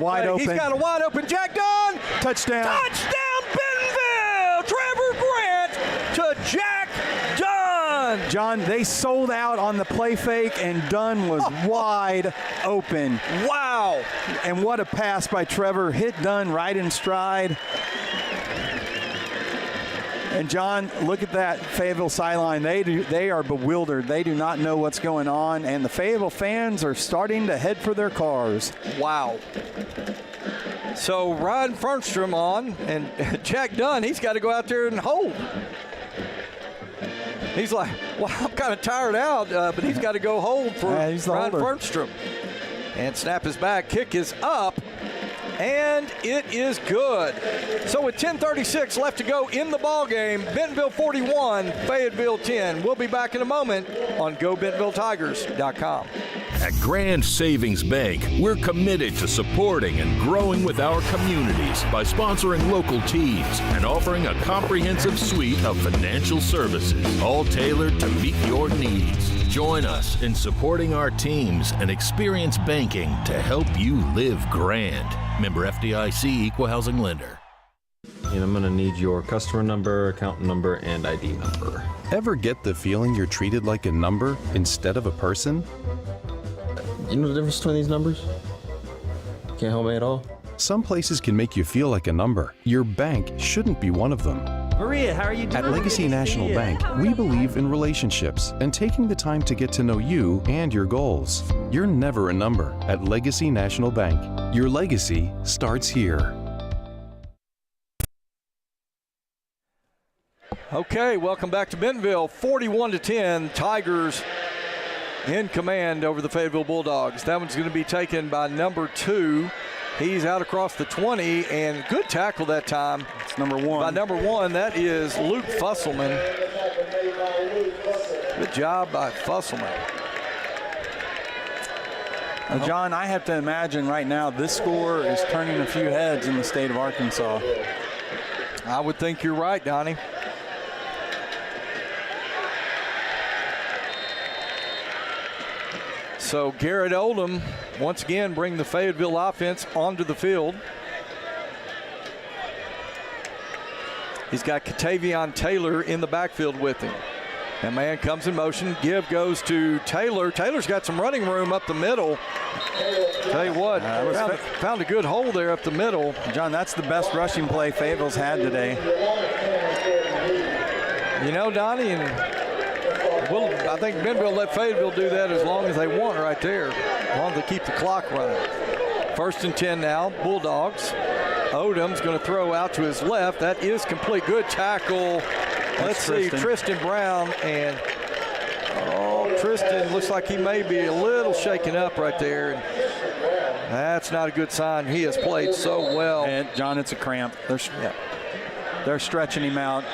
wide play. open. He's got a wide open Jack Dunn. Touchdown. Touchdown, Bentonville. Trevor Grant to Jack Dunn. John, they sold out on the play fake, and Dunn was wide open. Wow. And what a pass by Trevor. Hit Dunn right in stride. And John, look at that Fayetteville sideline. They are bewildered. They do not know what's going on, and the Fayetteville fans are starting to head for their cars. Wow. So Ryan Fernstrom on, and Jack Dunn, he's got to go out there and hold. He's like, well, I'm kind of tired out, but he's got to go hold for Ryan Fernstrom. And snap is back, kick is up, and it is good. So with 10:36 left to go in the ball game, Bentonville 41, Fayetteville 10. We'll be back in a moment on GoBentonvilleTigers.com. At Grand Savings Bank, we're committed to supporting and growing with our communities by sponsoring local teams and offering a comprehensive suite of financial services, all tailored to meet your needs. Join us in supporting our teams and experience banking to help you live grand. Member FDIC, Equal Housing Lender. And I'm going to need your customer number, account number, and ID number. Ever get the feeling you're treated like a number instead of a person? You know the difference between these numbers? Can't help me at all? Some places can make you feel like a number. Your bank shouldn't be one of them. Maria, how are you doing? At Legacy National Bank, we believe in relationships and taking the time to get to know you and your goals. You're never a number at Legacy National Bank. Your legacy starts here. Okay, welcome back to Bentonville. 41-10, Tigers in command over the Fayetteville Bulldogs. That one's going to be taken by number 2. He's out across the 20, and good tackle that time. It's number 1. By number 1, that is Luke Fusselman. Good job by Fusselman. Now, John, I have to imagine right now this score is turning a few heads in the state of Arkansas. I would think you're right, Donnie. So Garrett Oldham once again bring the Fayetteville offense onto the field. He's got Katavion Taylor in the backfield with him. That man comes in motion. Give goes to Taylor. Taylor's got some running room up the middle. Tell you what, found a good hole there up the middle. John, that's the best rushing play Fayetteville's had today. You know, Donnie, and I think Bentonville let Fayetteville do that as long as they want right there, as long as they keep the clock running. 1st and 10 now, Bulldogs. Odom's going to throw out to his left. That is complete. Good tackle. Let's see, Tristan Brown, and Tristan looks like he may be a little shaken up right there. And that's not a good sign. He has played so well. And John, it's a cramp. They're stretching him out.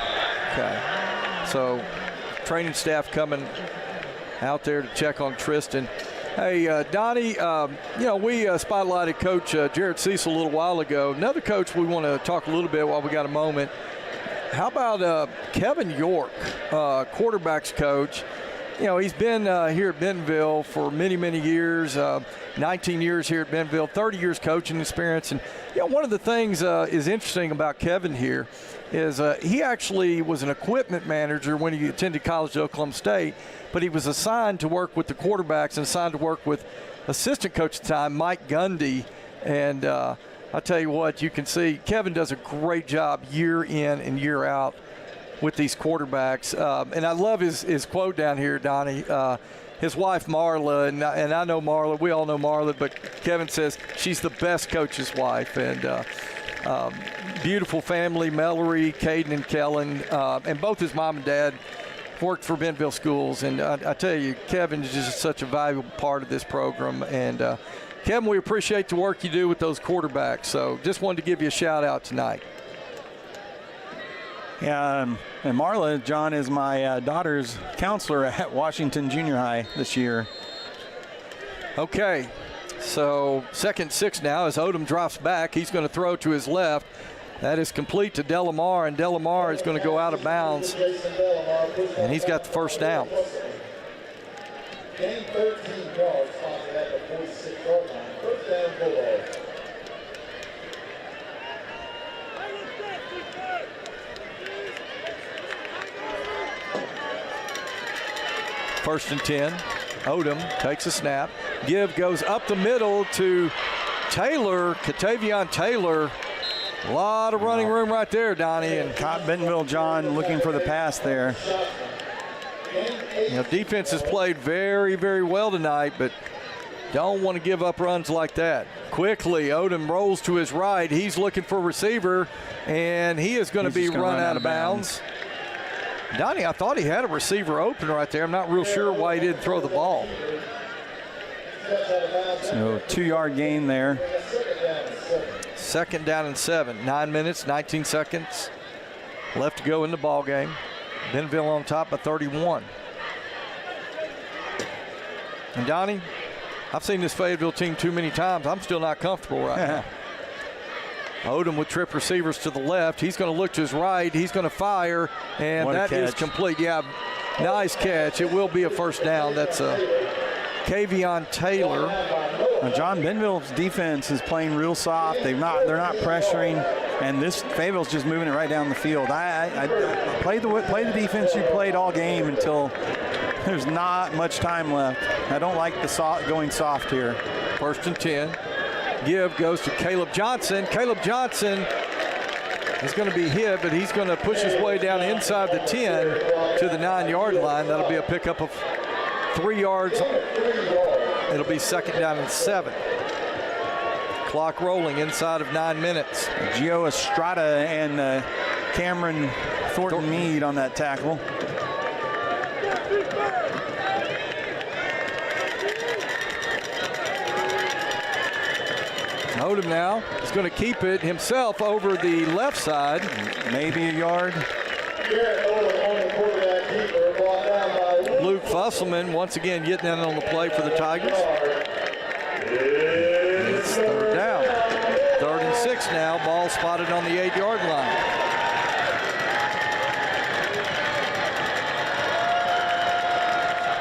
Okay. So training staff coming out there to check on Tristan. Hey, Donnie, you know, we spotlighted Coach Jared Cecil a little while ago. Another coach we want to talk a little bit while we got a moment. How about Kevin York, quarterbacks coach? You know, he's been here at Bentonville for many, many years, 19 years here at Bentonville, 30 years coaching experience. And, you know, one of the things is interesting about Kevin here is he actually was an equipment manager when he attended college at Oklahoma State, but he was assigned to work with the quarterbacks and assigned to work with assistant coach at the time, Mike Gundy. And I tell you what, you can see Kevin does a great job year in and year out with these quarterbacks. And I love his quote down here, Donnie. His wife, Marla, and I know Marla, we all know Marla, but Kevin says she's the best coach's wife. And beautiful family, Mallory, Caden, and Kellen. And both his mom and dad worked for Bentonville schools. And I tell you, Kevin is just such a valuable part of this program. And Kevin, we appreciate the work you do with those quarterbacks. So just wanted to give you a shout out tonight. Yeah, and Marla, John, is my daughter's counselor at Washington Junior High this year. Okay, so 2nd and 6 now as Odom drops back. He's going to throw to his left. That is complete to Delamar, and Delamar is going to go out of bounds, and he's got the first down. Gain 13 yards on at the 46-yard line. First down, Bulldogs. First and 10. Odom takes a snap. Give goes up the middle to Taylor, Katavion Taylor. A lot of running room right there, Donnie. And caught Bentonville John looking for the pass there. You know, defense has played very, very well tonight, but don't want to give up runs like that. Quickly, Odom rolls to his right. He's looking for a receiver, and he is going to be run out of bounds. Donnie, I thought he had a receiver open right there. I'm not real sure why he didn't throw the ball. So 2-yard gain there. Second down and 7. 9 minutes, 19 seconds left to go in the ball game. Bentonville on top by 31. And Donnie, I've seen this Fayetteville team too many times. I'm still not comfortable right now. Odom with trip receivers to the left. He's going to look to his right. He's going to fire, and that is complete. Yeah, nice catch. It will be a first down. That's Kavion Taylor. Now John, Bentonville's defense is playing real soft. They're not pressuring, and this Fayetteville's just moving it right down the field. I play the defense you played all game until there's not much time left. I don't like the going soft here. First and 10. Give goes to Caleb Johnson. Caleb Johnson is going to be hit, but he's going to push his way down inside the 10 to the 9-yard line. That'll be a pickup of 3 yards. It'll be second down and 7. Clock rolling inside of 9 minutes. Gio Estrada and Cameron Thornton Meade on that tackle. Odom now is going to keep it himself over the left side. Maybe a yard. Luke Fusselman once again getting in on the play for the Tigers. It's third down. 3rd and 6 now. Ball spotted on the 8-yard line.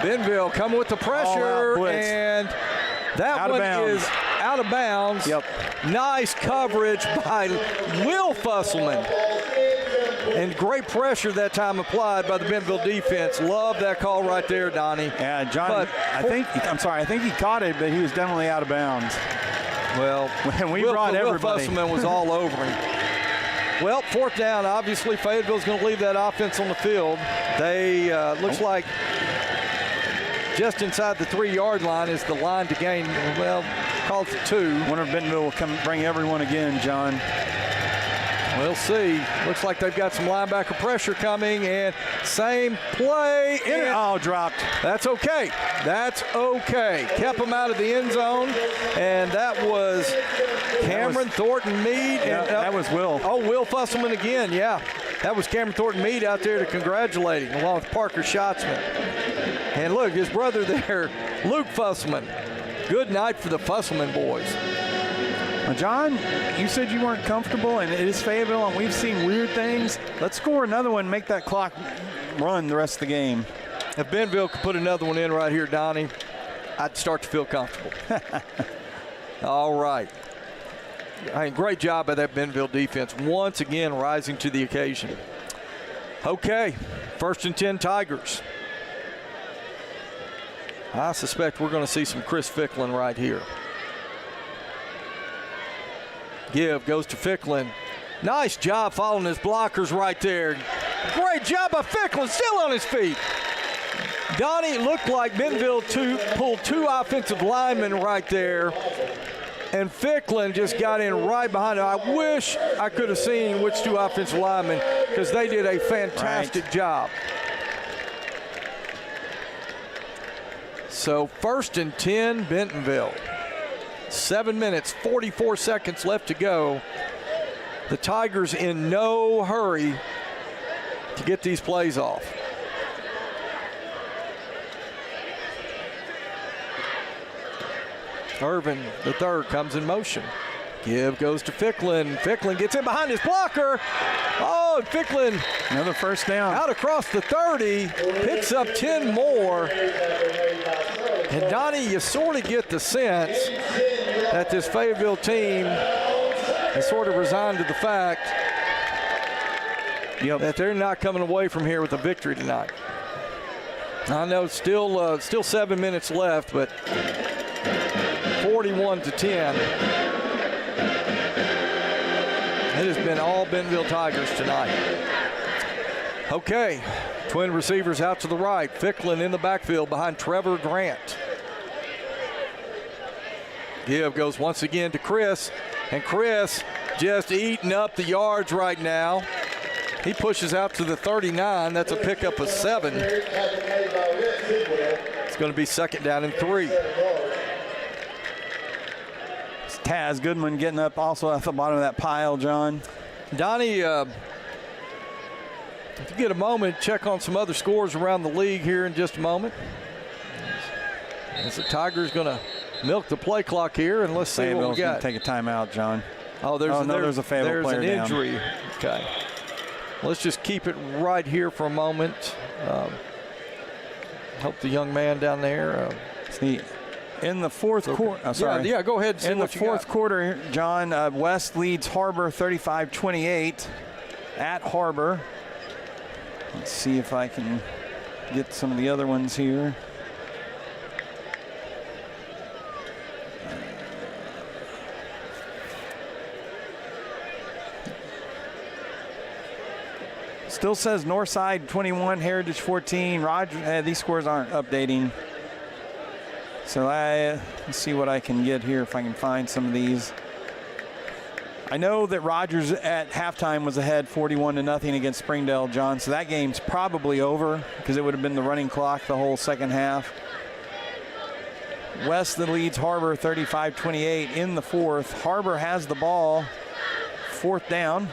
Bentonville coming with the pressure, and that one is out of bounds. Yep. Nice coverage by Will Fusselman. And great pressure that time applied by the Bentonville defense. Love that call right there, Donnie. Yeah, John, I think he caught it, but he was definitely out of bounds. Well, Will Fusselman was all over him. Well, 4th down. Obviously, Fayetteville's going to leave that offense on the field. They looks like just inside the 3-yard line is the line to gain. Well, called for 2. Wonder if Bentonville will come bring everyone again, John. We'll see. Looks like they've got some linebacker pressure coming, and same play. Dropped. That's okay. That's okay. Kept him out of the end zone, and that was Cameron Thornton Meade. That was Will. Oh, Will Fusselman again, yeah. That was Cameron Thornton Meade out there to congratulate him, along with Parker Schatzman. And look, his brother there, Luke Fusselman. Good night for the Fusselman boys. Now, John, you said you weren't comfortable, and it is Fayetteville, and we've seen weird things. Let's score another one, make that clock run the rest of the game. If Bentonville could put another one in right here, Donnie, I'd start to feel comfortable. All right. Great job by that Bentonville defense, once again rising to the occasion. Okay, 1st and 10 Tigers. I suspect we're going to see some Chris Ficklin right here. Give goes to Ficklin. Nice job following his blockers right there. Great job by Ficklin, still on his feet. Donnie, looked like Bentonville pulled 2 offensive linemen right there, and Ficklin just got in right behind him. I wish I could have seen which 2 offensive linemen, because they did a fantastic job. So 1st and 10, Bentonville. 7 minutes, 44 seconds left to go. The Tigers in no hurry to get these plays off. Irvin, the third, comes in motion. Give goes to Ficklin. Ficklin gets in behind his blocker. Oh, and Ficklin. Another first down. Out across the 30. Picks up 10 more. And Donnie, you sort of get the sense that this Fayetteville team has sort of resigned to the fact that they're not coming away from here with a victory tonight. I know still 7 minutes left, but 41-10. It has been all Bentonville Tigers tonight. Okay, twin receivers out to the right. Ficklin in the backfield behind Trevor Grant. Give goes once again to Chris, and Chris just eating up the yards right now. He pushes out to the 39. That's a pickup of 7. It's going to be 2nd down and 3. It's Taz Goodman getting up also at the bottom of that pile, John. Donnie, if you get a moment, check on some other scores around the league here in just a moment. As the Tigers going to milk the play clock here, and let's see what we got. Take a timeout, John. Oh, there's a Fayetteville player an down. Injury. Okay. Let's just keep it right here for a moment. Hope the young man down there. In the fourth quarter. Yeah, go ahead and see in what the fourth quarter, John, West leads Harbor 35-28 at Harbor. Let's see if I can get some of the other ones here. Still says Northside 21, Heritage 14. Roger, these scores aren't updating. So let's see what I can get here if I can find some of these. I know that Rogers at halftime was ahead 41-0 against Springdale, John. So that game's probably over because it would have been the running clock the whole second half. West that leads Harbor 35-28 in the fourth. Harbor has the ball, 4th down.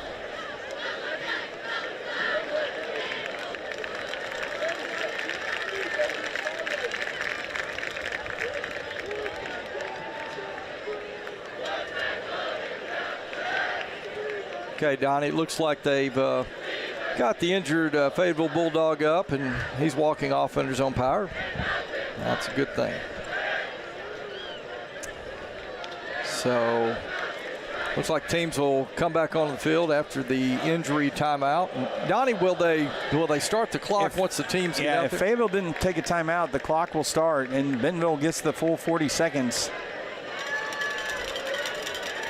Okay, Donnie, it looks like they've got the injured Fayetteville Bulldog up, and he's walking off under his own power. That's a good thing. So, looks like teams will come back on the field after the injury timeout. And Donnie, will they start the clock once the teams get out if there? Fayetteville didn't take a timeout, the clock will start, and Bentonville gets the full 40 seconds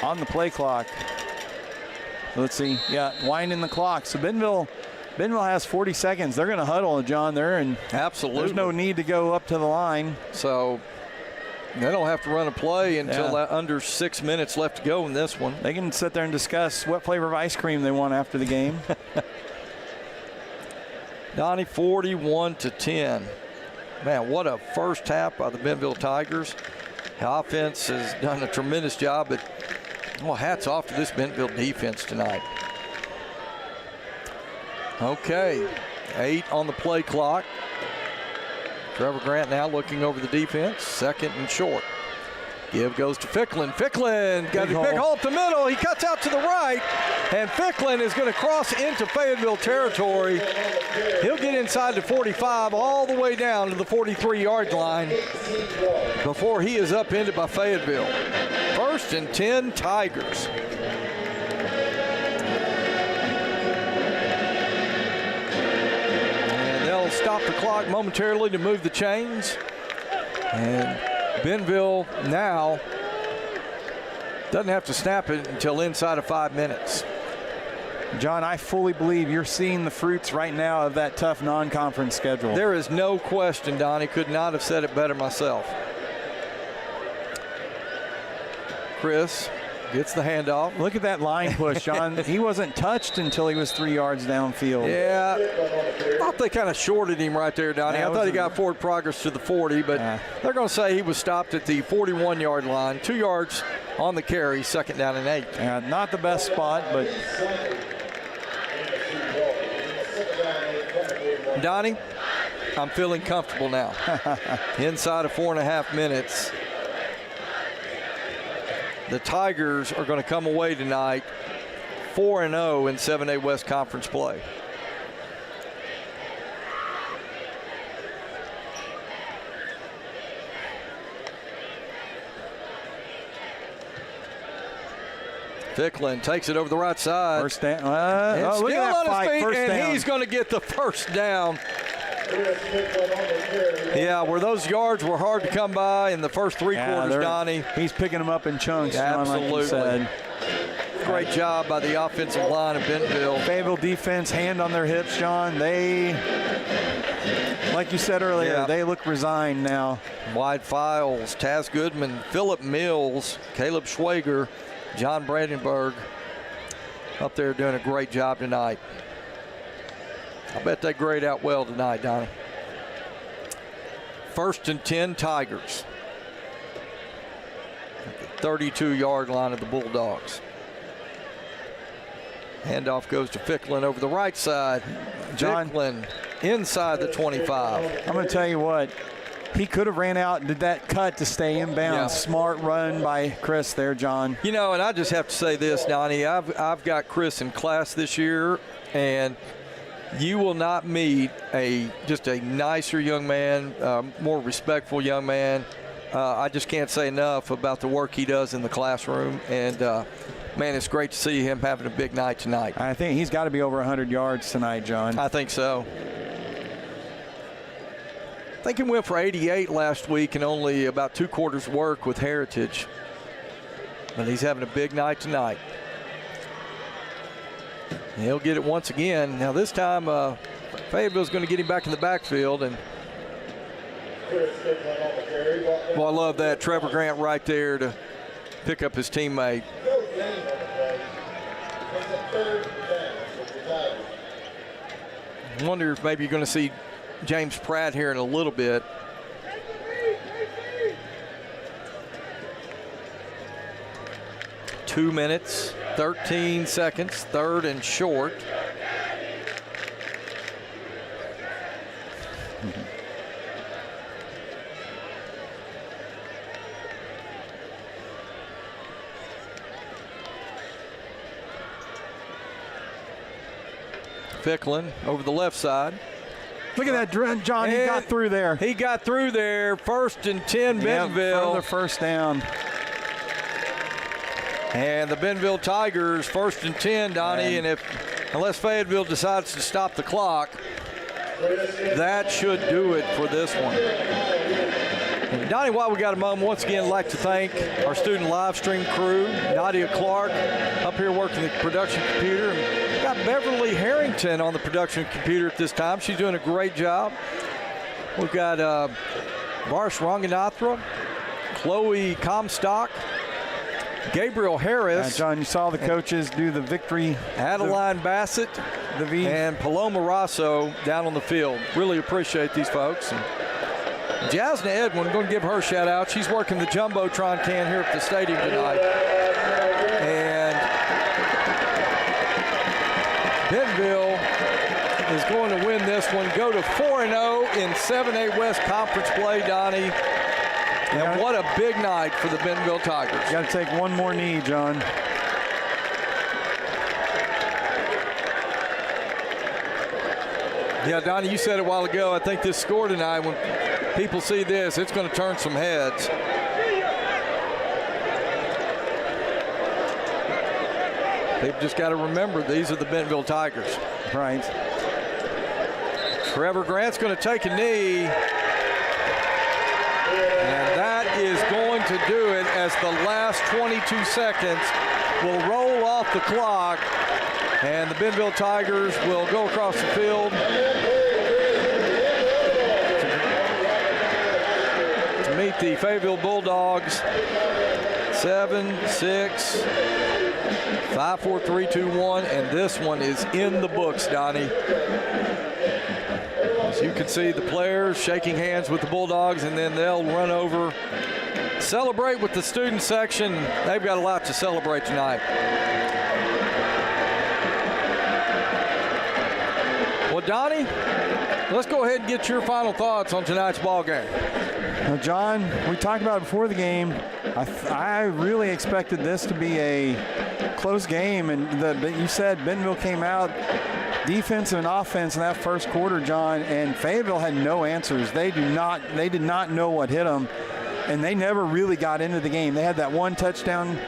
on the play clock. Let's see. Yeah, winding the clock. So Bentonville has 40 seconds. They're going to huddle, John, there, and absolutely there's no need to go up to the line. So they don't have to run a play until under 6 minutes left to go in this one. They can sit there and discuss what flavor of ice cream they want after the game. Donnie, 41-10. Man, what a first half by the Bentonville Tigers. The offense has done a tremendous job, but well, hats off to this Bentonville defense tonight. Okay, 8 on the play clock. Trevor Grant now looking over the defense, 2nd and short. Give goes to Ficklin. Ficklin got a big hole up the middle. He cuts out to the right, and Ficklin is going to cross into Fayetteville territory. He'll get inside the 45 all the way down to the 43-yard line before he is upended by Fayetteville. 1st and 10 Tigers. And they'll stop the clock momentarily to move the chains. And Bentonville now doesn't have to snap it until inside of 5 minutes. John, I fully believe you're seeing the fruits right now of that tough non-conference schedule. There is no question, Donnie. Could not have said it better myself. Chris gets the handoff. Look at that line push, John. He wasn't touched until he was 3 yards downfield. Yeah, I thought they kind of shorted him right there, Donnie. I thought he got forward progress to the 40, but they're going to say he was stopped at the 41-yard line. 2 yards on the carry, 2nd down and 8. Yeah, not the best spot, but Donnie, I'm feeling comfortable now. Inside of 4.5 minutes. the Tigers are going to come away tonight 4-0 in 7A West Conference play. Ficklin takes it over the right side. First down. Look at that fight. Feet, first and down. He's going to get the first down. Yeah, where those yards were hard to come by in the first three quarters, Donnie. He's picking them up in chunks, John, absolutely. like you said. Great job by the offensive line of Bentonville. Fayetteville defense, hand on their hips, John. They, like you said earlier, they look resigned now. Wide files, Taz Goodman, Phillip Mills, Caleb Schwager, John Brandenburg up there doing a great job tonight. I bet they grade out well tonight, Donnie. 1st and 10 Tigers. At the 32-yard line of the Bulldogs. Handoff goes to Ficklin over the right side. John, Ficklin inside the 25. I'm going to tell you what. He could have ran out and did that cut to stay inbounds. Yeah. Smart run by Chris there, John. You know, and I just have to say this, Donnie. I've got Chris in class this year, and you will not meet just a nicer young man, more respectful young man. I just can't say enough about the work he does in the classroom. And, man, it's great to see him having a big night tonight. I think he's got to be over 100 yards tonight, John. I think so. I think he went for 88 last week and only about 2 quarters work with Heritage. But he's having a big night tonight. And he'll get it once again. Now this time Fayetteville's going to get him back in the backfield. And well, I love that. Trevor Grant right there to pick up his teammate. I wonder if maybe you're going to see James Pratt here in a little bit. Two minutes, 13 seconds, 3rd and short. Ficklin over the left side. Look at that, John. He got through there. He got through there. 1st and 10, Bentonville. Further first down. And the Bentonville Tigers, 1st and 10, Donnie. And unless Fayetteville decides to stop the clock, that should do it for this one. And Donnie, while we got a moment, once again, I'd like to thank our student live stream crew, Nadia Clark up here working the production computer. And got Beverly Harrington on the production computer at this time. She's doing a great job. We've got Varsh Ranganathra, Chloe Comstock, Gabriel Harris. John, you saw the coaches do the victory. Adeline Bassett and Paloma Rosso down on the field. Really appreciate these folks. And Jasna Edwin, going to give her a shout out. She's working the Jumbotron can here at the stadium tonight. And Bentonville is going to win this one. Go to 4-0 in 7A West Conference play, Donnie. And what a big night for the Bentonville Tigers. Got to take one more knee, John. Yeah, Donnie, you said it a while ago. I think this score tonight, when people see this, it's going to turn some heads. People just got to remember, these are the Bentonville Tigers. Right. Trevor Grant's going to take a knee. And that is going to do it as the last 22 seconds will roll off the clock. And the Bentonville Tigers will go across the field to meet the Fayetteville Bulldogs. 7, 6, 5, 4, 3, 2, 1. And this one is in the books, Donnie. As you can see, the players shaking hands with the Bulldogs, and then they'll run over, celebrate with the student section. They've got a lot to celebrate tonight. Well, Donnie, let's go ahead and get your final thoughts on tonight's ball game. Now, John, we talked about it before the game. I really expected this to be a close game, and you said Bentonville came out defense and offense in that first quarter, John, and Fayetteville had no answers. They did not know what hit them, and they never really got into the game. They had that one touchdown,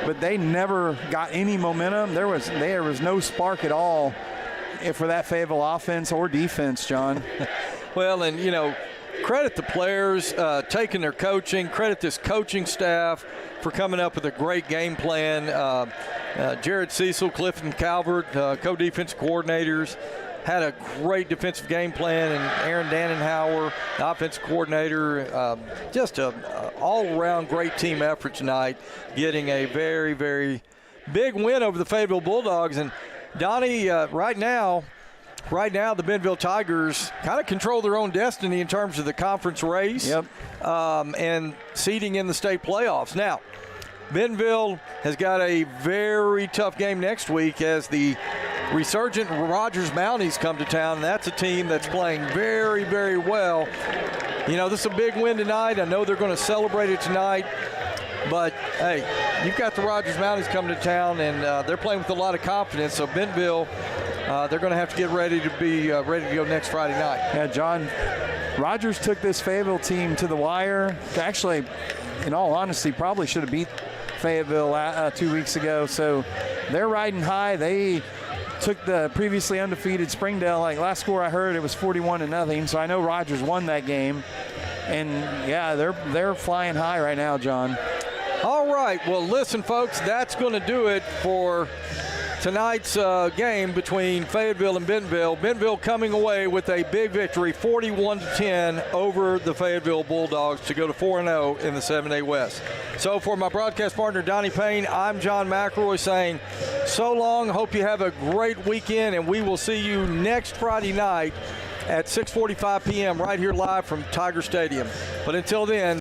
but they never got any momentum. There was no spark at all for that Fayetteville offense or defense, John. Well, and, credit the players taking their coaching, credit this coaching staff for coming up with a great game plan. Jared Cecil, Clifton Calvert, co-defensive coordinators, had a great defensive game plan, and Aaron Dannenhauer, the offensive coordinator, just an all-around great team effort tonight, getting a very, very big win over the Fayetteville Bulldogs. And Donnie, right now the Bentonville Tigers kind of control their own destiny in terms of the conference race. Yep. And seeding in the state playoffs. Now, Bentonville has got a very tough game next week as the resurgent Rogers Mounties come to town. And that's a team that's playing very, very well. This is a big win tonight. I know they're going to celebrate it tonight. But, hey, you've got the Rogers Mounties coming to town, and they're playing with a lot of confidence. So Bentonville, they're going to have to get ready to be ready to go next Friday night. Yeah, John, Rogers took this Fayetteville team to the wire. Actually, in all honesty, probably should have beat Fayetteville 2 weeks ago. So they're riding high. They took the previously undefeated Springdale. Like last score I heard, it was 41-0. So I know Rogers won that game. And, yeah, they're flying high right now, John. All right. Well, listen, folks, that's going to do it for tonight's game between Fayetteville and Bentonville. Bentonville coming away with a big victory, 41-10 over the Fayetteville Bulldogs to go to 4-0 in the 7A West. So for my broadcast partner, Donnie Payne, I'm John McElroy saying so long. Hope you have a great weekend, and we will see you next Friday night at 6:45 p.m. right here live from Tiger Stadium. But until then,